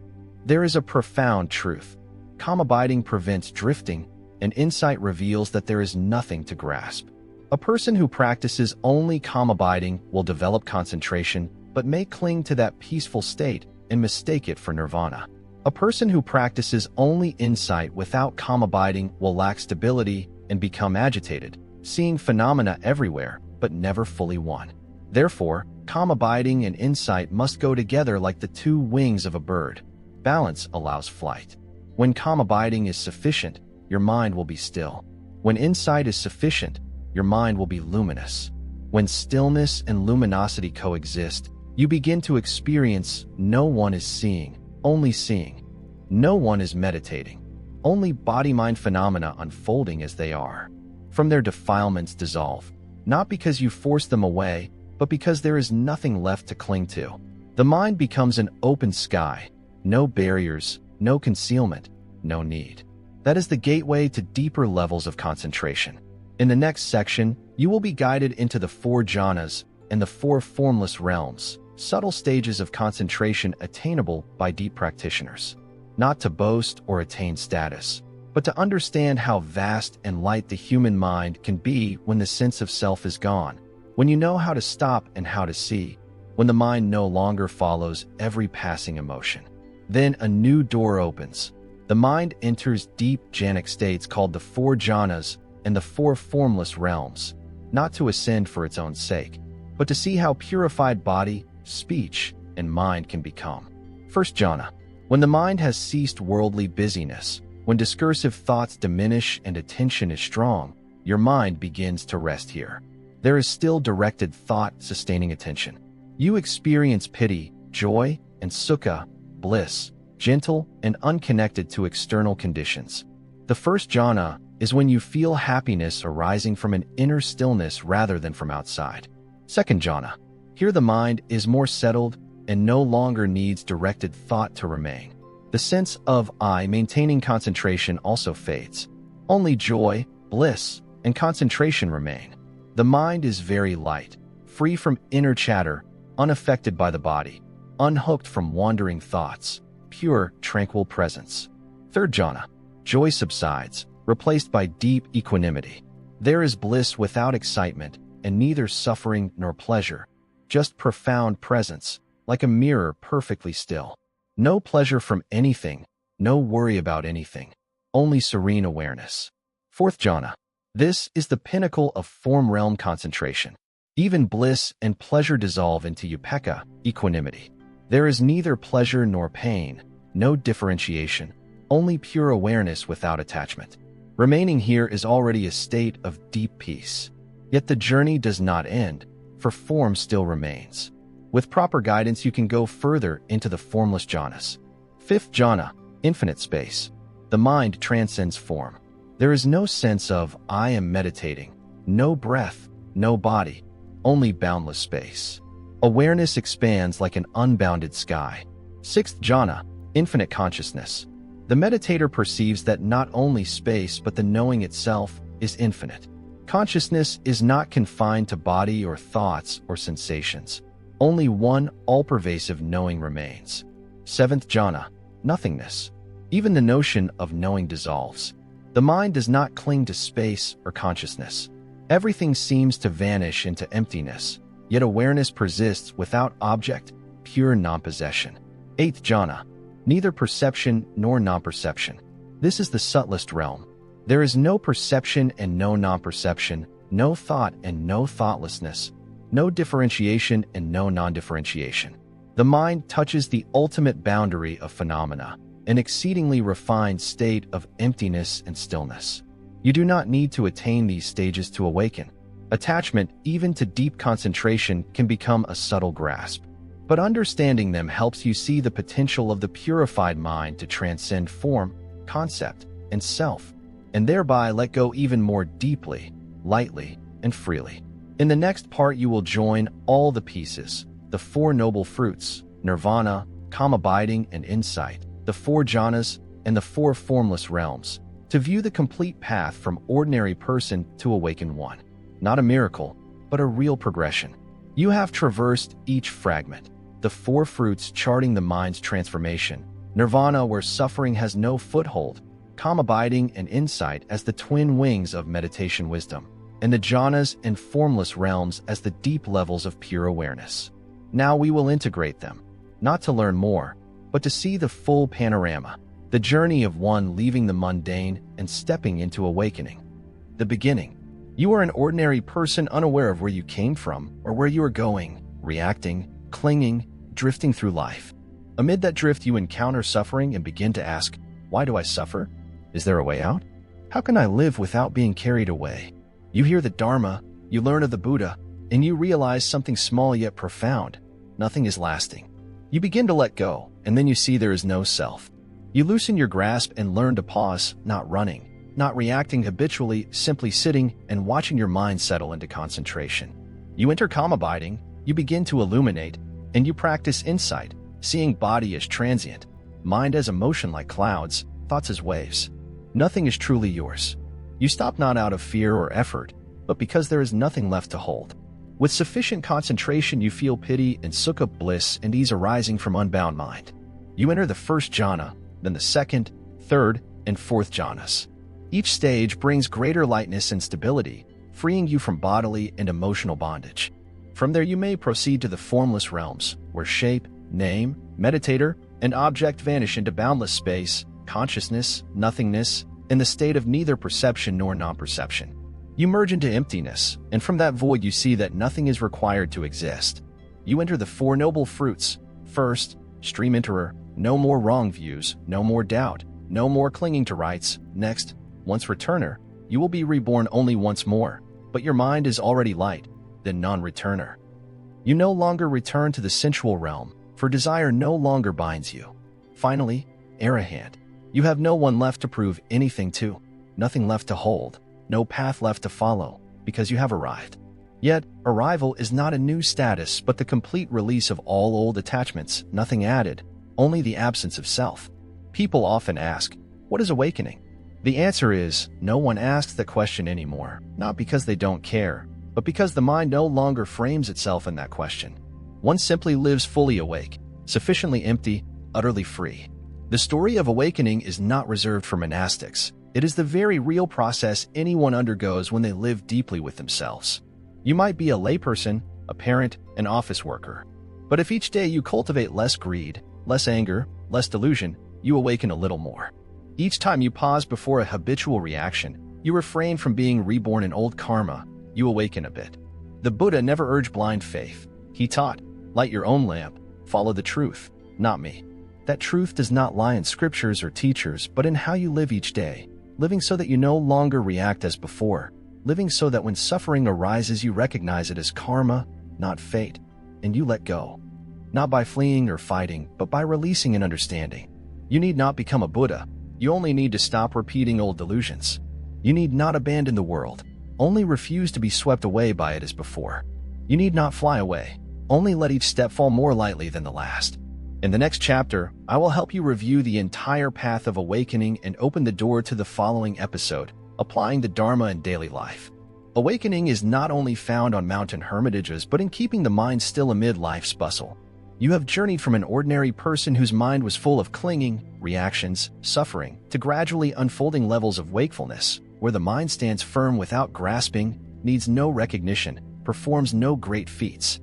There is a profound truth. Calm abiding prevents drifting, and insight reveals that there is nothing to grasp. A person who practices only calm abiding will develop concentration, but may cling to that peaceful state and mistake it for nirvana. A person who practices only insight without calm abiding will lack stability and become agitated, seeing phenomena everywhere, but never fully one. Therefore, calm abiding and insight must go together like the two wings of a bird. Balance allows flight. When calm abiding is sufficient, your mind will be still. When insight is sufficient, your mind will be luminous. When stillness and luminosity coexist, you begin to experience no one is seeing, only seeing. No one is meditating, only body-mind phenomena unfolding as they are. From their defilements dissolve, not because you force them away, but because there is nothing left to cling to. The mind becomes an open sky, no barriers, no concealment, no need. That is the gateway to deeper levels of concentration. In the next section, you will be guided into the 4 jannas and the 4 formless realms, subtle stages of concentration attainable by deep practitioners. Not to boast or attain status, but to understand how vast and light the human mind can be when the sense of self is gone, when you know how to stop and how to see, when the mind no longer follows every passing emotion. Then a new door opens. The mind enters deep jhanic states called the 4 jannas and the 4 formless realms, not to ascend for its own sake, but to see how purified body, speech, and mind can become. First jhana. When the mind has ceased worldly busyness, when discursive thoughts diminish and attention is strong, your mind begins to rest here. There is still directed thought sustaining attention. You experience pity, joy, and sukha, bliss, gentle and unconnected to external conditions. The first jhana is when you feel happiness arising from an inner stillness rather than from outside. Second jhana. Here the mind is more settled and no longer needs directed thought to remain. The sense of I maintaining concentration also fades. Only joy, bliss, and concentration remain. The mind is very light, free from inner chatter, unaffected by the body, unhooked from wandering thoughts, pure, tranquil presence. Third jhana. Joy subsides, replaced by deep equanimity. There is bliss without excitement, and neither suffering nor pleasure, just profound presence, like a mirror perfectly still. No pleasure from anything, no worry about anything, only serene awareness. Fourth jhana. This is the pinnacle of form realm concentration. Even bliss and pleasure dissolve into upekkha, equanimity. There is neither pleasure nor pain, no differentiation, only pure awareness without attachment. Remaining here is already a state of deep peace. Yet the journey does not end, for form still remains. With proper guidance, you can go further into the formless jhanas. Fifth jhana, infinite space. The mind transcends form. There is no sense of I am meditating, no breath, no body, only boundless space. Awareness expands like an unbounded sky. Sixth jhana, infinite consciousness. The meditator perceives that not only space but the knowing itself is infinite. Consciousness is not confined to body or thoughts or sensations. Only one all-pervasive knowing remains. Seventh jhana, nothingness. Even the notion of knowing dissolves. The mind does not cling to space or consciousness. Everything seems to vanish into emptiness, yet awareness persists without object, pure non-possession. Eighth jhana, neither perception nor non-perception. This is the subtlest realm. There is no perception and no non-perception, no thought and no thoughtlessness, no differentiation and no non-differentiation. The mind touches the ultimate boundary of phenomena, an exceedingly refined state of emptiness and stillness. You do not need to attain these stages to awaken. Attachment, even to deep concentration, can become a subtle grasp. But understanding them helps you see the potential of the purified mind to transcend form, concept, and self, and thereby let go even more deeply, lightly, and freely. In the next part, you will join all the pieces, the Four Noble Fruits, nirvana, calm abiding and insight, the Four Jannas, and the Four Formless Realms, to view the complete path from ordinary person to awakened one. Not a miracle, but a real progression. You have traversed each fragment, the four fruits charting the mind's transformation, nirvana where suffering has no foothold, calm abiding and insight as the twin wings of meditation wisdom, and the jannas and formless realms as the deep levels of pure awareness. Now we will integrate them, not to learn more, but to see the full panorama, the journey of one leaving the mundane and stepping into awakening. The beginning. You are an ordinary person unaware of where you came from or where you are going, reacting, clinging, drifting through life. Amid that drift, you encounter suffering and begin to ask, why do I suffer? Is there a way out? How can I live without being carried away? You hear the Dharma, you learn of the Buddha, and you realize something small yet profound. Nothing is lasting. You begin to let go, and then you see there is no self. You loosen your grasp and learn to pause, not running, not reacting habitually, simply sitting and watching your mind settle into concentration. You enter calm abiding, you begin to illuminate, and you practice insight, seeing body as transient, mind as emotion like clouds, thoughts as waves. Nothing is truly yours. You stop not out of fear or effort, but because there is nothing left to hold. With sufficient concentration, you feel pity and sukha bliss and ease arising from unbound mind. You enter the first jhana, then the second, third, and fourth jhanas. Each stage brings greater lightness and stability, freeing you from bodily and emotional bondage. From there you may proceed to the formless realms, where shape, name, meditator, and object vanish into boundless space, consciousness, nothingness, and the state of neither perception nor non-perception. You merge into emptiness, and from that void you see that nothing is required to exist. You enter the Four Noble Fruits. First, stream enterer, no more wrong views, no more doubt, no more clinging to rights. Next, once returner, you will be reborn only once more, but your mind is already light, then non-returner. You no longer return to the sensual realm, for desire no longer binds you. Finally, arahant, you have no one left to prove anything to, nothing left to hold, no path left to follow, because you have arrived. Yet, arrival is not a new status but the complete release of all old attachments, nothing added, only the absence of self. People often ask, what is awakening? The answer is, no one asks that question anymore, not because they don't care, but because the mind no longer frames itself in that question. One simply lives fully awake, sufficiently empty, utterly free. The story of awakening is not reserved for monastics. It is the very real process anyone undergoes when they live deeply with themselves. You might be a layperson, a parent, an office worker. But if each day you cultivate less greed, less anger, less delusion, you awaken a little more. Each time you pause before a habitual reaction, you refrain from being reborn in old karma, you awaken a bit. The Buddha never urged blind faith. He taught, light your own lamp, follow the truth, not me. That truth does not lie in scriptures or teachers, but in how you live each day, living so that you no longer react as before, living so that when suffering arises you recognize it as karma, not fate, and you let go. Not by fleeing or fighting, but by releasing and understanding. You need not become a Buddha. You only need to stop repeating old delusions. You need not abandon the world, only refuse to be swept away by it as before. You need not fly away, only let each step fall more lightly than the last. In the next chapter, I will help you review the entire path of awakening and open the door to the following episode, applying the Dharma in daily life. Awakening is not only found on mountain hermitages, but in keeping the mind still amid life's bustle. You have journeyed from an ordinary person whose mind was full of clinging, reactions, suffering, to gradually unfolding levels of wakefulness, where the mind stands firm without grasping, needs no recognition, performs no great feats,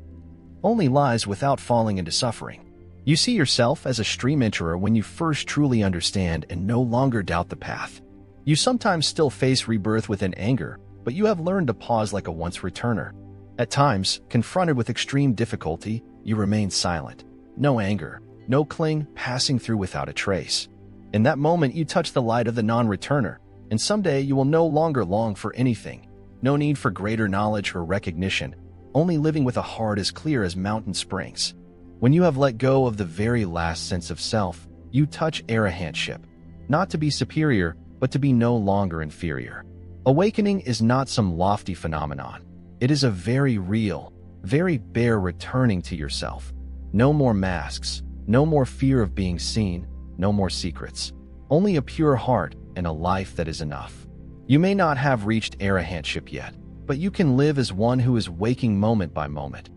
only lies without falling into suffering. You see yourself as a stream enterer when you first truly understand and no longer doubt the path. You sometimes still face rebirth within anger, but you have learned to pause like a once returner. At times, confronted with extreme difficulty, you remain silent. No anger, no cling, passing through without a trace. In that moment, you touch the light of the non-returner, and someday you will no longer long for anything. No need for greater knowledge or recognition, only living with a heart as clear as mountain springs. When you have let go of the very last sense of self, you touch arhatship, not to be superior, but to be no longer inferior. Awakening is not some lofty phenomenon. It is a very real, very bare returning to yourself. No more masks, no more fear of being seen, no more secrets. Only a pure heart and a life that is enough. You may not have reached arhatship yet, but you can live as one who is waking moment by moment.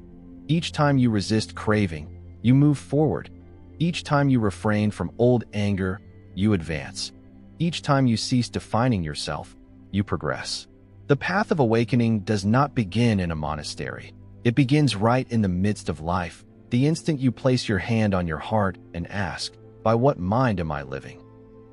Each time you resist craving, you move forward. Each time you refrain from old anger, you advance. Each time you cease defining yourself, you progress. The path of awakening does not begin in a monastery. It begins right in the midst of life, the instant you place your hand on your heart and ask, by what mind am I living?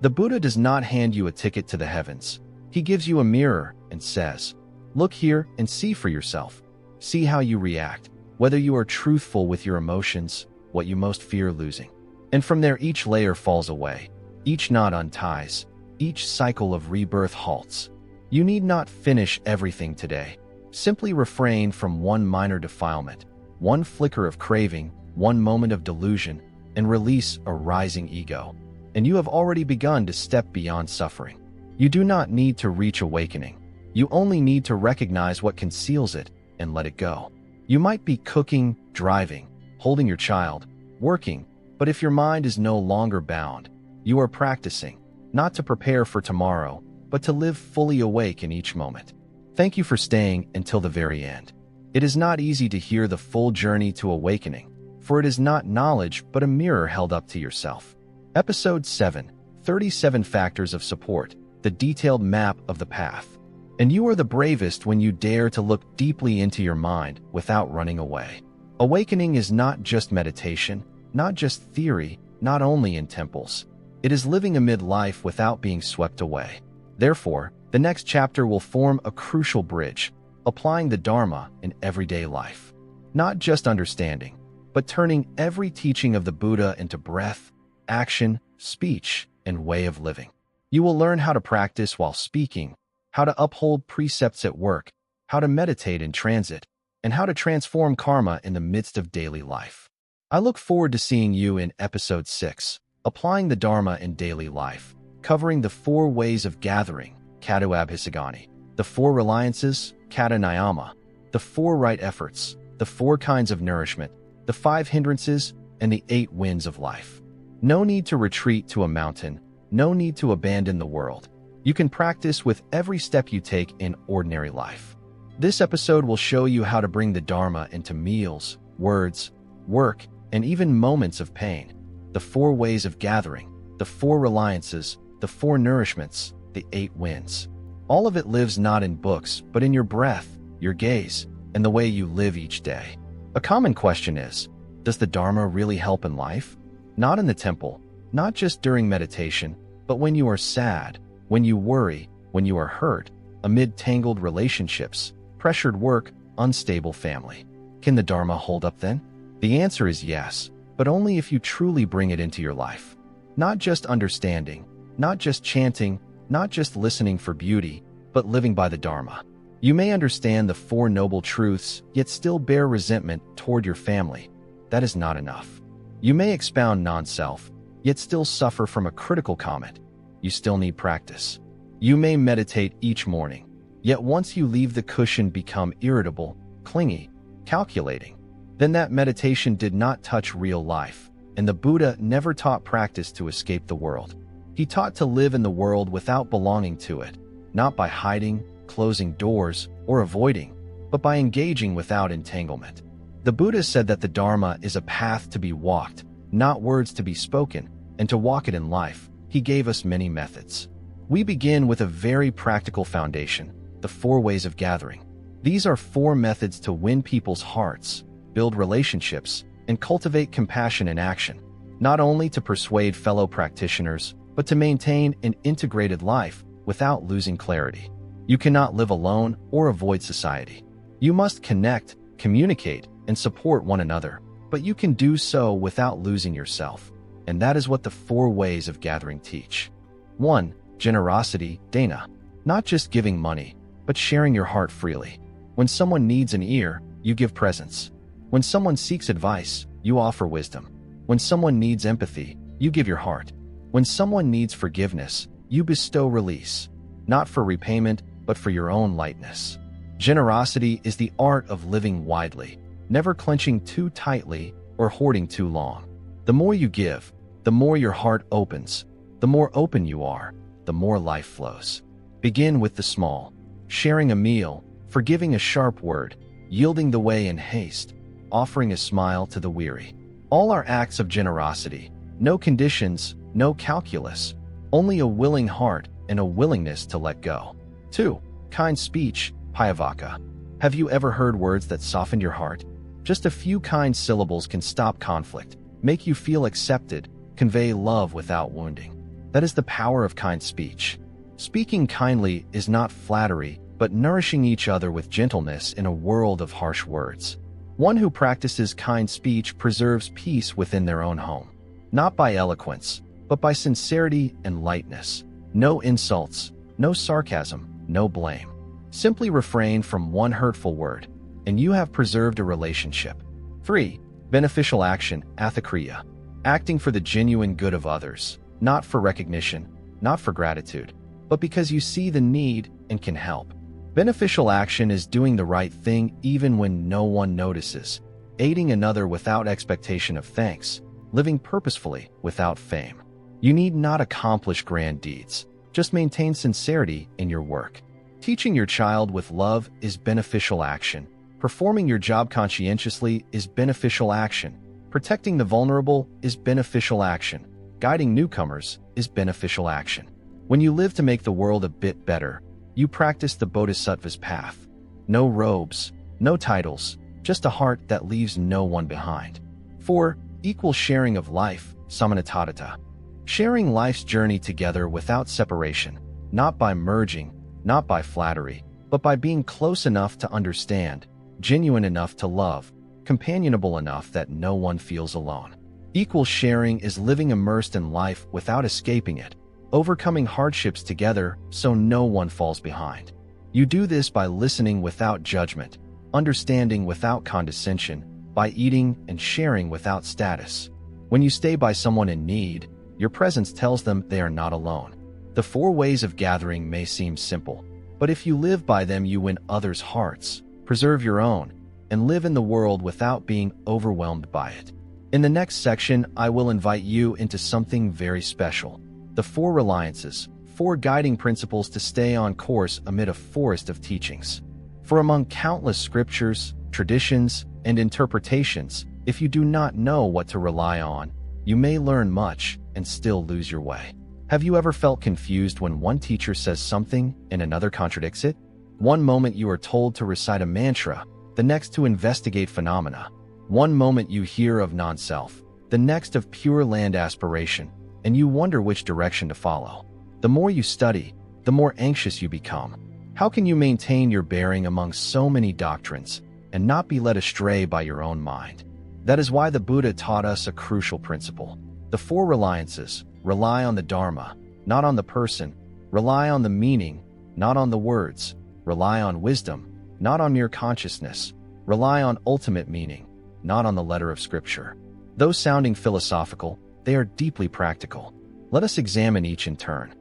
The Buddha does not hand you a ticket to the heavens. He gives you a mirror and says, look here and see for yourself. See how you react, whether you are truthful with your emotions, what you most fear losing. And from there each layer falls away, each knot unties, each cycle of rebirth halts. You need not finish everything today. Simply refrain from one minor defilement, one flicker of craving, one moment of delusion, and release a rising ego. And you have already begun to step beyond suffering. You do not need to reach awakening. You only need to recognize what conceals it and let it go. You might be cooking, driving, holding your child, working, but if your mind is no longer bound, you are practicing, not to prepare for tomorrow, but to live fully awake in each moment. Thank you for staying until the very end. It is not easy to hear the full journey to awakening, for it is not knowledge but a mirror held up to yourself. Episode 7, 37 Factors of Support, the detailed map of the path. And you are the bravest when you dare to look deeply into your mind without running away. Awakening is not just meditation, not just theory, not only in temples. It is living amid life without being swept away. Therefore, the next chapter will form a crucial bridge, applying the Dharma in everyday life. Not just understanding, but turning every teaching of the Buddha into breath, action, speech, and way of living. You will learn how to practice while speaking, how to uphold precepts at work, how to meditate in transit, and how to transform karma in the midst of daily life. I look forward to seeing you in Episode 6, Applying the Dharma in Daily Life, covering the 4 ways of gathering, Katu Abhisigani, the 4 reliances, Kata Niyama, the 4 right efforts, the 4 kinds of nourishment, the 5 hindrances, and the 8 winds of life. No need to retreat to a mountain, no need to abandon the world. You can practice with every step you take in ordinary life. This episode will show you how to bring the Dharma into meals, words, work, and even moments of pain. The 4 ways of gathering, the 4 reliances, the 4 nourishments, the 8 winds. All of it lives not in books, but in your breath, your gaze, and the way you live each day. A common question is, does the Dharma really help in life? Not in the temple, not just during meditation, but when you are sad, when you worry, when you are hurt, amid tangled relationships, pressured work, unstable family. Can the Dharma hold up then? The answer is yes, but only if you truly bring it into your life. Not just understanding, not just chanting, not just listening for beauty, but living by the Dharma. You may understand the 4 noble truths, yet still bear resentment toward your family. That is not enough. You may expound non-self, yet still suffer from a critical comment. You still need practice. You may meditate each morning, yet once you leave the cushion become irritable, clingy, calculating. Then that meditation did not touch real life, and the Buddha never taught practice to escape the world. He taught to live in the world without belonging to it, not by hiding, closing doors, or avoiding, but by engaging without entanglement. The Buddha said that the Dharma is a path to be walked, not words to be spoken, and to walk it in life, he gave us many methods. We begin with a very practical foundation, the 4 ways of gathering. These are 4 methods to win people's hearts, build relationships, and cultivate compassion in action, not only to persuade fellow practitioners, but to maintain an integrated life without losing clarity. You cannot live alone or avoid society. You must connect, communicate, and support one another, but you can do so without losing yourself. And that is what the 4 ways of gathering teach. 1. Generosity, dana. Not just giving money, but sharing your heart freely. When someone needs an ear, you give presence. When someone seeks advice, you offer wisdom. When someone needs empathy, you give your heart. When someone needs forgiveness, you bestow release. Not for repayment, but for your own lightness. Generosity is the art of living widely, never clenching too tightly or hoarding too long. The more you give, the more your heart opens. The more open you are, the more life flows. Begin with the small. Sharing a meal, forgiving a sharp word, yielding the way in haste, offering a smile to the weary. All are acts of generosity. No conditions, no calculus. Only a willing heart and a willingness to let go. 2. Kind speech, payavaka. Have you ever heard words that softened your heart? Just a few kind syllables can stop conflict, make you feel accepted, convey love without wounding. That is the power of kind speech. Speaking kindly is not flattery, but nourishing each other with gentleness in a world of harsh words. One who practices kind speech preserves peace within their own home. Not by eloquence, but by sincerity and lightness. No insults, no sarcasm, no blame. Simply refrain from one hurtful word, and you have preserved a relationship. 3. Beneficial action, athakriya. Acting for the genuine good of others, not for recognition, not for gratitude, but because you see the need and can help. Beneficial action is doing the right thing even when no one notices, aiding another without expectation of thanks, living purposefully without fame. You need not accomplish grand deeds, just maintain sincerity in your work. Teaching your child with love is beneficial action. Performing your job conscientiously is beneficial action. Protecting the vulnerable is beneficial action. Guiding newcomers is beneficial action. When you live to make the world a bit better, you practice the bodhisattva's path. No robes, no titles, just a heart that leaves no one behind. 4. Equal sharing of life, samanatadata. Sharing life's journey together without separation, not by merging, not by flattery, but by being close enough to understand, genuine enough to love, companionable enough that no one feels alone. Equal sharing is living immersed in life without escaping it, overcoming hardships together so no one falls behind. You do this by listening without judgment, understanding without condescension, by eating and sharing without status. When you stay by someone in need, your presence tells them they are not alone. The 4 ways of gathering may seem simple, but if you live by them, you win others' hearts, preserve your own, and live in the world without being overwhelmed by it. In the next section, I will invite you into something very special. The 4 reliances, 4 guiding principles to stay on course amid a forest of teachings. For among countless scriptures, traditions, and interpretations, if you do not know what to rely on, you may learn much and still lose your way. Have you ever felt confused when one teacher says something and another contradicts it? One moment you are told to recite a mantra, the next to investigate phenomena. One moment you hear of non-self, the next of pure land aspiration, and you wonder which direction to follow. The more you study, the more anxious you become. How can you maintain your bearing among so many doctrines and not be led astray by your own mind? That is why the Buddha taught us a crucial principle. The 4 reliances. Rely on the Dharma, not on the person. Rely on the meaning, not on the words. Rely on wisdom, not on mere consciousness. Rely on ultimate meaning, not on the letter of Scripture. Though sounding philosophical, they are deeply practical. Let us examine each in turn.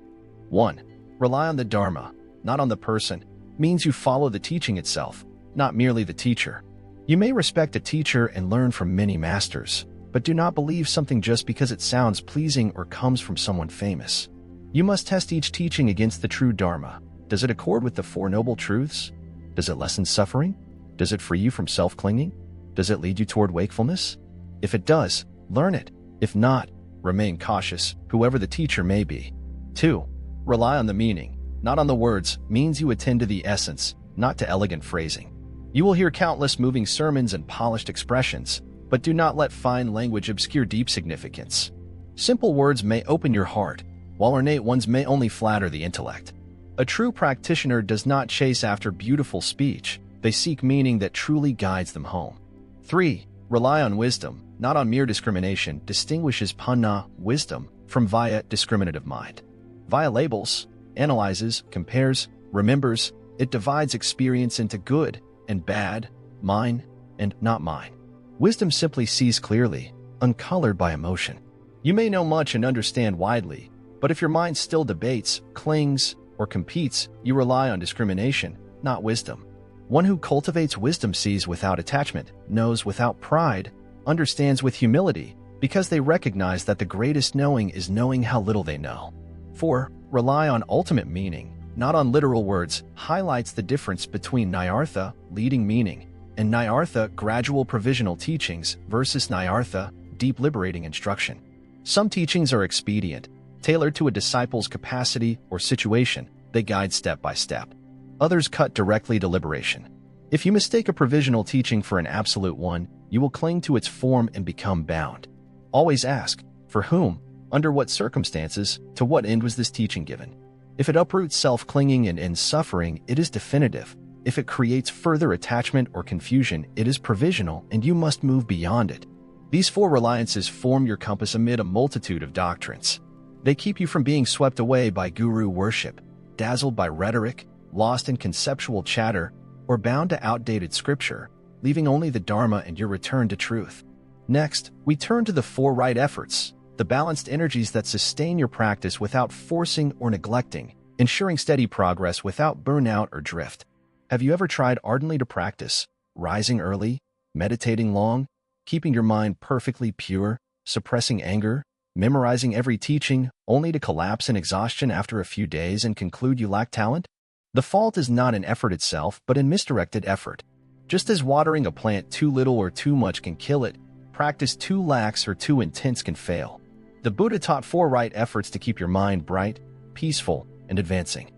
1. Rely on the Dharma, not on the person, means you follow the teaching itself, not merely the teacher. You may respect a teacher and learn from many masters, but do not believe something just because it sounds pleasing or comes from someone famous. You must test each teaching against the true Dharma. Does it accord with the 4 noble truths? Does it lessen suffering? Does it free you from self-clinging? Does it lead you toward wakefulness? If it does, learn it. If not, remain cautious, whoever the teacher may be. 2. Rely on the meaning, not on the words, means you attend to the essence, not to elegant phrasing. You will hear countless moving sermons and polished expressions, but do not let fine language obscure deep significance. Simple words may open your heart, while ornate ones may only flatter the intellect. A true practitioner does not chase after beautiful speech, they seek meaning that truly guides them home. 3. Rely on wisdom, not on mere discrimination, distinguishes panna, wisdom, from vaya, discriminative mind. via labels, analyzes, compares, remembers. It divides experience into good and bad, mine and not mine. Wisdom simply sees clearly, uncolored by emotion. You may know much and understand widely, but if your mind still debates, clings, or competes, you rely on discrimination, not wisdom. One who cultivates wisdom sees without attachment, knows without pride, understands with humility, because they recognize that the greatest knowing is knowing how little they know. 4. Rely on ultimate meaning, not on literal words, highlights the difference between Nyartha, leading meaning, and Nyartha, gradual provisional teachings, versus Nyartha, deep liberating instruction. Some teachings are expedient, tailored to a disciple's capacity or situation. They guide step by step. Others cut directly to liberation. If you mistake a provisional teaching for an absolute one, you will cling to its form and become bound. Always ask, for whom, under what circumstances, to what end was this teaching given? If it uproots self-clinging and ends suffering, it is definitive. If it creates further attachment or confusion, it is provisional and you must move beyond it. These 4 reliances form your compass amid a multitude of doctrines. They keep you from being swept away by guru worship, dazzled by rhetoric, lost in conceptual chatter, or bound to outdated scripture, leaving only the Dharma and your return to truth. Next, we turn to the 4 right efforts, the balanced energies that sustain your practice without forcing or neglecting, ensuring steady progress without burnout or drift. Have you ever tried ardently to practice, rising early, meditating long, keeping your mind perfectly pure, suppressing anger, memorizing every teaching, only to collapse in exhaustion after a few days and conclude you lack talent? The fault is not in effort itself, but in misdirected effort. Just as watering a plant too little or too much can kill it, practice too lax or too intense can fail. The Buddha taught 4 right efforts to keep your mind bright, peaceful, and advancing.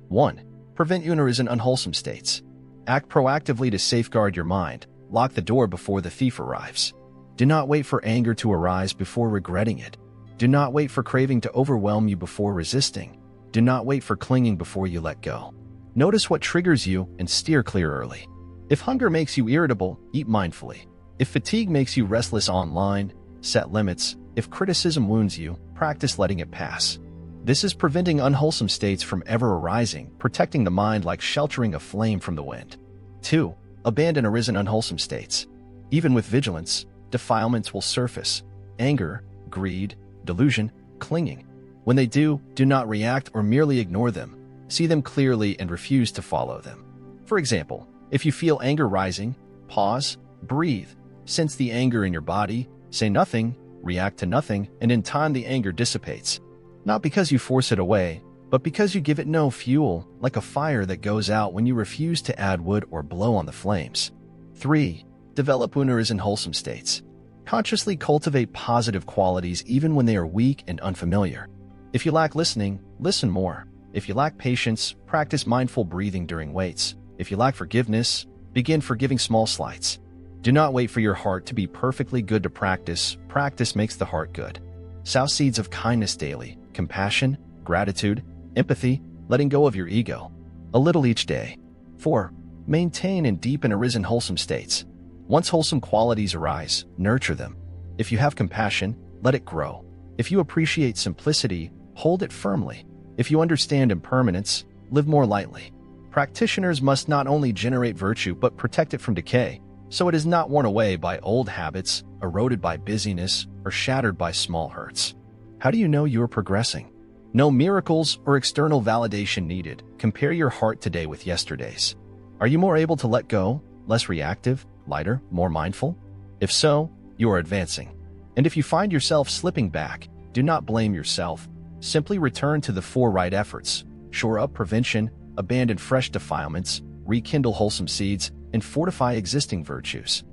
1. Prevent unease and unwholesome states. Act proactively to safeguard your mind. Lock the door before the thief arrives. Do not wait for anger to arise before regretting it. Do not wait for craving to overwhelm you before resisting. Do not wait for clinging before you let go. Notice what triggers you and steer clear early. If hunger makes you irritable, eat mindfully. If fatigue makes you restless online, set limits. If criticism wounds you, practice letting it pass. This is preventing unwholesome states from ever arising, protecting the mind like sheltering a flame from the wind. 2. Abandon arisen unwholesome states. Even with vigilance, defilements will surface. Anger, greed, delusion, clinging. When they do, do not react or merely ignore them. See them clearly and refuse to follow them. For example, if you feel anger rising, pause, breathe, sense the anger in your body, say nothing, react to nothing, and in time the anger dissipates. Not because you force it away, but because you give it no fuel, like a fire that goes out when you refuse to add wood or blow on the flames. 3. Develop unease in wholesome states. Consciously cultivate positive qualities even when they are weak and unfamiliar. If you lack listening, listen more. If you lack patience, practice mindful breathing during waits. If you lack forgiveness, begin forgiving small slights. Do not wait for your heart to be perfectly good to practice. Practice makes the heart good. Sow seeds of kindness daily, compassion, gratitude, empathy, letting go of your ego. A little each day. 4. Maintain and deepen arisen wholesome states. Once wholesome qualities arise, nurture them. If you have compassion, let it grow. If you appreciate simplicity, hold it firmly. If you understand impermanence, live more lightly. Practitioners must not only generate virtue but protect it from decay, so it is not worn away by old habits, eroded by busyness, or shattered by small hurts. How do you know you are progressing? No miracles or external validation needed. Compare your heart today with yesterday's. Are you more able to let go, less reactive, lighter, more mindful? If so, you are advancing. And if you find yourself slipping back, do not blame yourself. Simply return to the 4 right efforts. Shore up prevention, abandon fresh defilements, rekindle wholesome seeds, and fortify existing virtues.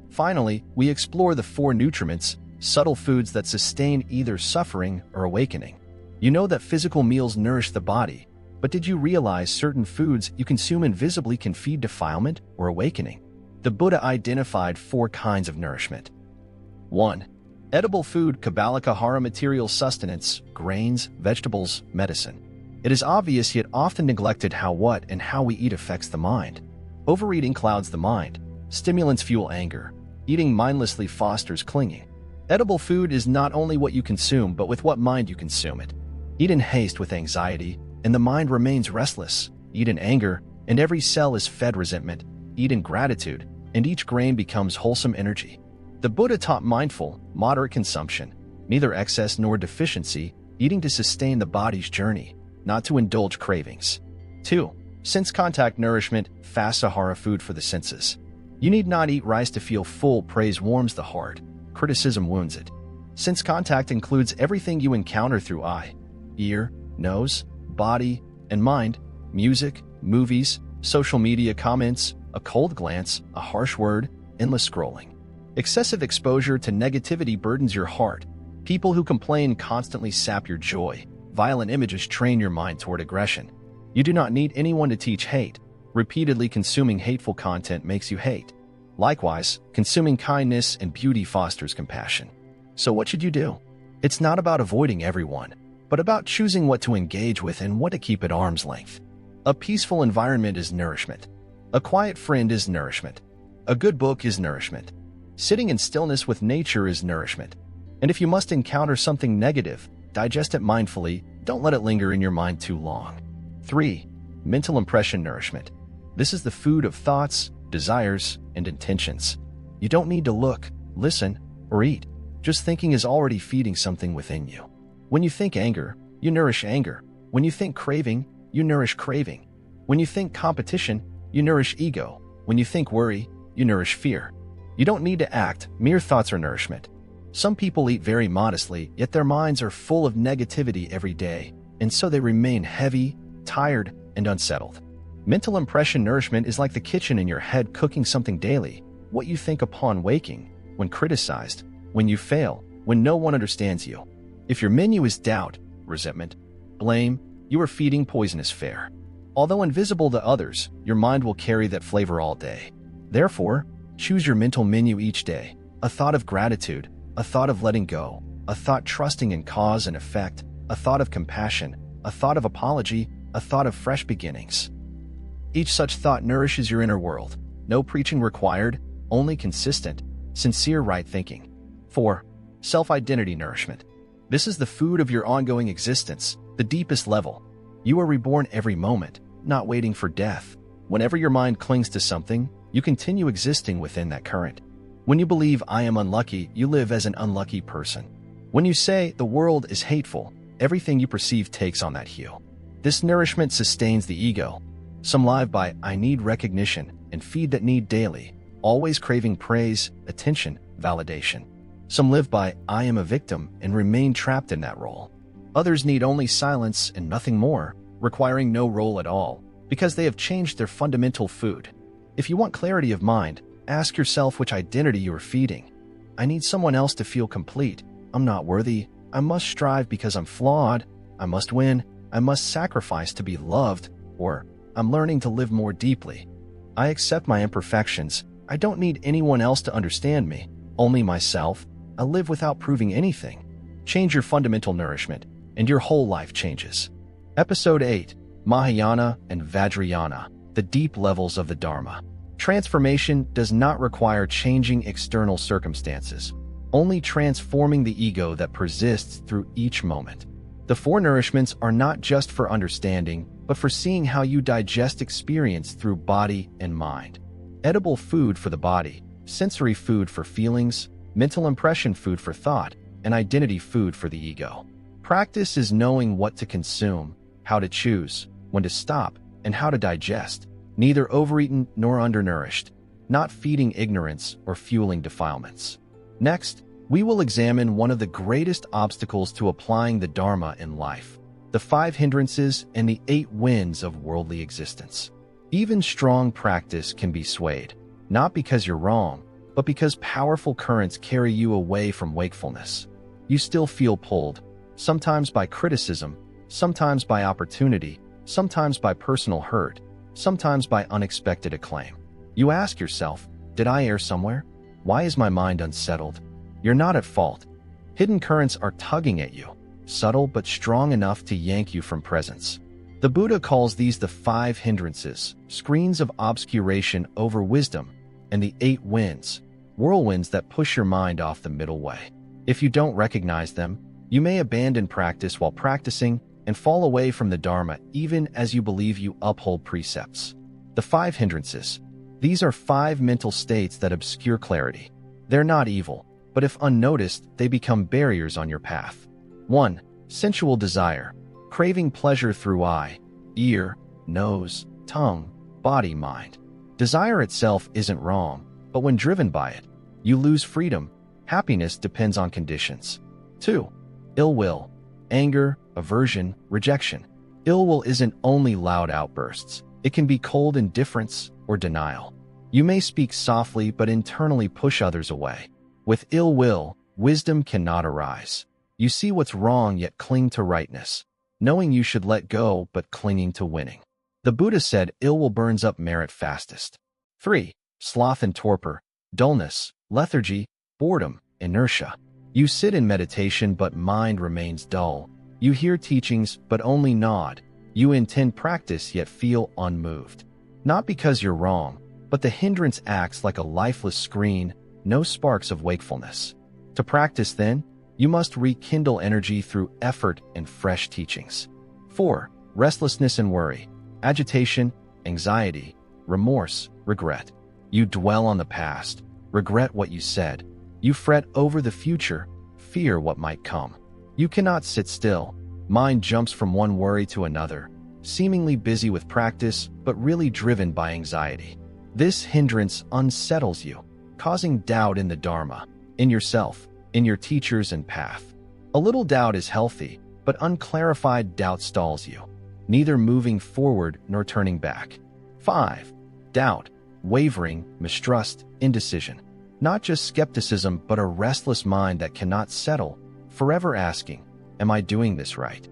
Finally, we explore the 4 nutriments, subtle foods that sustain either suffering or awakening. You know that physical meals nourish the body, but did you realize certain foods you consume invisibly can feed defilement or awakening? The Buddha identified 4 kinds of nourishment. 1. Edible food, Kabbalikahara material sustenance, grains, vegetables, medicine. It is obvious yet often neglected how what and how we eat affects the mind. Overeating clouds the mind. Stimulants fuel anger. Eating mindlessly fosters clinging. Edible food is not only what you consume but with what mind you consume it. Eat in haste with anxiety, and the mind remains restless. Eat in anger, and every cell is fed resentment. Eat in gratitude, and each grain becomes wholesome energy. The Buddha taught mindful, moderate consumption, neither excess nor deficiency, eating to sustain the body's journey, not to indulge cravings. 2. Sense contact nourishment, fast sahara food for the senses. You need not eat rice to feel full. Praise warms the heart, criticism wounds it. Sense contact includes everything you encounter through eye, ear, nose, body, and mind: music, movies, social media comments, a cold glance, a harsh word, endless scrolling. Excessive exposure to negativity burdens your heart. People who complain constantly sap your joy. Violent images train your mind toward aggression. You do not need anyone to teach hate. Repeatedly consuming hateful content makes you hate. Likewise, consuming kindness and beauty fosters compassion. So what should you do? It's not about avoiding everyone, but about choosing what to engage with and what to keep at arm's length. A peaceful environment is nourishment. A quiet friend is nourishment. A good book is nourishment. Sitting in stillness with nature is nourishment. And if you must encounter something negative, digest it mindfully. Don't let it linger in your mind too long. 3. Mental impression nourishment. This is the food of thoughts, desires, and intentions. You don't need to look, listen, or eat. Just thinking is already feeding something within you. When you think anger, you nourish anger. When you think craving, you nourish craving. When you think competition, you nourish ego. When you think worry, you nourish fear. You don't need to act, mere thoughts are nourishment. Some people eat very modestly, yet their minds are full of negativity every day, and so they remain heavy, tired, and unsettled. Mental impression nourishment is like the kitchen in your head cooking something daily: what you think upon waking, when criticized, when you fail, when no one understands you. If your menu is doubt, resentment, blame, you are feeding poisonous fare. Although invisible to others, your mind will carry that flavor all day. Therefore, choose your mental menu each day: a thought of gratitude, a thought of letting go, a thought trusting in cause and effect, a thought of compassion, a thought of apology, a thought of fresh beginnings. Each such thought nourishes your inner world. No preaching required, only consistent, sincere right thinking. 4. Self-identity nourishment. This is the food of your ongoing existence, the deepest level. You are reborn every moment, not waiting for death. Whenever your mind clings to something, you continue existing within that current. When you believe I am unlucky, you live as an unlucky person. When you say the world is hateful, everything you perceive takes on that hue. This nourishment sustains the ego. Some live by I need recognition and feed that need daily, always craving praise, attention, validation. Some live by I am a victim and remain trapped in that role. Others need only silence and nothing more, requiring no role at all, because they have changed their fundamental food. If you want clarity of mind, ask yourself which identity you are feeding. I need someone else to feel complete. I'm not worthy. I must strive because I'm flawed. I must win. I must sacrifice to be loved. Or, I'm learning to live more deeply. I accept my imperfections. I don't need anyone else to understand me, only myself. I live without proving anything. Change your fundamental nourishment, and your whole life changes. Episode 8, Mahayana and Vajrayana, the deep levels of the Dharma. Transformation does not require changing external circumstances, only transforming the ego that persists through each moment. The 4 nourishments are not just for understanding, but for seeing how you digest experience through body and mind. Edible food for the body, sensory food for feelings, mental impression food for thought, and identity food for the ego. Practice is knowing what to consume, how to choose, when to stop, and how to digest, neither overeaten nor undernourished, not feeding ignorance or fueling defilements. Next, we will examine one of the greatest obstacles to applying the Dharma in life: the 5 hindrances and the 8 winds of worldly existence. Even strong practice can be swayed, not because you're wrong, but because powerful currents carry you away from wakefulness. You still feel pulled, sometimes by criticism, sometimes by opportunity, sometimes by personal hurt, sometimes by unexpected acclaim. You ask yourself, did I err somewhere? Why is my mind unsettled? You're not at fault. Hidden currents are tugging at you, subtle but strong enough to yank you from presence. The Buddha calls these the 5 hindrances, screens of obscuration over wisdom, and the 8 winds, whirlwinds that push your mind off the middle way. If you don't recognize them, You may abandon practice while practicing and fall away from the Dharma even as you believe you uphold precepts. The 5 hindrances. These are 5 mental states that obscure clarity. They're not evil, but if unnoticed, they become barriers on your path. 1. Sensual desire. Craving pleasure through eye, ear, nose, tongue, body, mind. Desire itself isn't wrong, but when driven by it, you lose freedom. Happiness depends on conditions. 2. Ill will. Anger, aversion, rejection. Ill will isn't only loud outbursts. It can be cold indifference or denial. You may speak softly but internally push others away. With ill will, wisdom cannot arise. You see what's wrong yet cling to rightness, knowing you should let go but clinging to winning. The Buddha said ill will burns up merit fastest. 3. Sloth and torpor, dullness, lethargy, boredom, inertia. You sit in meditation but mind remains dull. You hear teachings but only nod. You intend practice yet feel unmoved. Not because you're wrong, but the hindrance acts like a lifeless screen, no sparks of wakefulness. To practice then, you must rekindle energy through effort and fresh teachings. 4. Restlessness and worry, agitation, anxiety, remorse, regret. You dwell on the past, regret what you said. You fret over the future, fear what might come. You cannot sit still. Mind jumps from one worry to another, seemingly busy with practice, but really driven by anxiety. This hindrance unsettles you, causing doubt in the Dharma, in yourself, in your teachers and path. A little doubt is healthy, but unclarified doubt stalls you, neither moving forward nor turning back. 5. Doubt, wavering, mistrust, indecision. Not just skepticism, but a restless mind that cannot settle, forever asking, am I doing this right?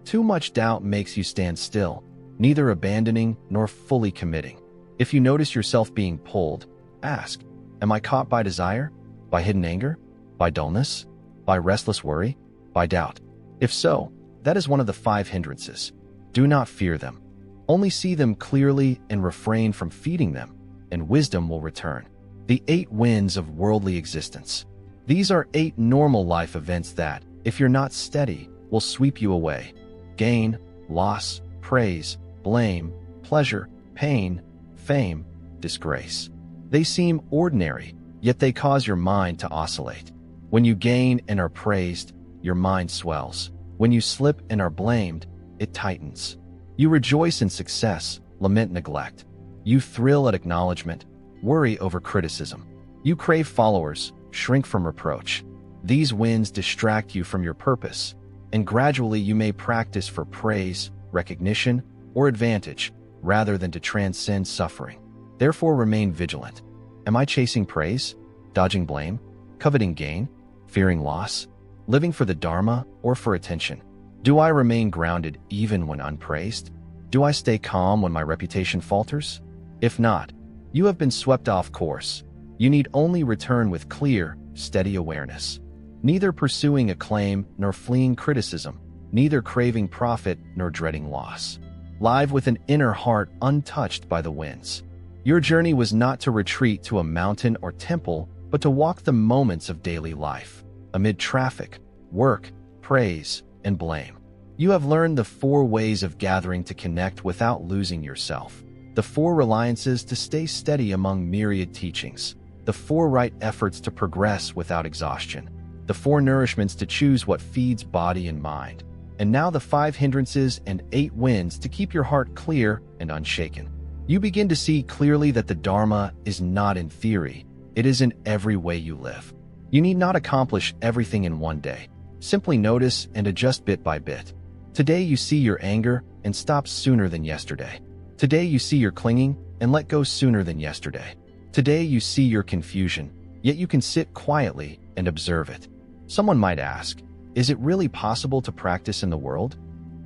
Too much doubt makes you stand still, neither abandoning nor fully committing. If you notice yourself being pulled, ask, am I caught by desire? By hidden anger? By dullness? By restless worry? By doubt? If so, that is one of the 5 hindrances. Do not fear them. Only see them clearly and refrain from feeding them, and wisdom will return. The 8 winds of worldly existence. These are 8 normal life events that, if you're not steady, will sweep you away. Gain, loss, praise, blame, pleasure, pain, fame, disgrace. They seem ordinary, yet they cause your mind to oscillate. When you gain and are praised, your mind swells. When you slip and are blamed, it tightens. You rejoice in success, lament neglect. You thrill at acknowledgement, worry over criticism. You crave followers, shrink from reproach. These winds distract you from your purpose, and gradually you may practice for praise, recognition, or advantage, rather than to transcend suffering. Therefore remain vigilant. Am I chasing praise, dodging blame, coveting gain, fearing loss, living for the Dharma or for attention? Do I remain grounded even when unpraised? Do I stay calm when my reputation falters? If not, you have been swept off course. You need only return with clear, steady awareness. Neither pursuing acclaim nor fleeing criticism, neither craving profit nor dreading loss. Live with an inner heart untouched by the winds. Your journey was not to retreat to a mountain or temple, but to walk the moments of daily life, amid traffic, work, praise, and blame. You have learned the 4 ways of gathering to connect without losing yourself, the 4 reliances to stay steady among myriad teachings, the 4 right efforts to progress without exhaustion, the 4 nourishments to choose what feeds body and mind, and now the 5 hindrances and 8 winds to keep your heart clear and unshaken. You begin to see clearly that the Dharma is not in theory, it is in every way you live. You need not accomplish everything in one day. Simply notice and adjust bit by bit. Today you see your anger and stop sooner than yesterday. Today you see your clinging and let go sooner than yesterday. Today you see your confusion, yet you can sit quietly and observe it. Someone might ask, is it really possible to practice in the world?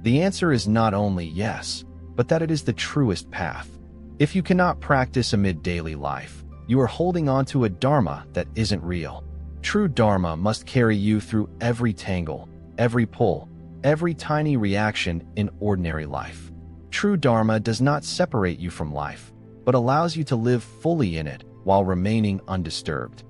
The answer is not only yes, but that it is the truest path. If you cannot practice amid daily life, you are holding on to a Dharma that isn't real. True Dharma must carry you through every tangle, every pull, every tiny reaction in ordinary life. True Dharma does not separate you from life, but allows you to live fully in it while remaining undisturbed.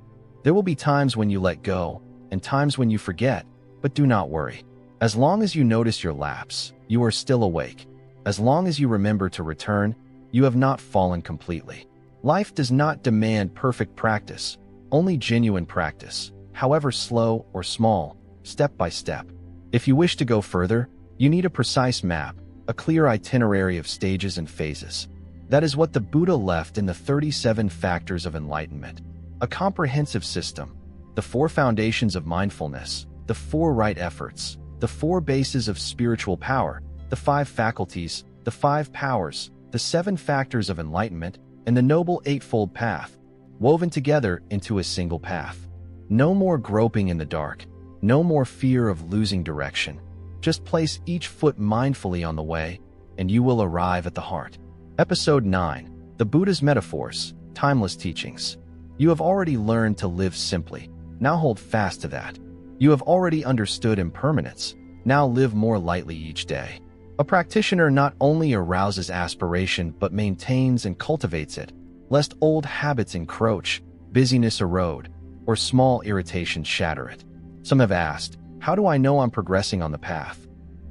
There will be times when you let go and times when you forget, But do not worry. As long as you notice your lapse, you are still awake. As long as you remember to return, you have not fallen completely. Life does not demand perfect practice, only genuine practice, however slow or small, step by step. If you wish to go further, you need a precise map, a clear itinerary of stages and phases. That is what the Buddha left in the 37 factors of enlightenment. A comprehensive system, the 4 foundations of mindfulness, the 4 right efforts, the 4 bases of spiritual power, the 5 faculties, the 5 powers, the 7 factors of enlightenment, and the Noble Eightfold Path, woven together into a single path. No more groping in the dark, no more fear of losing direction. Just place each foot mindfully on the way, and you will arrive at the heart. Episode 9, The Buddha's Metaphors, Timeless Teachings. You have already learned to live simply. Now hold fast to that. You have already understood impermanence. Now live more lightly each day. A practitioner not only arouses aspiration but maintains and cultivates it, lest old habits encroach, busyness erode, or small irritations shatter it. Some have asked, how do I know I'm progressing on the path?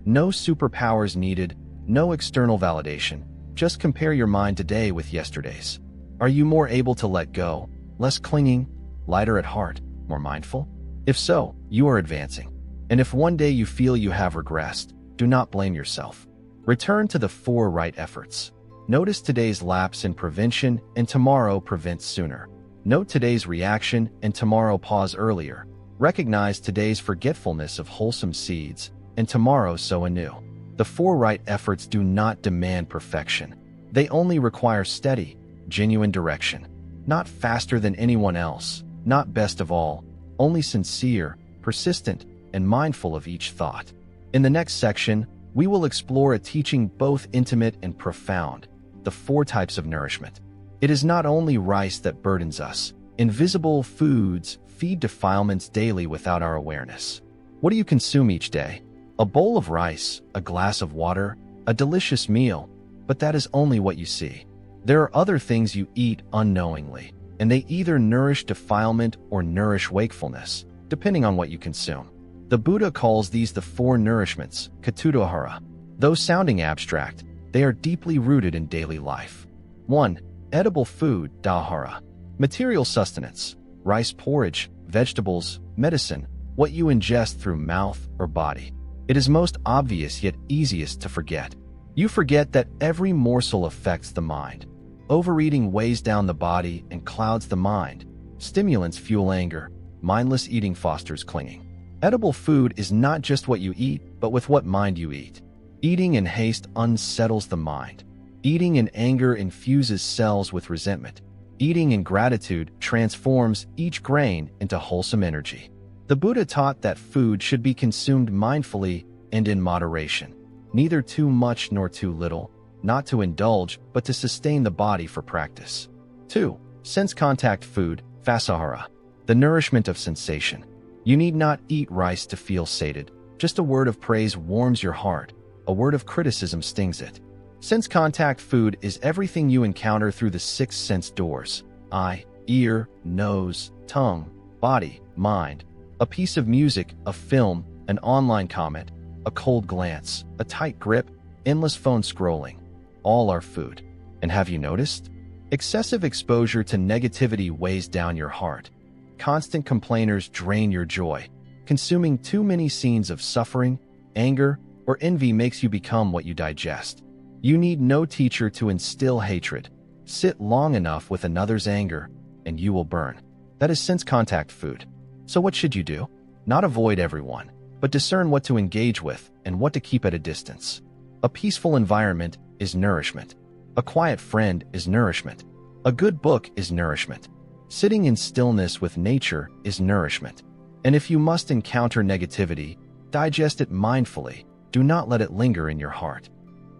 No superpowers needed, no external validation. Just compare your mind today with yesterday's. Are you more able to let go, less clinging, lighter at heart, more mindful? If so, you are advancing. And if one day you feel you have regressed, do not blame yourself. Return to the 4 right efforts. Notice today's lapse in prevention and tomorrow prevent sooner. Note today's reaction and tomorrow pause earlier. Recognize today's forgetfulness of wholesome seeds and tomorrow sow anew. The 4 right efforts do not demand perfection. They only require steady, genuine direction. Not faster than anyone else, not best of all, only sincere, persistent, and mindful of each thought. In the next section, we will explore a teaching both intimate and profound, the 4 types of nourishment. It is not only rice that burdens us. Invisible foods feed defilements daily without our awareness. What do you consume each day? A bowl of rice, a glass of water, a delicious meal, but that is only what you see. There are other things you eat unknowingly, and they either nourish defilement or nourish wakefulness, depending on what you consume. The Buddha calls these the 4 nourishments, katudahara. Though sounding abstract, they are deeply rooted in daily life. 1. Edible food, dahara. Material sustenance, rice porridge, vegetables, medicine, what you ingest through mouth or body. It is most obvious yet easiest to forget. You forget that every morsel affects the mind. Overeating weighs down the body and clouds the mind. Stimulants fuel anger. Mindless eating fosters clinging. Edible food is not just what you eat, but with what mind you eat. Eating in haste unsettles the mind. Eating in anger infuses cells with resentment. Eating in gratitude transforms each grain into wholesome energy. The Buddha taught that food should be consumed mindfully and in moderation. Neither too much nor too little, not to indulge, but to sustain the body for practice. 2. Sense contact food, fasahara. The nourishment of sensation. You need not eat rice to feel sated. Just a word of praise warms your heart. A word of criticism stings it. Sense contact food is everything you encounter through the 6 sense doors: eye, ear, nose, tongue, body, mind. A piece of music, a film, an online comment, a cold glance, a tight grip, endless phone scrolling. All are food. And have you noticed? Excessive exposure to negativity weighs down your heart. Constant complainers drain your joy. Consuming too many scenes of suffering, anger, or envy makes you become what you digest. You need no teacher to instill hatred. Sit long enough with another's anger, and you will burn. That is sense contact food. So what should you do? Not avoid everyone, but discern what to engage with and what to keep at a distance. A peaceful environment is nourishment. A quiet friend is nourishment. A good book is nourishment. Sitting in stillness with nature is nourishment. And if you must encounter negativity, digest it mindfully. Do not let it linger in your heart.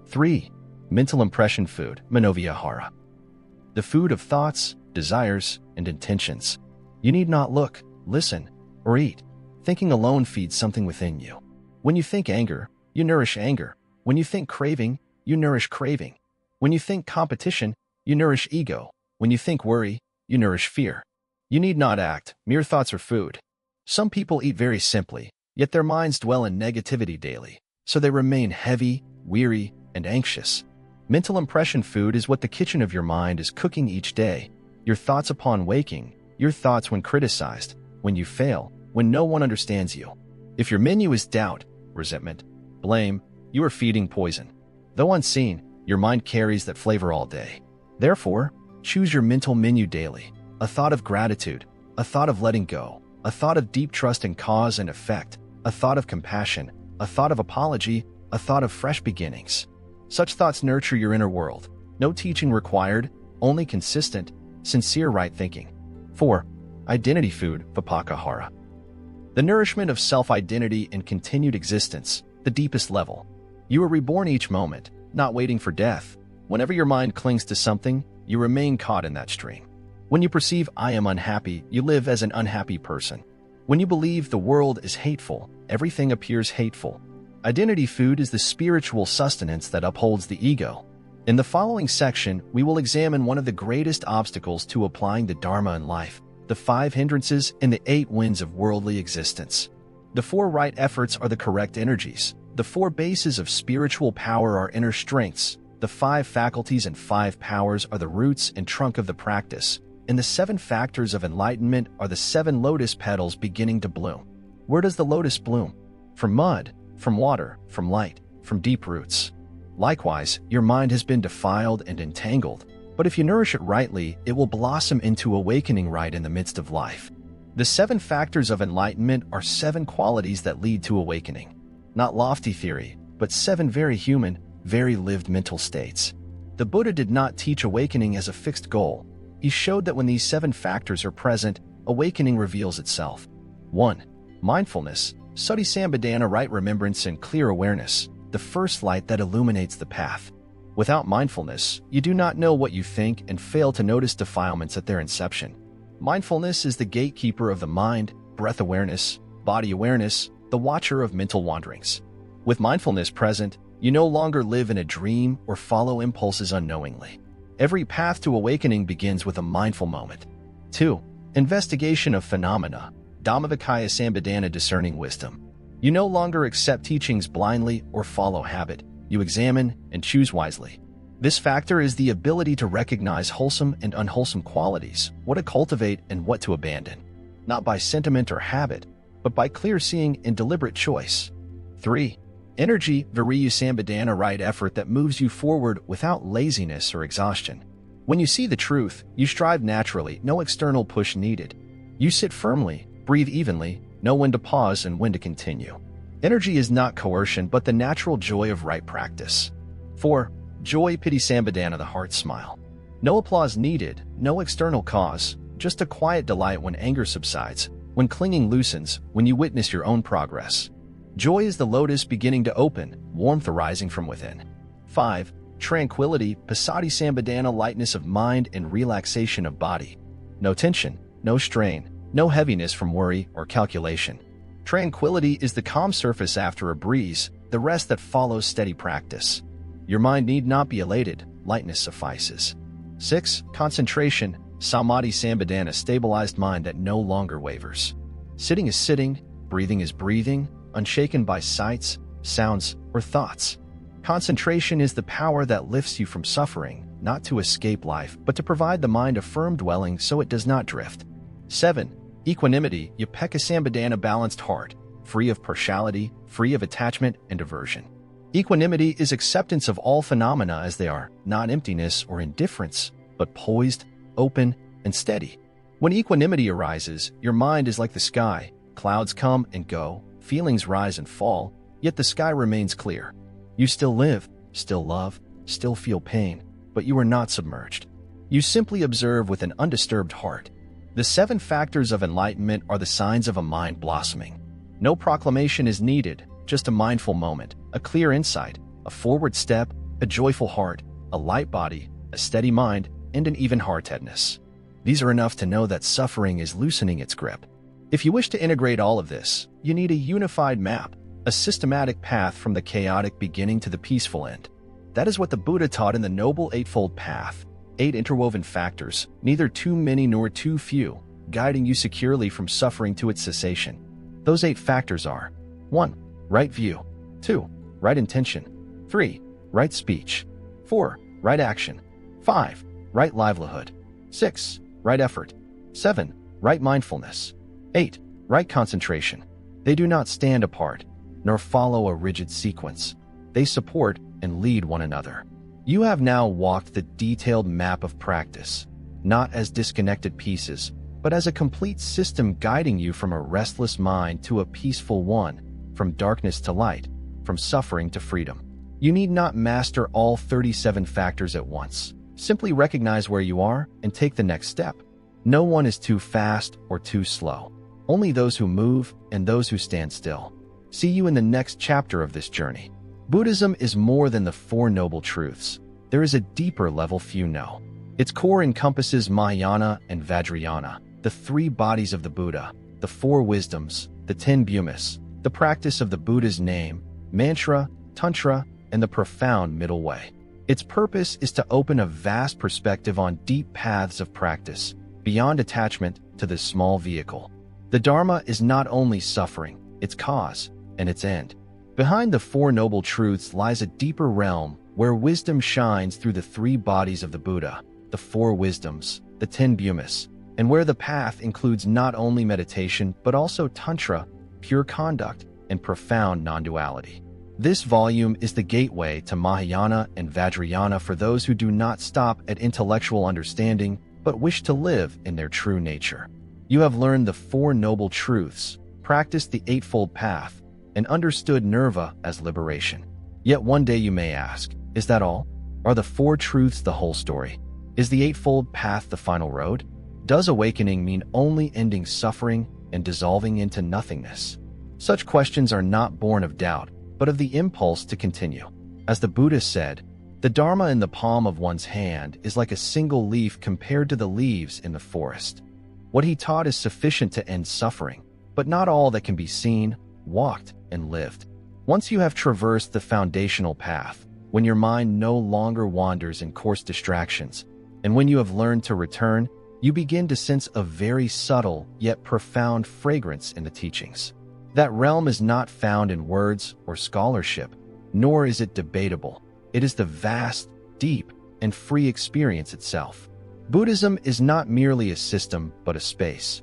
3. Mental impression food, manovyahara. The food of thoughts, desires, and intentions. You need not look, listen, or eat. Thinking alone feeds something within you. When you think anger, you nourish anger. When you think craving, you nourish craving. When you think competition, you nourish ego. When you think worry, you nourish fear. You need not act. Mere thoughts are food. Some people eat very simply, Yet their minds dwell in negativity daily, so they remain heavy, weary, and anxious. Mental impression food is what the kitchen of your mind is cooking each day. Your thoughts upon waking, your thoughts when criticized, when you fail, when no one understands you. If your menu is doubt, resentment, blame, you are feeding poison. Though unseen, your mind carries that flavor all day. Therefore, choose your mental menu daily. A thought of gratitude, a thought of letting go, a thought of deep trust in cause and effect, a thought of compassion, a thought of apology, a thought of fresh beginnings. Such thoughts nurture your inner world. No teaching required, only consistent, sincere right thinking. 4. Identity food, vipakahara. The nourishment of self-identity and continued existence, the deepest level. You are reborn each moment, not waiting for death. Whenever your mind clings to something, you remain caught in that stream. When you perceive I am unhappy, you live as an unhappy person. When you believe the world is hateful, everything appears hateful. Identity food is the spiritual sustenance that upholds the ego. In the following section, we will examine one of the greatest obstacles to applying the Dharma in life, the 5 hindrances and the 8 winds of worldly existence. The 4 right efforts are the correct energies. The 4 bases of spiritual power are inner strengths. The 5 faculties and 5 powers are the roots and trunk of the practice. And the 7 factors of enlightenment are the 7 lotus petals beginning to bloom. Where does the lotus bloom? From mud, from water, from light, from deep roots. Likewise, your mind has been defiled and entangled, but if you nourish it rightly, it will blossom into awakening right in the midst of life. The 7 factors of enlightenment are 7 qualities that lead to awakening. Not lofty theory, but 7 very human, very lived mental states. The Buddha did not teach awakening as a fixed goal. He showed that when these 7 factors are present, awakening reveals itself. 1. Mindfulness, Sati-sambhadana, right remembrance and clear awareness, the first light that illuminates the path. Without mindfulness, you do not know what you think and fail to notice defilements at their inception. Mindfulness is the gatekeeper of the mind, breath awareness, body awareness, the watcher of mental wanderings. With mindfulness present, you no longer live in a dream or follow impulses unknowingly. Every path to awakening begins with a mindful moment. 2. Investigation of phenomena, Dhammavicaya Sambhadana, discerning wisdom. You no longer accept teachings blindly or follow habit. You examine and choose wisely. This factor is the ability to recognize wholesome and unwholesome qualities, what to cultivate and what to abandon. Not by sentiment or habit, but by clear seeing and deliberate choice. 3. Energy, Viriya Sambhadana, right effort that moves you forward without laziness or exhaustion. When you see the truth, you strive naturally, no external push needed. You sit firmly, breathe evenly, know when to pause and when to continue. Energy is not coercion, but the natural joy of right practice. 4. Joy, Piti Sambhadana, the heart smile. No applause needed, no external cause, just a quiet delight when anger subsides, when clinging loosens, when you witness your own progress. Joy is the lotus beginning to open, warmth arising from within. 5. Tranquility, Passaddhi Sambhadana, lightness of mind and relaxation of body. No tension, no strain, no heaviness from worry or calculation. Tranquility is the calm surface after a breeze, the rest that follows steady practice. Your mind need not be elated, lightness suffices. 6. Concentration, Samadhi Sambhadana, stabilized mind that no longer wavers. Sitting is sitting, breathing is breathing, unshaken by sights, sounds, or thoughts. Concentration is the power that lifts you from suffering, not to escape life, but to provide the mind a firm dwelling so it does not drift. 7. Equanimity, Upekkha Sambhadana, balanced heart, free of partiality, free of attachment and aversion. Equanimity is acceptance of all phenomena as they are, not emptiness or indifference, but poised, open, and steady. When equanimity arises, your mind is like the sky. Clouds come and go, feelings rise and fall, yet the sky remains clear. You still live, still love, still feel pain, but you are not submerged. You simply observe with an undisturbed heart. The 7 factors of enlightenment are the signs of a mind blossoming. No proclamation is needed, just a mindful moment, a clear insight, a forward step, a joyful heart, a light body, a steady mind, and an even-heartedness. These are enough to know that suffering is loosening its grip. If you wish to integrate all of this, you need a unified map, a systematic path from the chaotic beginning to the peaceful end. That is what the Buddha taught in the Noble Eightfold Path. 8 interwoven factors, neither too many nor too few, guiding you securely from suffering to its cessation. Those 8 factors are 1. Right view. 2. Right intention. 3. Right speech. 4. Right action. 5. Right livelihood. 6. Right effort. 7. Right mindfulness. 8. Right concentration. They do not stand apart, nor follow a rigid sequence. They support and lead one another. You have now walked the detailed map of practice, not as disconnected pieces, but as a complete system guiding you from a restless mind to a peaceful one, from darkness to light, from suffering to freedom. You need not master all 37 factors at once. Simply recognize where you are and take the next step. No one is too fast or too slow. Only those who move and those who stand still. See you in the next chapter of this journey. Buddhism is more than the Four Noble Truths. There is a deeper level few know. Its core encompasses Mahayana and Vajrayana, the three bodies of the Buddha, the four wisdoms, the 10 bhumis, the practice of the Buddha's name, mantra, tantra, and the profound middle way. Its purpose is to open a vast perspective on deep paths of practice, beyond attachment to this small vehicle. The Dharma is not only suffering, its cause, and its end. Behind the Four Noble Truths lies a deeper realm where wisdom shines through the three bodies of the Buddha, the four wisdoms, the 10 bhumis, and where the path includes not only meditation but also tantra, pure conduct, and profound non-duality. This volume is the gateway to Mahayana and Vajrayana for those who do not stop at intellectual understanding but wish to live in their true nature. You have learned the Four Noble Truths, practiced the Eightfold Path, and understood nirvana as liberation. Yet one day you may ask, is that all? Are the Four Truths the whole story? Is the Eightfold Path the final road? Does awakening mean only ending suffering and dissolving into nothingness? Such questions are not born of doubt, but of the impulse to continue. As the Buddha said, the Dharma in the palm of one's hand is like a single leaf compared to the leaves in the forest. What he taught is sufficient to end suffering, but not all that can be seen, walked, and lived. Once you have traversed the foundational path, when your mind no longer wanders in coarse distractions, and when you have learned to return, you begin to sense a very subtle yet profound fragrance in the teachings. That realm is not found in words or scholarship, nor is it debatable. It is the vast, deep, and free experience itself. Buddhism is not merely a system, but a space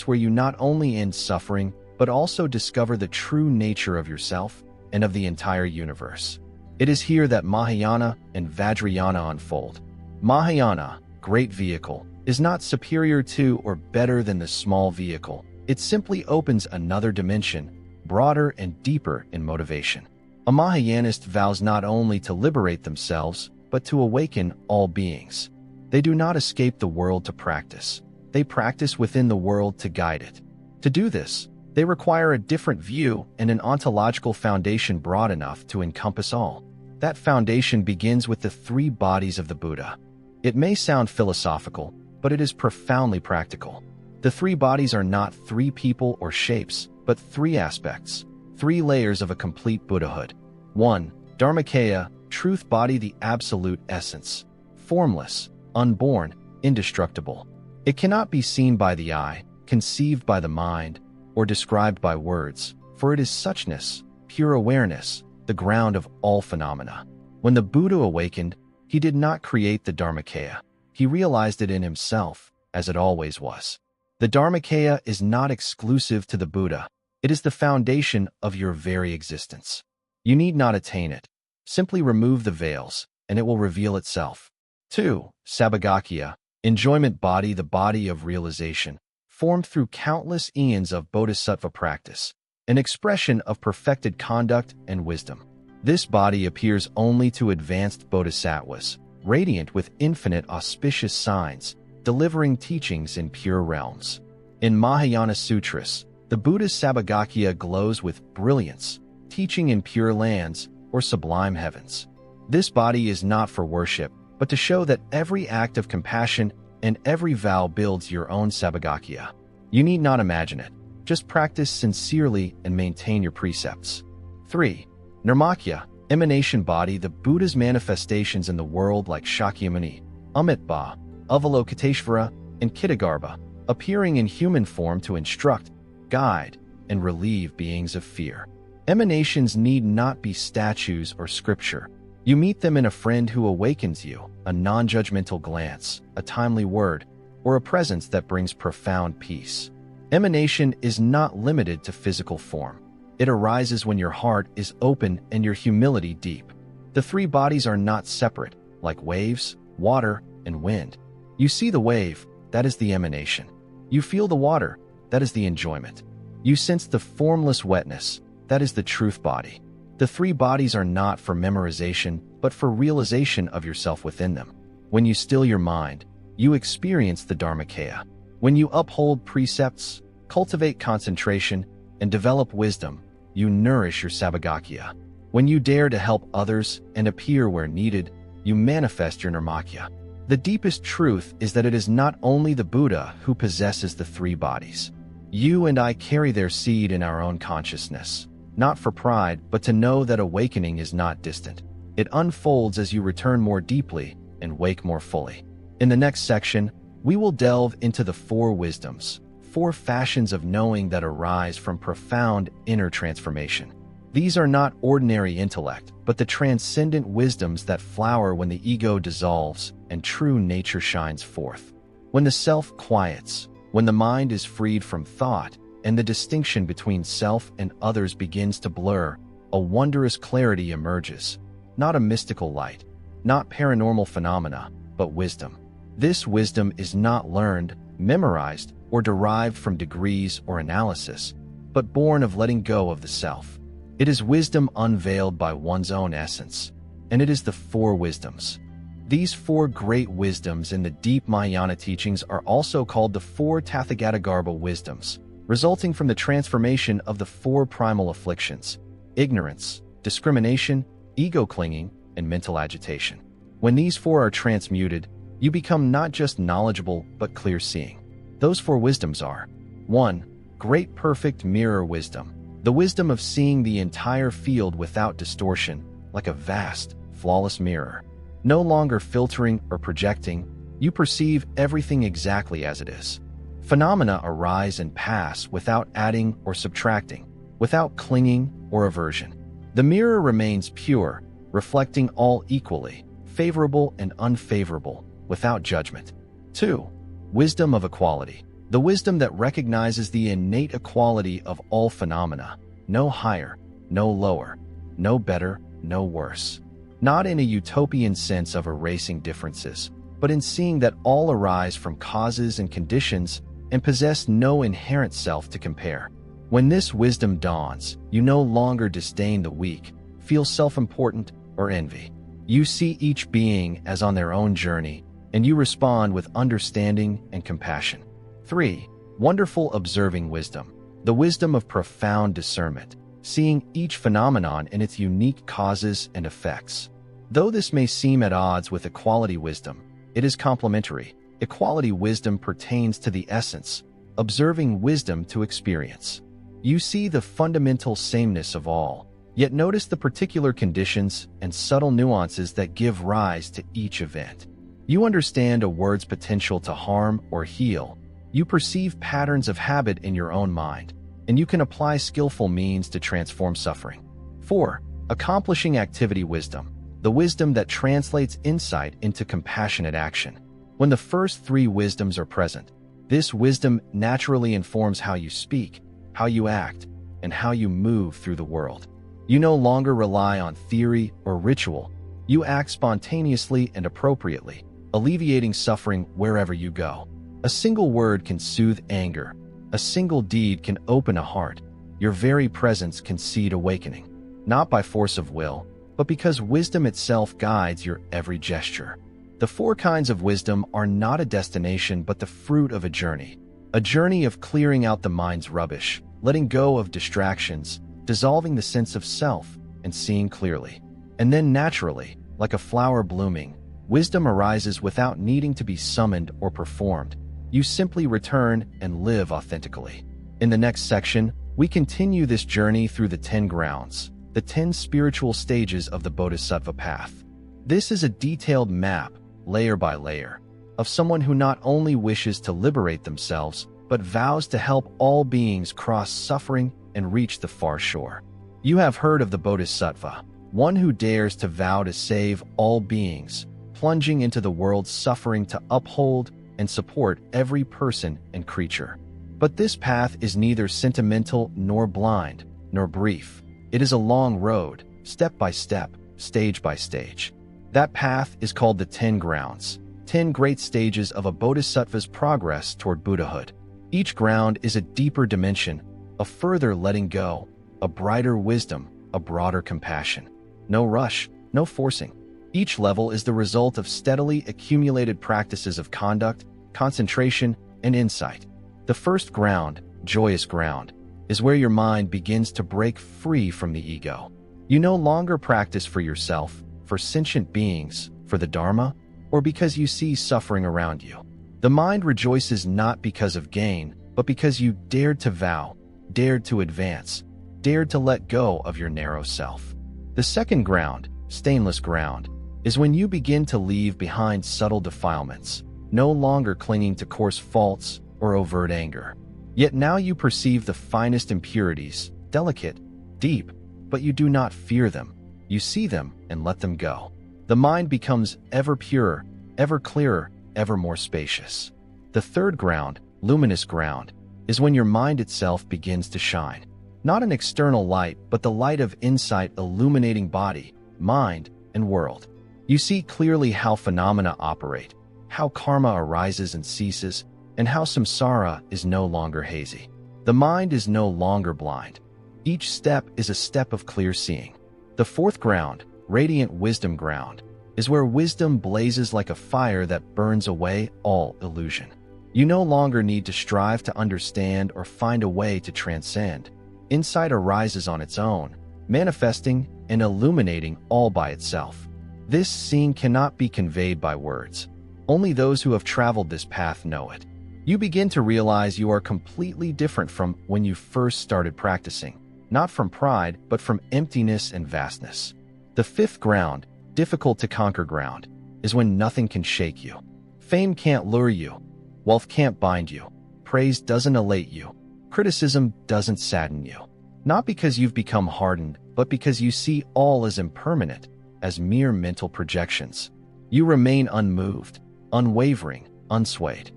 where you not only end suffering, but also discover the true nature of yourself and of the entire universe. It is here that Mahayana and Vajrayana unfold. Mahayana, great vehicle, is not superior to or better than the small vehicle. It simply opens another dimension, broader and deeper in motivation. A Mahayanist vows not only to liberate themselves, but to awaken all beings. They do not escape the world to practice. They practice within the world to guide it. To do this, they require a different view and an ontological foundation broad enough to encompass all. That foundation begins with the three bodies of the Buddha. It may sound philosophical, but it is profoundly practical. The three bodies are not three people or shapes, but three aspects, three layers of a complete Buddhahood. 1. Dharmakaya, truth body, the absolute essence, formless, unborn, indestructible. It cannot be seen by the eye, conceived by the mind, or described by words, for it is suchness, pure awareness, the ground of all phenomena. When the Buddha awakened, he did not create the Dharmakaya. He realized it in himself, as it always was. The Dharmakaya is not exclusive to the Buddha. It is the foundation of your very existence. You need not attain it. Simply remove the veils, and it will reveal itself. 2. Sabhagakya, enjoyment body, the body of realization, formed through countless eons of bodhisattva practice, an expression of perfected conduct and wisdom. This body appears only to advanced bodhisattvas, radiant with infinite auspicious signs, delivering teachings in pure realms. In Mahayana Sutras, the Buddha's Sabhagakya glows with brilliance, teaching in pure lands or sublime heavens. This body is not for worship, but to show that every act of compassion and every vow builds your own Sabhagakya. You need not imagine it. Just practice sincerely and maintain your precepts. 3. Nirmakya, emanation body, the Buddha's manifestations in the world like Shakyamuni, Amitabha, Avalokiteshvara, and Kittagarbha, appearing in human form to instruct, guide, and relieve beings of fear. Emanations need not be statues or scripture. You meet them in a friend who awakens you, a non-judgmental glance, a timely word, or a presence that brings profound peace. Emanation is not limited to physical form. It arises when your heart is open and your humility deep. The three bodies are not separate, like waves, water, and wind. You see the wave, that is the emanation. You feel the water, that is the enjoyment. You sense the formless wetness, that is the truth body. The three bodies are not for memorization, but for realization of yourself within them. When you still your mind, you experience the Dharmakaya. When you uphold precepts, cultivate concentration, and develop wisdom, you nourish your Sabagakya. When you dare to help others and appear where needed, you manifest your Nirmakya. The deepest truth is that it is not only the Buddha who possesses the three bodies. You and I carry their seed in our own consciousness, not for pride, but to know that awakening is not distant. It unfolds as you return more deeply and wake more fully. In the next section, we will delve into the four wisdoms, four fashions of knowing that arise from profound inner transformation. These are not ordinary intellect, but the transcendent wisdoms that flower when the ego dissolves and true nature shines forth. When the self quiets, when the mind is freed from thought, and the distinction between self and others begins to blur, a wondrous clarity emerges. Not a mystical light, not paranormal phenomena, but wisdom. This wisdom is not learned, memorized, or derived from degrees or analysis, but born of letting go of the self. It is wisdom unveiled by one's own essence, and it is the four wisdoms. These four great wisdoms in the deep Mahayana teachings are also called the four Tathagatagarbha wisdoms, resulting from the transformation of the four primal afflictions: ignorance, discrimination, ego-clinging, and mental agitation. When these four are transmuted, you become not just knowledgeable, but clear-seeing. Those four wisdoms are: 1. Great perfect mirror wisdom, the wisdom of seeing the entire field without distortion, like a vast, flawless mirror. No longer filtering or projecting, you perceive everything exactly as it is. Phenomena arise and pass without adding or subtracting, without clinging or aversion. The mirror remains pure, reflecting all equally, favorable and unfavorable, without judgment. 2. Wisdom of equality, the wisdom that recognizes the innate equality of all phenomena, no higher, no lower, no better, no worse. Not in a utopian sense of erasing differences, but in seeing that all arise from causes and conditions and possess no inherent self to compare. When this wisdom dawns, you no longer disdain the weak, feel self-important, or envy. You see each being as on their own journey, and you respond with understanding and compassion. 3. Wonderful observing wisdom, the wisdom of profound discernment, seeing each phenomenon in its unique causes and effects. Though this may seem at odds with equality wisdom, it is complementary. Equality wisdom pertains to the essence, observing wisdom to experience. You see the fundamental sameness of all, yet notice the particular conditions and subtle nuances that give rise to each event. You understand a word's potential to harm or heal. You perceive patterns of habit in your own mind, and you can apply skillful means to transform suffering. 4. Accomplishing activity wisdom, the wisdom that translates insight into compassionate action. When the first three wisdoms are present, this wisdom naturally informs how you speak, how you act, and how you move through the world. You no longer rely on theory or ritual. You act spontaneously and appropriately, alleviating suffering wherever you go. A single word can soothe anger. A single deed can open a heart. Your very presence can seed awakening, not by force of will, but because wisdom itself guides your every gesture. The four kinds of wisdom are not a destination but the fruit of a journey of clearing out the mind's rubbish, letting go of distractions, dissolving the sense of self, and seeing clearly. And then naturally, like a flower blooming, wisdom arises without needing to be summoned or performed. You simply return and live authentically. In the next section, we continue this journey through the 10 grounds, the 10 spiritual stages of the Bodhisattva path. This is a detailed map, layer by layer, of someone who not only wishes to liberate themselves, but vows to help all beings cross suffering and reach the far shore. You have heard of the bodhisattva, one who dares to vow to save all beings, plunging into the world's suffering to uphold and support every person and creature. But this path is neither sentimental nor blind, nor brief. It is a long road, step by step, stage by stage. That path is called the 10 grounds, 10 great stages of a bodhisattva's progress toward Buddhahood. Each ground is a deeper dimension, a further letting go, a brighter wisdom, a broader compassion. No rush, no forcing. Each level is the result of steadily accumulated practices of conduct, concentration, and insight. The first ground, joyous ground, is where your mind begins to break free from the ego. You no longer practice for yourself, for sentient beings, for the Dharma, or because you see suffering around you. The mind rejoices not because of gain, but because you dared to vow, dared to advance, dared to let go of your narrow self. The second ground, stainless ground, is when you begin to leave behind subtle defilements, no longer clinging to coarse faults or overt anger. Yet now you perceive the finest impurities, delicate, deep, but you do not fear them. You see them and let them go. The mind becomes ever purer, ever clearer, ever more spacious. The third ground, luminous ground, is when your mind itself begins to shine. Not an external light, but the light of insight illuminating body, mind, and world. You see clearly how phenomena operate, how karma arises and ceases, and how samsara is no longer hazy. The mind is no longer blind. Each step is a step of clear seeing. The fourth ground, radiant wisdom ground, is where wisdom blazes like a fire that burns away all illusion. You no longer need to strive to understand or find a way to transcend. Insight arises on its own, manifesting and illuminating all by itself. This seeing cannot be conveyed by words. Only those who have traveled this path know it. You begin to realize you are completely different from when you first started practicing, not from pride, but from emptiness and vastness. The fifth ground, difficult to conquer ground, is when nothing can shake you. Fame can't lure you. Wealth can't bind you. Praise doesn't elate you. Criticism doesn't sadden you. Not because you've become hardened, but because you see all as impermanent, as mere mental projections. You remain unmoved, unwavering, unswayed.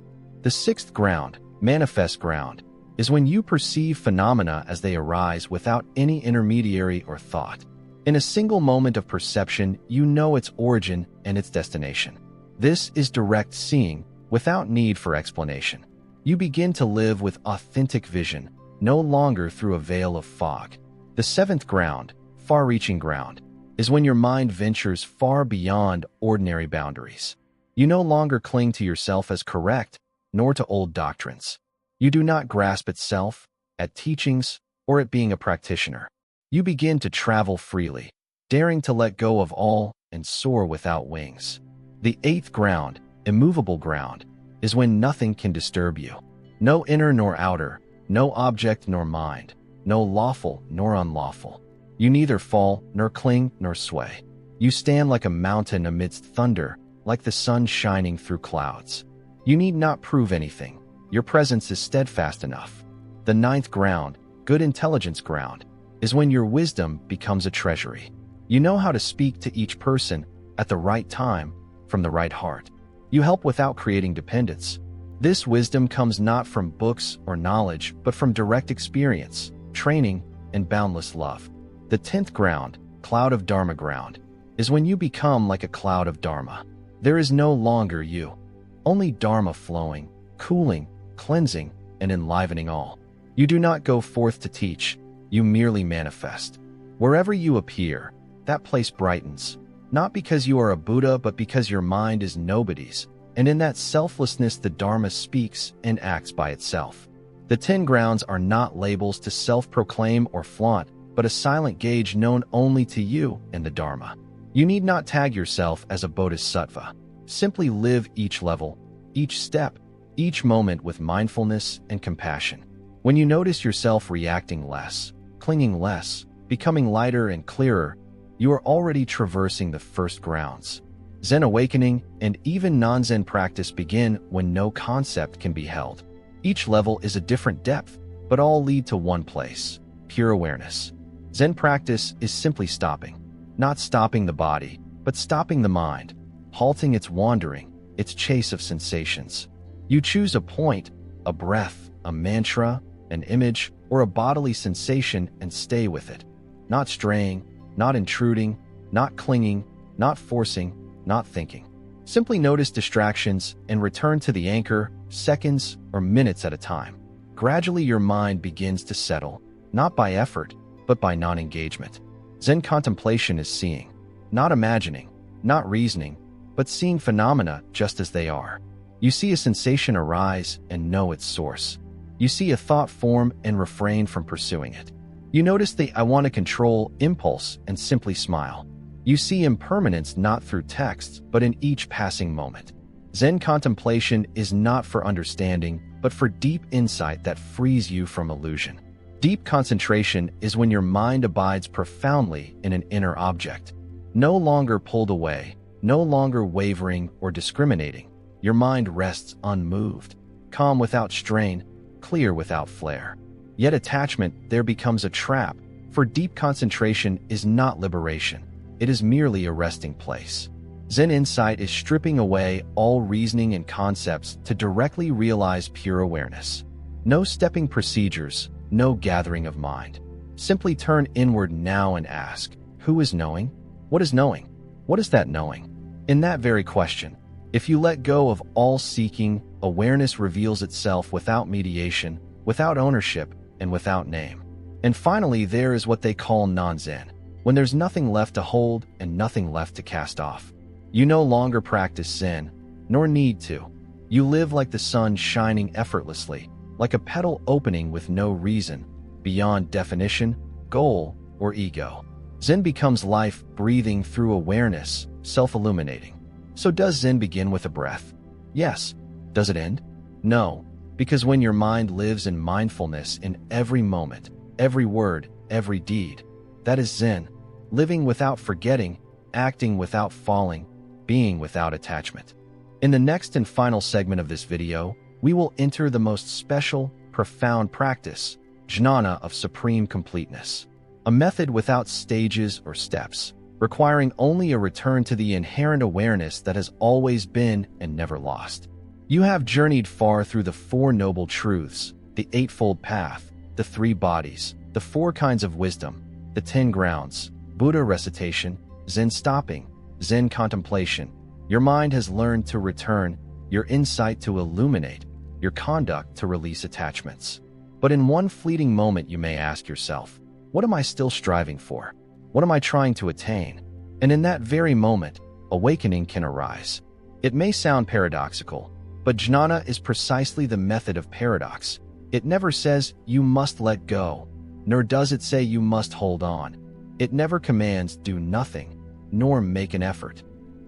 The sixth ground, manifest ground, is when you perceive phenomena as they arise without any intermediary or thought. In a single moment of perception, you know its origin and its destination. This is direct seeing, without need for explanation. You begin to live with authentic vision, no longer through a veil of fog. The seventh ground, far-reaching ground, is when your mind ventures far beyond ordinary boundaries. You no longer cling to yourself as correct, nor to old doctrines. You do not grasp at self, at teachings, or at being a practitioner. You begin to travel freely, daring to let go of all and soar without wings. The eighth ground, immovable ground, is when nothing can disturb you. No inner nor outer, no object nor mind, no lawful nor unlawful. You neither fall, nor cling, nor sway. You stand like a mountain amidst thunder, like the sun shining through clouds. You need not prove anything. Your presence is steadfast enough. The ninth ground, good intelligence ground, is when your wisdom becomes a treasury. You know how to speak to each person at the right time, from the right heart. You help without creating dependence. This wisdom comes not from books or knowledge, but from direct experience, training, and boundless love. The 10th ground, cloud of Dharma ground, is when you become like a cloud of Dharma. There is no longer you. Only Dharma flowing, cooling, cleansing, and enlivening all. You do not go forth to teach, you merely manifest. Wherever you appear, that place brightens, not because you are a Buddha, but because your mind is nobody's, and in that selflessness the Dharma speaks and acts by itself. The 10 grounds are not labels to self-proclaim or flaunt, but a silent gauge known only to you and the Dharma. You need not tag yourself as a bodhisattva. Simply live each level, each step, each moment with mindfulness and compassion. When you notice yourself reacting less, clinging less, becoming lighter and clearer, you are already traversing the first grounds. Zen awakening and even non-Zen practice begin when no concept can be held. Each level is a different depth, but all lead to one place: pure awareness. Zen practice is simply stopping. Not stopping the body, but stopping the mind, halting its wandering, its chase of sensations. You choose a point, a breath, a mantra, an image, or a bodily sensation and stay with it. Not straying, not intruding, not clinging, not forcing, not thinking. Simply notice distractions and return to the anchor, seconds or minutes at a time. Gradually your mind begins to settle, not by effort, but by non-engagement. Zen contemplation is seeing, not imagining, not reasoning, but seeing phenomena just as they are. You see a sensation arise and know its source. You see a thought form and refrain from pursuing it. You notice the "I want to control" impulse and simply smile. You see impermanence not through texts, but in each passing moment. Zen contemplation is not for understanding, but for deep insight that frees you from illusion. Deep concentration is when your mind abides profoundly in an inner object. No longer pulled away, no longer wavering or discriminating. Your mind rests unmoved, calm without strain, clear without flare. Yet attachment there becomes a trap, for deep concentration is not liberation. It is merely a resting place. Zen insight is stripping away all reasoning and concepts to directly realize pure awareness. No stepping procedures, no gathering of mind. Simply turn inward now and ask, who is knowing? What is knowing? What is that knowing? In that very question, if you let go of all seeking, awareness reveals itself without mediation, without ownership, and without name. And finally, there is what they call non-Zen, when there's nothing left to hold and nothing left to cast off. You no longer practice Zen, nor need to. You live like the sun shining effortlessly, like a petal opening with no reason, beyond definition, goal, or ego. Zen becomes life breathing through awareness, self-illuminating. So does Zen begin with a breath? Yes. Does it end? No, because when your mind lives in mindfulness in every moment, every word, every deed, that is Zen, living without forgetting, acting without falling, being without attachment. In the next and final segment of this video, we will enter the most special, profound practice, Janna of supreme completeness. A method without stages or steps, requiring only a return to the inherent awareness that has always been and never lost. You have journeyed far through the Four Noble Truths, the Eightfold Path, the Three Bodies, the Four Kinds of Wisdom, the 10 Grounds, Buddha recitation, Zen stopping, Zen contemplation. Your mind has learned to return, your insight to illuminate, your conduct to release attachments. But in one fleeting moment you may ask yourself, what am I still striving for? What am I trying to attain? And in that very moment, awakening can arise. It may sound paradoxical, but Janna is precisely the method of paradox. It never says you must let go, nor does it say you must hold on. It never commands do nothing, nor make an effort.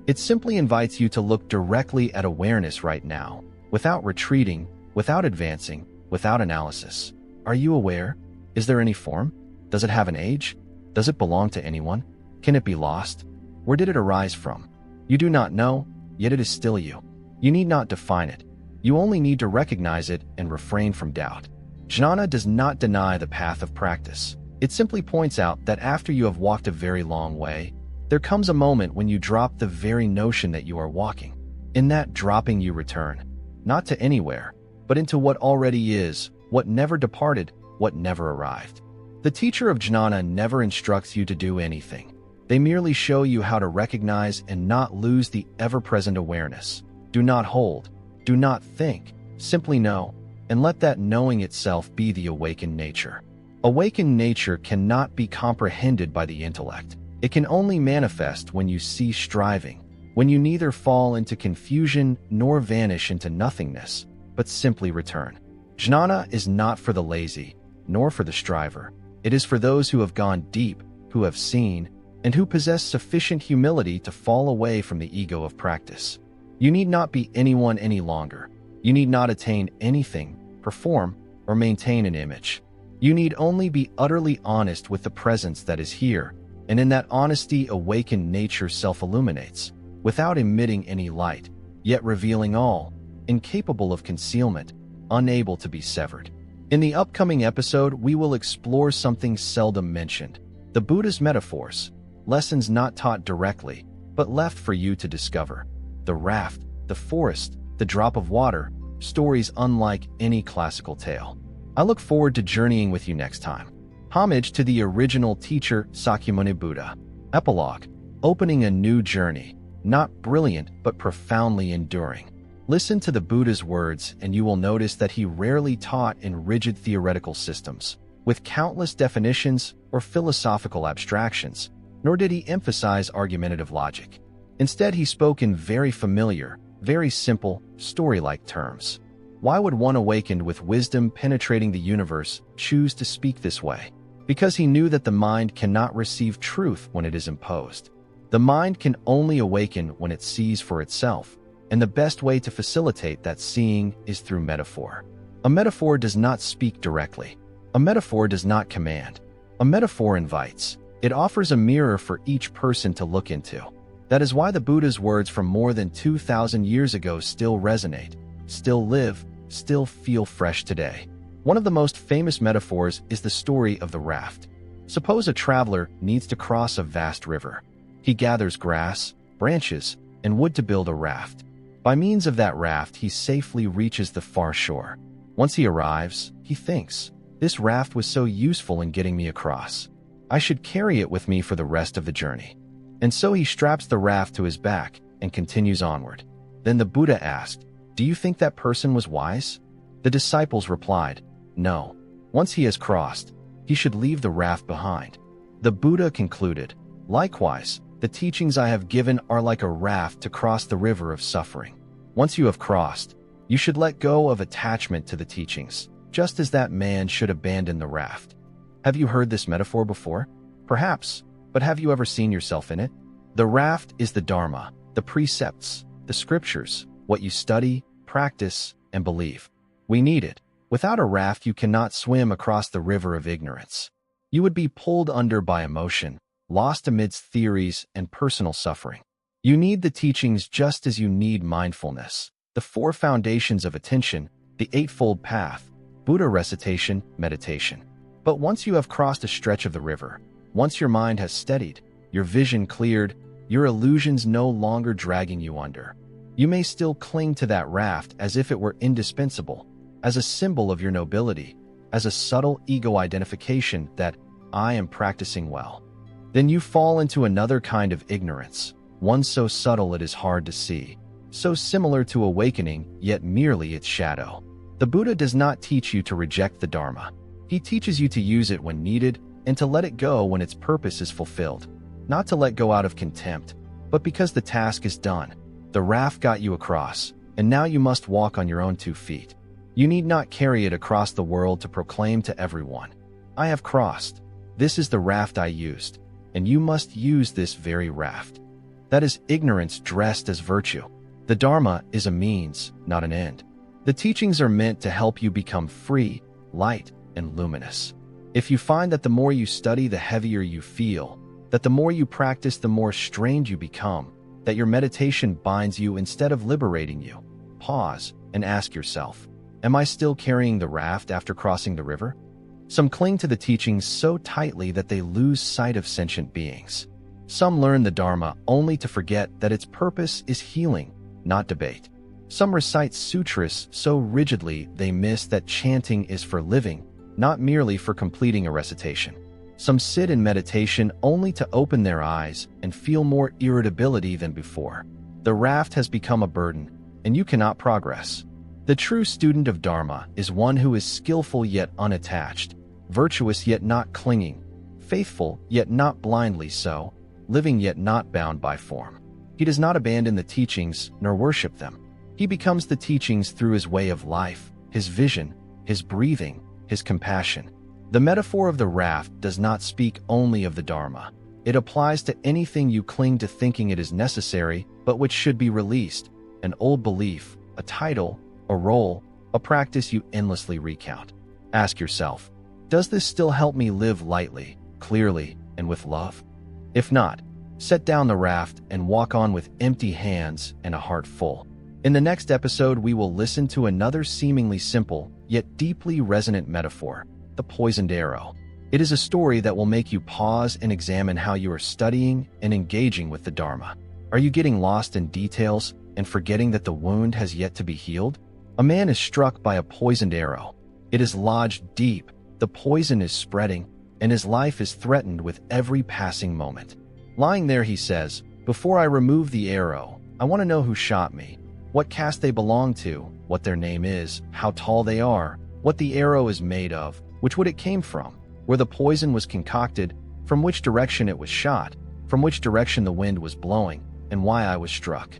It simply invites you to look directly at awareness right now, without retreating, without advancing, without analysis. Are you aware? Is there any form? Does it have an age? Does it belong to anyone? Can it be lost? Where did it arise from? You do not know, yet it is still you. You need not define it. You only need to recognize it and refrain from doubt. Janna does not deny the path of practice. It simply points out that after you have walked a very long way, there comes a moment when you drop the very notion that you are walking. In that dropping you return, not to anywhere, but into what already is, what never departed, what never arrived. The teacher of Janna never instructs you to do anything. They merely show you how to recognize and not lose the ever-present awareness. Do not hold, do not think, simply know, and let that knowing itself be the awakened nature. Awakened nature cannot be comprehended by the intellect. It can only manifest when you cease striving, when you neither fall into confusion nor vanish into nothingness, but simply return. Janna is not for the lazy, nor for the striver. It is for those who have gone deep, who have seen, and who possess sufficient humility to fall away from the ego of practice. You need not be anyone any longer. You need not attain anything, perform, or maintain an image. You need only be utterly honest with the presence that is here, and in that honesty awakened nature self-illuminates, without emitting any light, yet revealing all, incapable of concealment, unable to be severed. In the upcoming episode, we will explore something seldom mentioned: the Buddha's metaphors, lessons not taught directly, but left for you to discover. The raft, the forest, the drop of water, stories unlike any classical tale. I look forward to journeying with you next time. Homage to the original teacher, Sakyamuni Buddha. Epilogue: opening a new journey, not brilliant but profoundly enduring. Listen to the Buddha's words and you will notice that he rarely taught in rigid theoretical systems, with countless definitions or philosophical abstractions, nor did he emphasize argumentative logic. Instead, he spoke in very familiar, very simple, story-like terms. Why would one awakened with wisdom penetrating the universe choose to speak this way? Because he knew that the mind cannot receive truth when it is imposed. The mind can only awaken when it sees for itself, and the best way to facilitate that seeing is through metaphor. A metaphor does not speak directly. A metaphor does not command. A metaphor invites. It offers a mirror for each person to look into. That is why the Buddha's words from more than 2,000 years ago still resonate, still live, still feel fresh today. One of the most famous metaphors is the story of the raft. Suppose a traveler needs to cross a vast river. He gathers grass, branches, and wood to build a raft. By means of that raft, he safely reaches the far shore. Once he arrives, he thinks, "This raft was so useful in getting me across. I should carry it with me for the rest of the journey." And so he straps the raft to his back and continues onward. Then the Buddha asked, "Do you think that person was wise?" The disciples replied, "No. Once he has crossed, he should leave the raft behind." The Buddha concluded, "Likewise, the teachings I have given are like a raft to cross the river of suffering. Once you have crossed, you should let go of attachment to the teachings, just as that man should abandon the raft." Have you heard this metaphor before? Perhaps, but have you ever seen yourself in it? The raft is the Dharma, the precepts, the scriptures, what you study, practice, and believe. We need it. Without a raft, you cannot swim across the river of ignorance. You would be pulled under by emotion, lost amidst theories and personal suffering. You need the teachings just as you need mindfulness, the 4 foundations of attention, the Eightfold Path, Buddha recitation, meditation. But once you have crossed a stretch of the river, once your mind has steadied, your vision cleared, your illusions no longer dragging you under, you may still cling to that raft as if it were indispensable, as a symbol of your nobility, as a subtle ego identification that I am practicing well. Then you fall into another kind of ignorance, one so subtle it is hard to see, so similar to awakening, yet merely its shadow. The Buddha does not teach you to reject the Dharma. He teaches you to use it when needed and to let it go when its purpose is fulfilled. Not to let go out of contempt, but because the task is done. The raft got you across, and now you must walk on your own 2 feet. You need not carry it across the world to proclaim to everyone, "I have crossed. This is the raft I used, and you must use this very raft." That is ignorance dressed as virtue. The Dharma is a means, not an end. The teachings are meant to help you become free, light, and luminous. If you find that the more you study, the heavier you feel, that the more you practice, the more strained you become, that your meditation binds you instead of liberating you, pause and ask yourself, am I still carrying the raft after crossing the river? Some cling to the teachings so tightly that they lose sight of sentient beings. Some learn the Dharma only to forget that its purpose is healing, not debate. Some recite sutras so rigidly they miss that chanting is for living, not merely for completing a recitation. Some sit in meditation only to open their eyes and feel more irritability than before. The raft has become a burden, and you cannot progress. The true student of Dharma is one who is skillful yet unattached, virtuous yet not clinging, faithful yet not blindly so, living yet not bound by form. He does not abandon the teachings nor worship them. He becomes the teachings through his way of life, his vision, his breathing, his compassion. The metaphor of the raft does not speak only of the Dharma. It applies to anything you cling to thinking it is necessary, but which should be released: an old belief, a title, a role, a practice you endlessly recount. Ask yourself, does this still help me live lightly, clearly, and with love? If not, set down the raft and walk on with empty hands and a heart full. In the next episode, we will listen to another seemingly simple, yet deeply resonant metaphor, the poisoned arrow. It is a story that will make you pause and examine how you are studying and engaging with the Dharma. Are you getting lost in details and forgetting that the wound has yet to be healed? A man is struck by a poisoned arrow. It is lodged deep, the poison is spreading, and his life is threatened with every passing moment. Lying there, he says, "Before I remove the arrow, I want to know who shot me, what caste they belong to, what their name is, how tall they are, what the arrow is made of, which wood it came from, where the poison was concocted, from which direction it was shot, from which direction the wind was blowing, and why I was struck."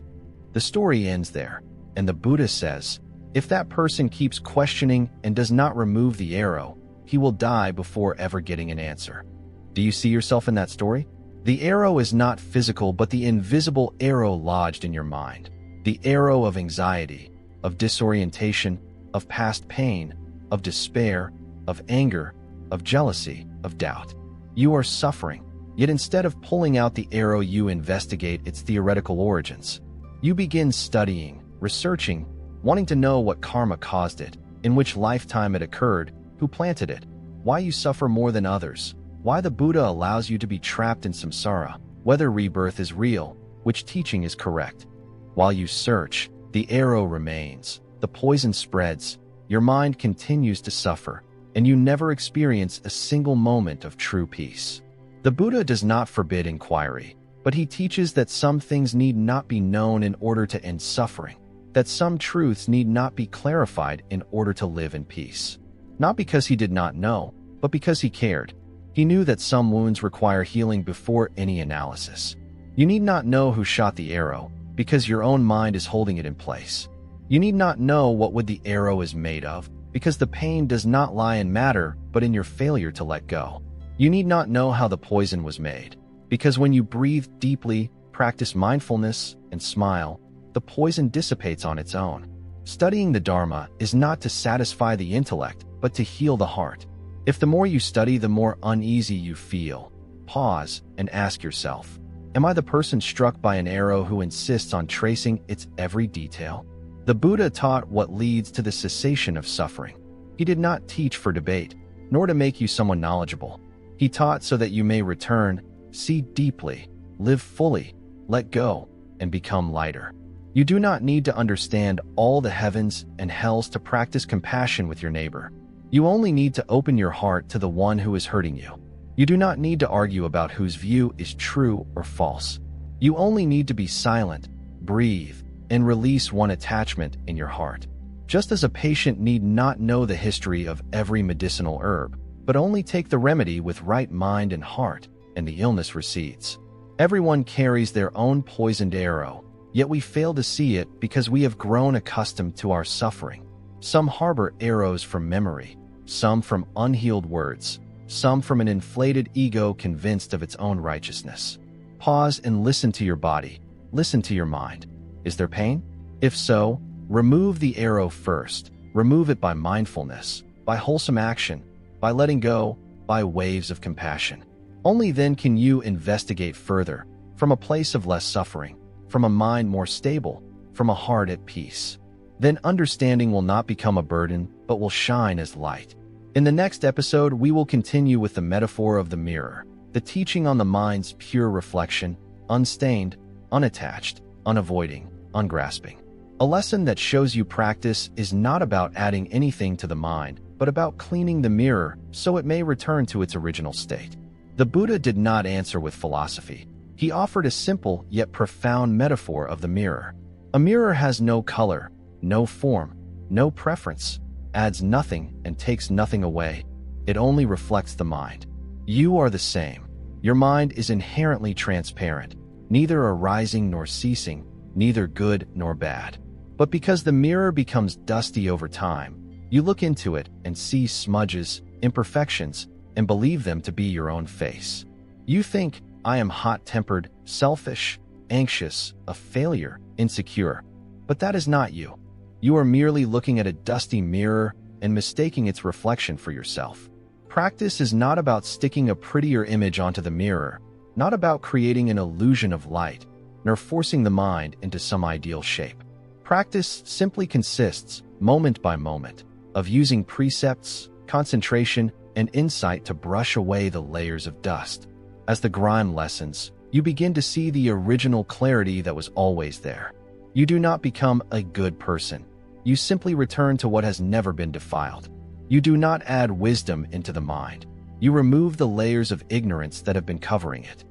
The story ends there, and the Buddha says, if that person keeps questioning and does not remove the arrow, he will die before ever getting an answer. Do you see yourself in that story? The arrow is not physical, but the invisible arrow lodged in your mind. The arrow of anxiety, of disorientation, of past pain, of despair, of anger, of jealousy, of doubt. You are suffering, yet instead of pulling out the arrow, you investigate its theoretical origins. You begin studying, researching, wanting to know what karma caused it, in which lifetime it occurred, who planted it, why you suffer more than others, why the Buddha allows you to be trapped in samsara, whether rebirth is real, which teaching is correct. While you search, the arrow remains, the poison spreads, your mind continues to suffer, and you never experience a single moment of true peace. The Buddha does not forbid inquiry, but he teaches that some things need not be known in order to end suffering, that some truths need not be clarified in order to live in peace. Not because he did not know, but because he cared. He knew that some wounds require healing before any analysis. You need not know who shot the arrow, because your own mind is holding it in place. You need not know what wood the arrow is made of, because the pain does not lie in matter, but in your failure to let go. You need not know how the poison was made, because when you breathe deeply, practice mindfulness, and smile, the poison dissipates on its own. Studying the Dharma is not to satisfy the intellect, but to heal the heart. If the more you study, the more uneasy you feel, pause and ask yourself, am I the person struck by an arrow who insists on tracing its every detail? The Buddha taught what leads to the cessation of suffering. He did not teach for debate, nor to make you someone knowledgeable. He taught so that you may return, see deeply, live fully, let go, and become lighter. You do not need to understand all the heavens and hells to practice compassion with your neighbor. You only need to open your heart to the one who is hurting you. You do not need to argue about whose view is true or false. You only need to be silent, breathe, and release one attachment in your heart. Just as a patient need not know the history of every medicinal herb, but only take the remedy with right mind and heart, and the illness recedes. Everyone carries their own poisoned arrow, yet we fail to see it because we have grown accustomed to our suffering. Some harbor arrows from memory, some from unhealed words, some from an inflated ego convinced of its own righteousness. Pause and listen to your body, listen to your mind. Is there pain? If so, remove the arrow first. Remove it by mindfulness, by wholesome action, by letting go, by waves of compassion. Only then can you investigate further, from a place of less suffering, from a mind more stable, from a heart at peace. Then understanding will not become a burden, but will shine as light. In the next episode, we will continue with the metaphor of the mirror, the teaching on the mind's pure reflection, unstained, unattached, unavoiding, ungrasping. A lesson that shows you practice is not about adding anything to the mind, but about cleaning the mirror so it may return to its original state. The Buddha did not answer with philosophy. He offered a simple yet profound metaphor of the mirror. A mirror has no color, no form, no preference, adds nothing and takes nothing away. It only reflects the mind. You are the same. Your mind is inherently transparent, neither arising nor ceasing, neither good nor bad. But because the mirror becomes dusty over time, you look into it and see smudges, imperfections, and believe them to be your own face. You think, I am hot-tempered, selfish, anxious, a failure, insecure. But that is not you. You are merely looking at a dusty mirror and mistaking its reflection for yourself. Practice is not about sticking a prettier image onto the mirror, not about creating an illusion of light, nor forcing the mind into some ideal shape. Practice simply consists, moment by moment, of using precepts, concentration, and insight to brush away the layers of dust. As the grime lessens, you begin to see the original clarity that was always there. You do not become a good person. You simply return to what has never been defiled. You do not add wisdom into the mind. You remove the layers of ignorance that have been covering it.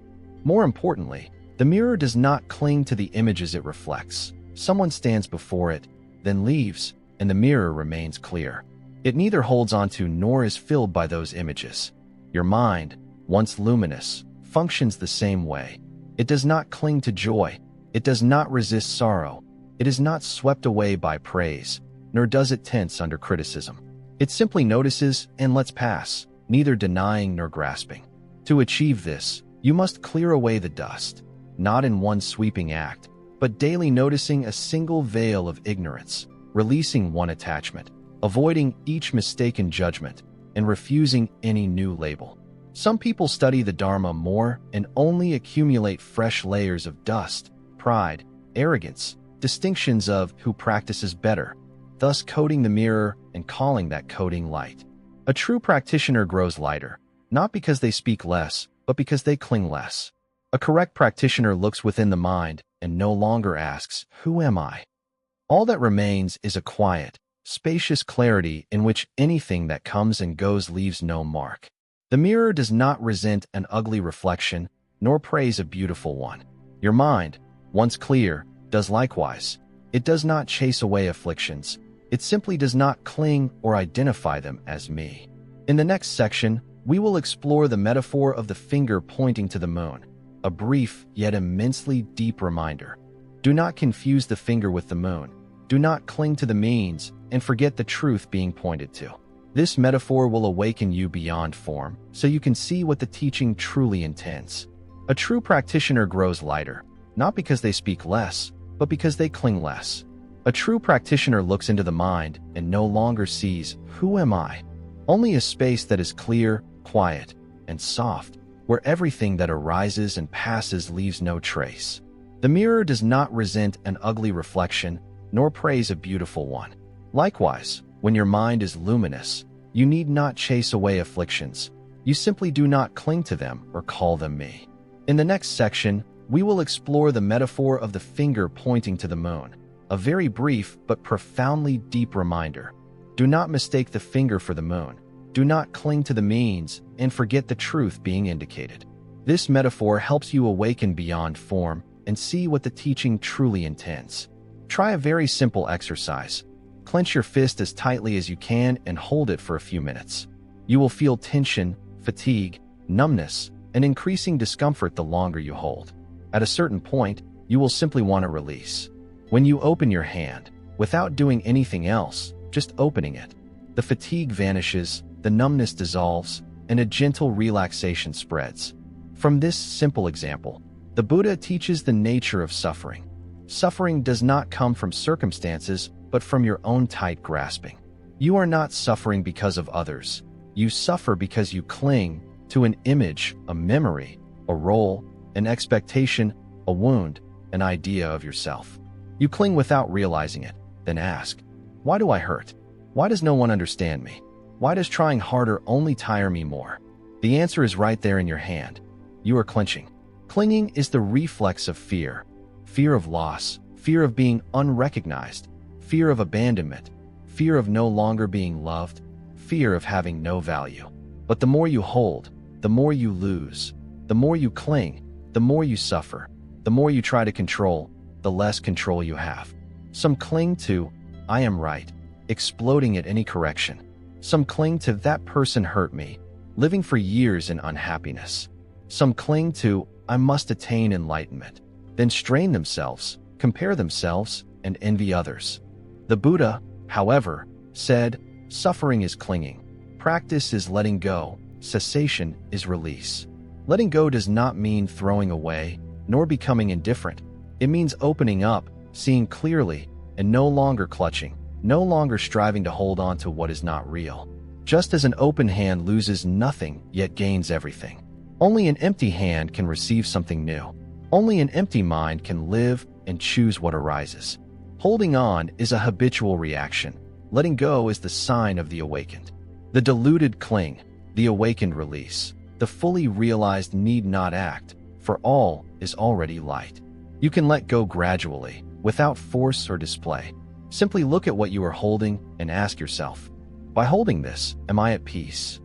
More importantly, the mirror does not cling to the images it reflects. Someone stands before it, then leaves, and the mirror remains clear. It neither holds onto nor is filled by those images. Your mind, once luminous, functions the same way. It does not cling to joy. It does not resist sorrow. It is not swept away by praise, nor does it tense under criticism. It simply notices and lets pass, neither denying nor grasping. To achieve this, you must clear away the dust, not in one sweeping act, but daily noticing a single veil of ignorance, releasing one attachment, avoiding each mistaken judgment, and refusing any new label. Some people study the Dharma more and only accumulate fresh layers of dust, pride, arrogance, distinctions of who practices better, thus coating the mirror and calling that coating light. A true practitioner grows lighter, not because they speak less, but because they cling less. A correct practitioner looks within the mind and no longer asks, "Who am I?" All that remains is a quiet, spacious clarity in which anything that comes and goes leaves no mark. The mirror does not resent an ugly reflection, nor praise a beautiful one. Your mind, once clear, does likewise. It does not chase away afflictions. It simply does not cling or identify them as me. In the next section, we will explore the metaphor of the finger pointing to the moon, a brief yet immensely deep reminder. Do not confuse the finger with the moon. Do not cling to the means and forget the truth being pointed to. This metaphor will awaken you beyond form, so you can see what the teaching truly intends. A true practitioner grows lighter, not because they speak less, but because they cling less. A true practitioner looks into the mind and no longer sees, "Who am I?" Only a space that is clear, quiet, and soft, where everything that arises and passes leaves no trace. The mirror does not resent an ugly reflection, nor praise a beautiful one. Likewise, when your mind is luminous, you need not chase away afflictions. You simply do not cling to them or call them me. In the next section, we will explore the metaphor of the finger pointing to the moon, a very brief but profoundly deep reminder. Do not mistake the finger for the moon. Do not cling to the means and forget the truth being indicated. This metaphor helps you awaken beyond form and see what the teaching truly intends. Try a very simple exercise. Clench your fist as tightly as you can and hold it for a few minutes. You will feel tension, fatigue, numbness, and increasing discomfort the longer you hold. At a certain point, you will simply want to release. When you open your hand, without doing anything else, just opening it, the fatigue vanishes, the numbness dissolves, and a gentle relaxation spreads. From this simple example, the Buddha teaches the nature of suffering. Suffering does not come from circumstances, but from your own tight grasping. You are not suffering because of others. You suffer because you cling to an image, a memory, a role, an expectation, a wound, an idea of yourself. You cling without realizing it, then ask, "Why do I hurt? Why does no one understand me? Why does trying harder only tire me more?" The answer is right there in your hand. You are clenching. Clinging is the reflex of fear. Fear of loss, fear of being unrecognized, fear of abandonment, fear of no longer being loved, fear of having no value. But the more you hold, the more you lose. The more you cling, the more you suffer. The more you try to control, the less control you have. Some cling to, "I am right," exploding at any correction. Some cling to, "That person hurt me," living for years in unhappiness. Some cling to, "I must attain enlightenment," then strain themselves, compare themselves, and envy others. The Buddha, however, said, "Suffering is clinging. Practice is letting go. Cessation is release." Letting go does not mean throwing away, nor becoming indifferent. It means opening up, seeing clearly, and no longer clutching, no longer striving to hold on to what is not real. Just as an open hand loses nothing yet gains everything. Only an empty hand can receive something new. Only an empty mind can live and choose what arises. Holding on is a habitual reaction. Letting go is the sign of the awakened. The deluded cling, the awakened release. The fully realized need not act, for all is already light. You can let go gradually, without force or display. Simply look at what you are holding and ask yourself, by holding this, am I at peace?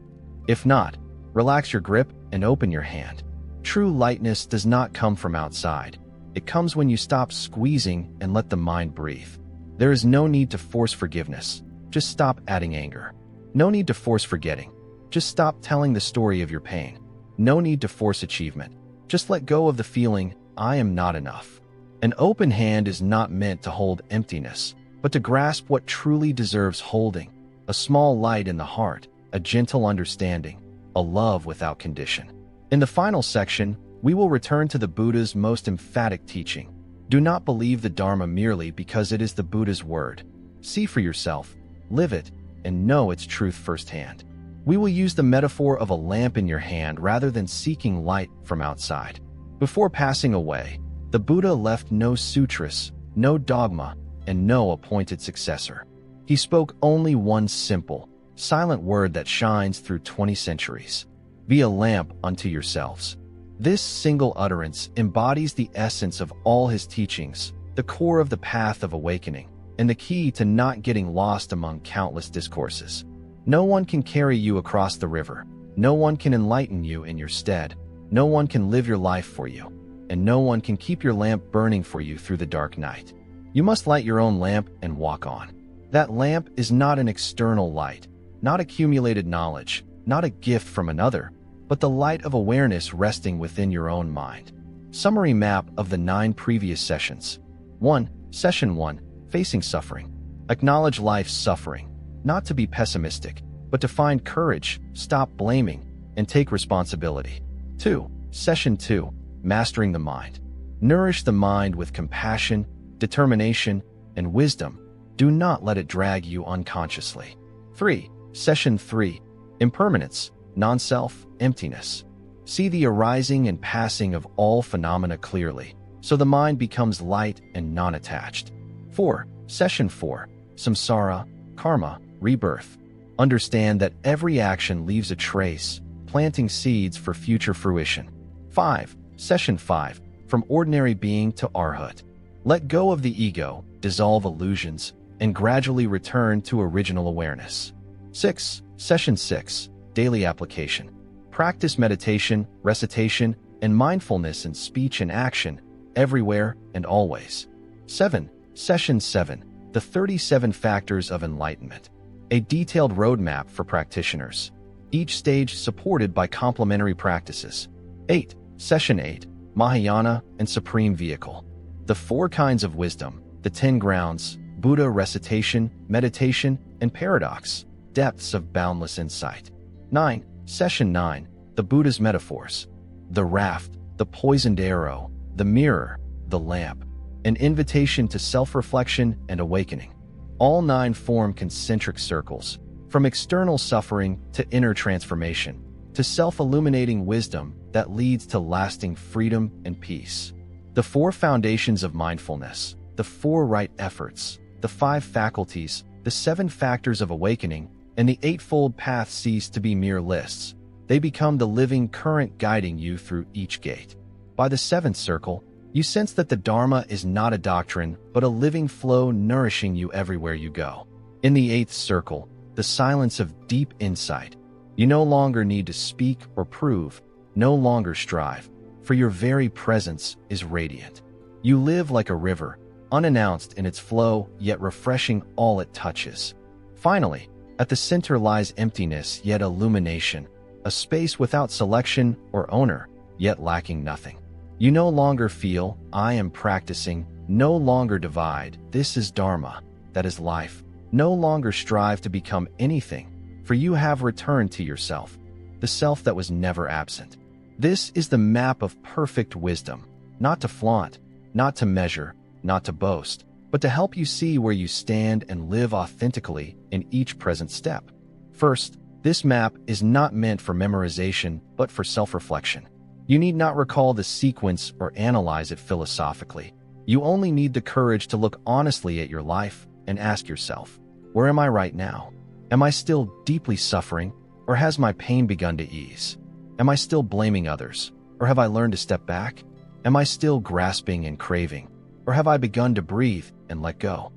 If not, relax your grip and open your hand. True lightness does not come from outside. It comes when you stop squeezing and let the mind breathe. There is no need to force forgiveness. Just stop adding anger. No need to force forgetting. Just stop telling the story of your pain. No need to force achievement. Just let go of the feeling, I am not enough. An open hand is not meant to hold emptiness, but to grasp what truly deserves holding. A small light in the heart, a gentle understanding, a love without condition. In the final section, we will return to the Buddha's most emphatic teaching. Do not believe the Dharma merely because it is the Buddha's word. See for yourself, live it, and know its truth firsthand. We will use the metaphor of a lamp in your hand rather than seeking light from outside. Before passing away, the Buddha left no sutras, no dogma, and no appointed successor. He spoke only one simple, silent word that shines through 20 centuries. Be a lamp unto yourselves. This single utterance embodies the essence of all his teachings, the core of the path of awakening, and the key to not getting lost among countless discourses. No one can carry you across the river. No one can enlighten you in your stead. No one can live your life for you. And no one can keep your lamp burning for you through the dark night. You must light your own lamp and walk on. That lamp is not an external light, not accumulated knowledge, not a gift from another, but the light of awareness resting within your own mind. Summary map of the 9 previous sessions. 1. Session 1. Facing suffering. Acknowledge life's suffering. Not to be pessimistic, but to find courage, stop blaming, and take responsibility. 2. Session 2. Mastering the mind. Nourish the mind with compassion, determination, and wisdom. Do not let it drag you unconsciously. 3. Session 3. Impermanence, non-self, emptiness. See the arising and passing of all phenomena clearly, so the mind becomes light and non-attached. 4. Session 4. Samsara, karma, rebirth. Understand that every action leaves a trace, planting seeds for future fruition. 5. Session 5. From ordinary being to arhat. Let go of the ego, dissolve illusions, and gradually return to original awareness. 6. Session 6. Daily application. Practice meditation, recitation, and mindfulness in speech and action, everywhere and always. 7. Session 7. The 37 Factors of Enlightenment. A detailed roadmap for practitioners. Each stage supported by complementary practices. 8. Session 8. Mahayana and Supreme Vehicle. The 4 kinds of wisdom, the 10 grounds, Buddha recitation, meditation, and paradox, depths of boundless insight. 9. Session 9. The Buddha's metaphors. The raft, the poisoned arrow, the mirror, the lamp. An invitation to self-reflection and awakening. All 9 form concentric circles, from external suffering to inner transformation, to self-illuminating wisdom that leads to lasting freedom and peace. The 4 foundations of mindfulness, the 4 right efforts, the 5 faculties, the 7 factors of awakening, and the Eightfold Path cease to be mere lists. They become the living current guiding you through each gate. By the 7th circle, you sense that the Dharma is not a doctrine, but a living flow nourishing you everywhere you go. In the 8th circle, the silence of deep insight. You no longer need to speak or prove, no longer strive, for your very presence is radiant. You live like a river, unannounced in its flow, yet refreshing all it touches. Finally, at the center lies emptiness, yet illumination, a space without selection or owner, yet lacking nothing. You no longer feel, I am practicing, no longer divide, this is Dharma, that is life. No longer strive to become anything, for you have returned to yourself, the self that was never absent. This is the map of perfect wisdom, not to flaunt, not to measure, not to boast, but to help you see where you stand and live authentically in each present step. First, this map is not meant for memorization, but for self-reflection. You need not recall the sequence or analyze it philosophically. You only need the courage to look honestly at your life and ask yourself, where am I right now? Am I still deeply suffering, or has my pain begun to ease? Am I still blaming others, or have I learned to step back? Am I still grasping and craving, or have I begun to breathe and let go?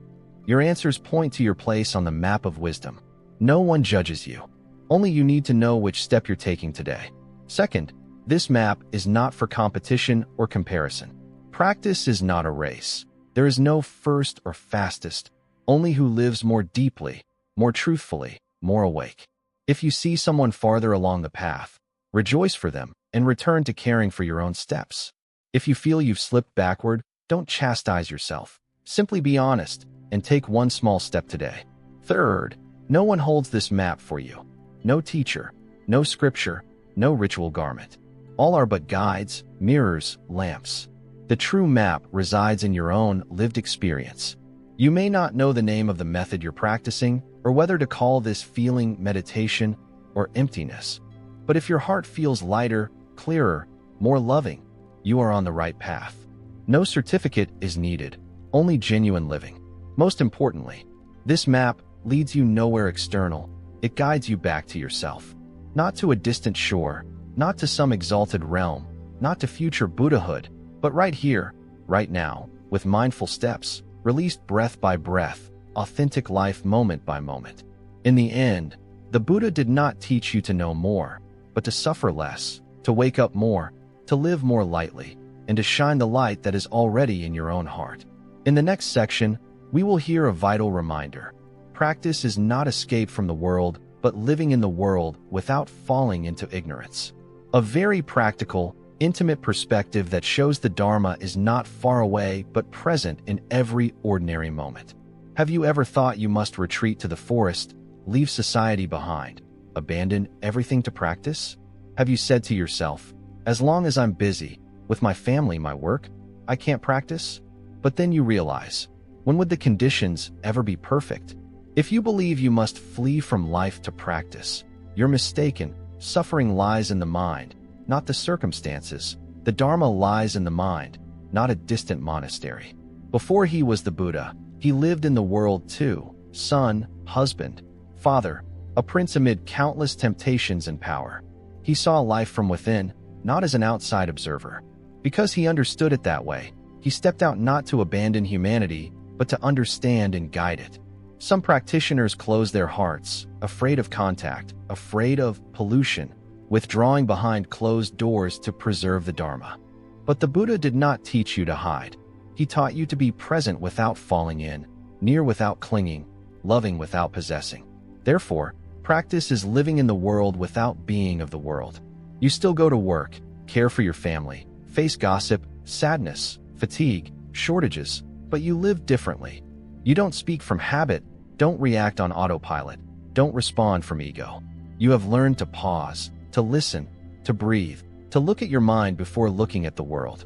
Your answers point to your place on the map of wisdom. No one judges you. Only you need to know which step you're taking today. Second, this map is not for competition or comparison. Practice is not a race. There is no first or fastest, only who lives more deeply, more truthfully, more awake. If you see someone farther along the path, rejoice for them and return to caring for your own steps. If you feel you've slipped backward, don't chastise yourself. Simply be honest and take one small step today. Third, no one holds this map for you. No teacher, no scripture, no ritual garment. All are but guides, mirrors, lamps. The true map resides in your own lived experience. You may not know the name of the method you're practicing or whether to call this feeling meditation or emptiness. But if your heart feels lighter, clearer, more loving, you are on the right path. No certificate is needed, only genuine living. Most importantly, this map leads you nowhere external. It guides you back to yourself. Not to a distant shore, not to some exalted realm, not to future Buddhahood, but right here, right now, with mindful steps, released breath by breath, authentic life moment by moment. In the end, the Buddha did not teach you to know more, but to suffer less, to wake up more, to live more lightly, and to shine the light that is already in your own heart. In the next section, we will hear a vital reminder. Practice is not escape from the world, but living in the world without falling into ignorance. A very practical, intimate perspective that shows the Dharma is not far away but present in every ordinary moment. Have you ever thought you must retreat to the forest, leave society behind, abandon everything to practice? Have you said to yourself, as long as I'm busy, with my family, my work, I can't practice? But then you realize, when would the conditions ever be perfect? If you believe you must flee from life to practice, you're mistaken. Suffering lies in the mind, not the circumstances. The Dharma lies in the mind, not a distant monastery. Before he was the Buddha, he lived in the world too, son, husband, father, a prince amid countless temptations and power. He saw life from within, not as an outside observer. Because he understood it that way, he stepped out not to abandon humanity, but to understand and guide it. Some practitioners close their hearts, afraid of contact, afraid of pollution, withdrawing behind closed doors to preserve the Dharma. But the Buddha did not teach you to hide. He taught you to be present without falling in, near without clinging, loving without possessing. Therefore, practice is living in the world without being of the world. You still go to work, care for your family, face gossip, sadness, fatigue, shortages, but you live differently. You don't speak from habit, don't react on autopilot, don't respond from ego. You have learned to pause, to listen, to breathe, to look at your mind before looking at the world.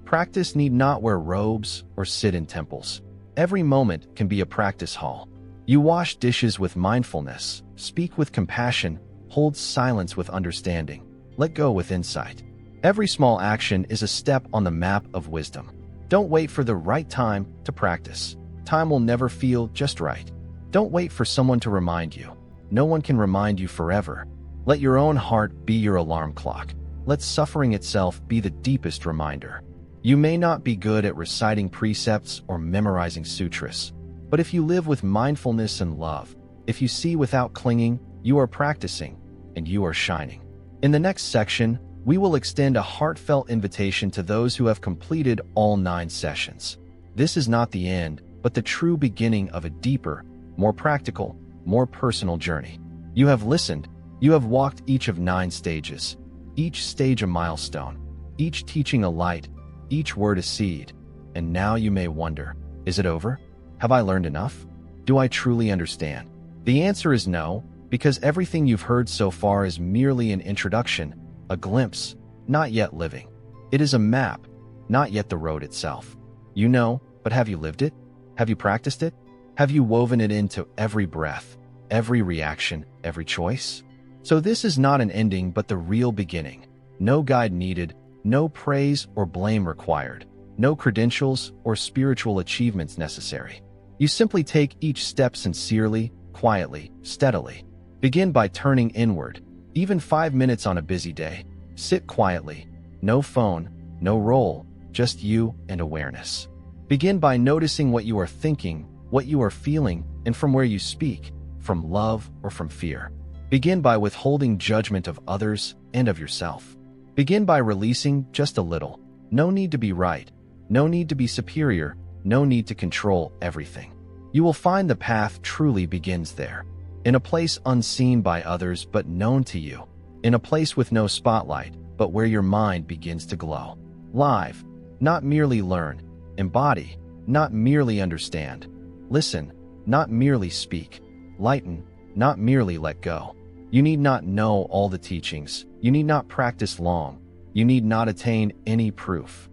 Practice need not wear robes or sit in temples. Every moment can be a practice hall. You wash dishes with mindfulness, speak with compassion, hold silence with understanding, let go with insight. Every small action is a step on the map of wisdom. Don't wait for the right time to practice. Time will never feel just right. Don't wait for someone to remind you. No one can remind you forever. Let your own heart be your alarm clock. Let suffering itself be the deepest reminder. You may not be good at reciting precepts or memorizing sutras, but if you live with mindfulness and love, if you see without clinging, you are practicing, and you are shining. In the next section, we will extend a heartfelt invitation to those who have completed all 9 sessions. This is not the end, but the true beginning of a deeper, more practical, more personal journey. You have listened, you have walked each of 9 stages, each stage a milestone, each teaching a light, each word a seed, and now you may wonder, is it over? Have I learned enough? Do I truly understand? The answer is no, because everything you've heard so far is merely an introduction, a glimpse, not yet living. It is a map, not yet the road itself. You know, but have you lived it? Have you practiced it? Have you woven it into every breath, every reaction, every choice? So this is not an ending but the real beginning. No guide needed, no praise or blame required, no credentials or spiritual achievements necessary. You simply take each step sincerely, quietly, steadily. Begin by turning inward, even 5 minutes on a busy day. Sit quietly, no phone, no role, just you and awareness. Begin by noticing what you are thinking, what you are feeling, and from where you speak, from love or from fear. Begin by withholding judgment of others and of yourself. Begin by releasing just a little. No need to be right, no need to be superior, no need to control everything. You will find the path truly begins there, in a place unseen by others but known to you, in a place with no spotlight, but where your mind begins to glow. Live, not merely learn. Embody, not merely understand. Listen, not merely speak. Lighten, not merely let go. You need not know all the teachings. You need not practice long. You need not attain any proof.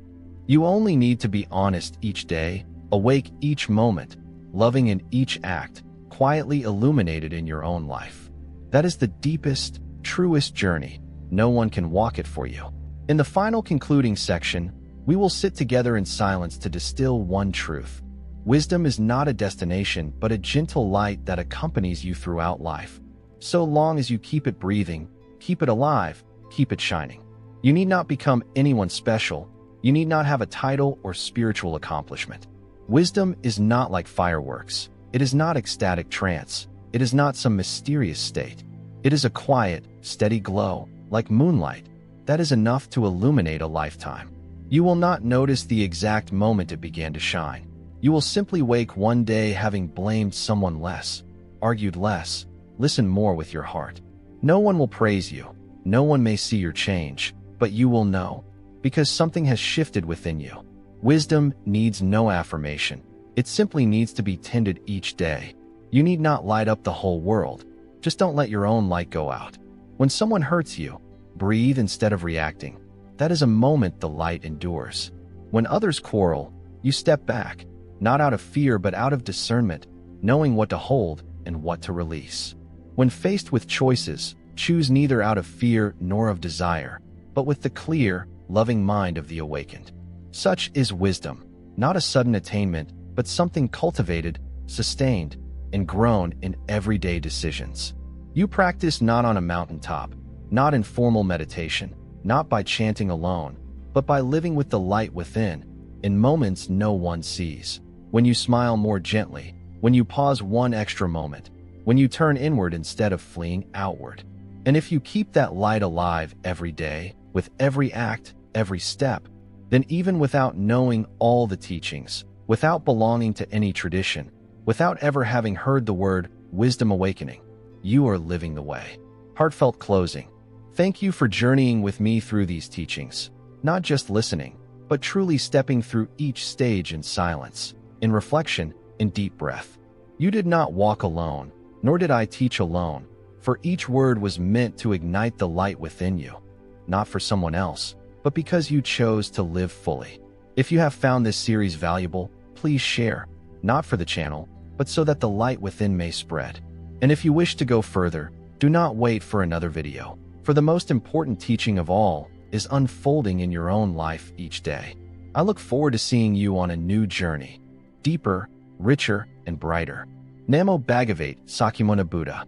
You only need to be honest each day, awake each moment, loving in each act, quietly illuminated in your own life. That is the deepest, truest journey. No one can walk it for you. In the final concluding section, we will sit together in silence to distill one truth. Wisdom is not a destination, but a gentle light that accompanies you throughout life. So long as you keep it breathing, keep it alive, keep it shining. You need not become anyone special. You need not have a title or spiritual accomplishment. Wisdom is not like fireworks. It is not ecstatic trance. It is not some mysterious state. It is a quiet, steady glow, like moonlight, that is enough to illuminate a lifetime. You will not notice the exact moment it began to shine. You will simply wake one day having blamed someone less, argued less, listened more with your heart. No one will praise you. No one may see your change, but you will know, because something has shifted within you. Wisdom needs no affirmation. It simply needs to be tended each day. You need not light up the whole world. Just don't let your own light go out. When someone hurts you, breathe instead of reacting. That is a moment the light endures. When others quarrel, you step back, not out of fear but out of discernment, knowing what to hold and what to release. When faced with choices, choose neither out of fear nor of desire, but with the clear, loving mind of the awakened. Such is wisdom, not a sudden attainment, but something cultivated, sustained, and grown in everyday decisions. You practice not on a mountaintop, not in formal meditation, not by chanting alone, but by living with the light within, in moments no one sees. When you smile more gently, when you pause one extra moment, when you turn inward instead of fleeing outward. And if you keep that light alive every day, with every act, every step, then even without knowing all the teachings, without belonging to any tradition, without ever having heard the word wisdom awakening, you are living the way. Heartfelt closing. Thank you for journeying with me through these teachings, not just listening, but truly stepping through each stage in silence, in reflection, in deep breath. You did not walk alone, nor did I teach alone, for each word was meant to ignite the light within you, not for someone else, but because you chose to live fully. If you have found this series valuable, please share, not for the channel, but so that the light within may spread. And if you wish to go further, do not wait for another video, for the most important teaching of all is unfolding in your own life each day. I look forward to seeing you on a new journey, deeper, richer, and brighter. Namo Bhagavate Sakyamuni Buddha.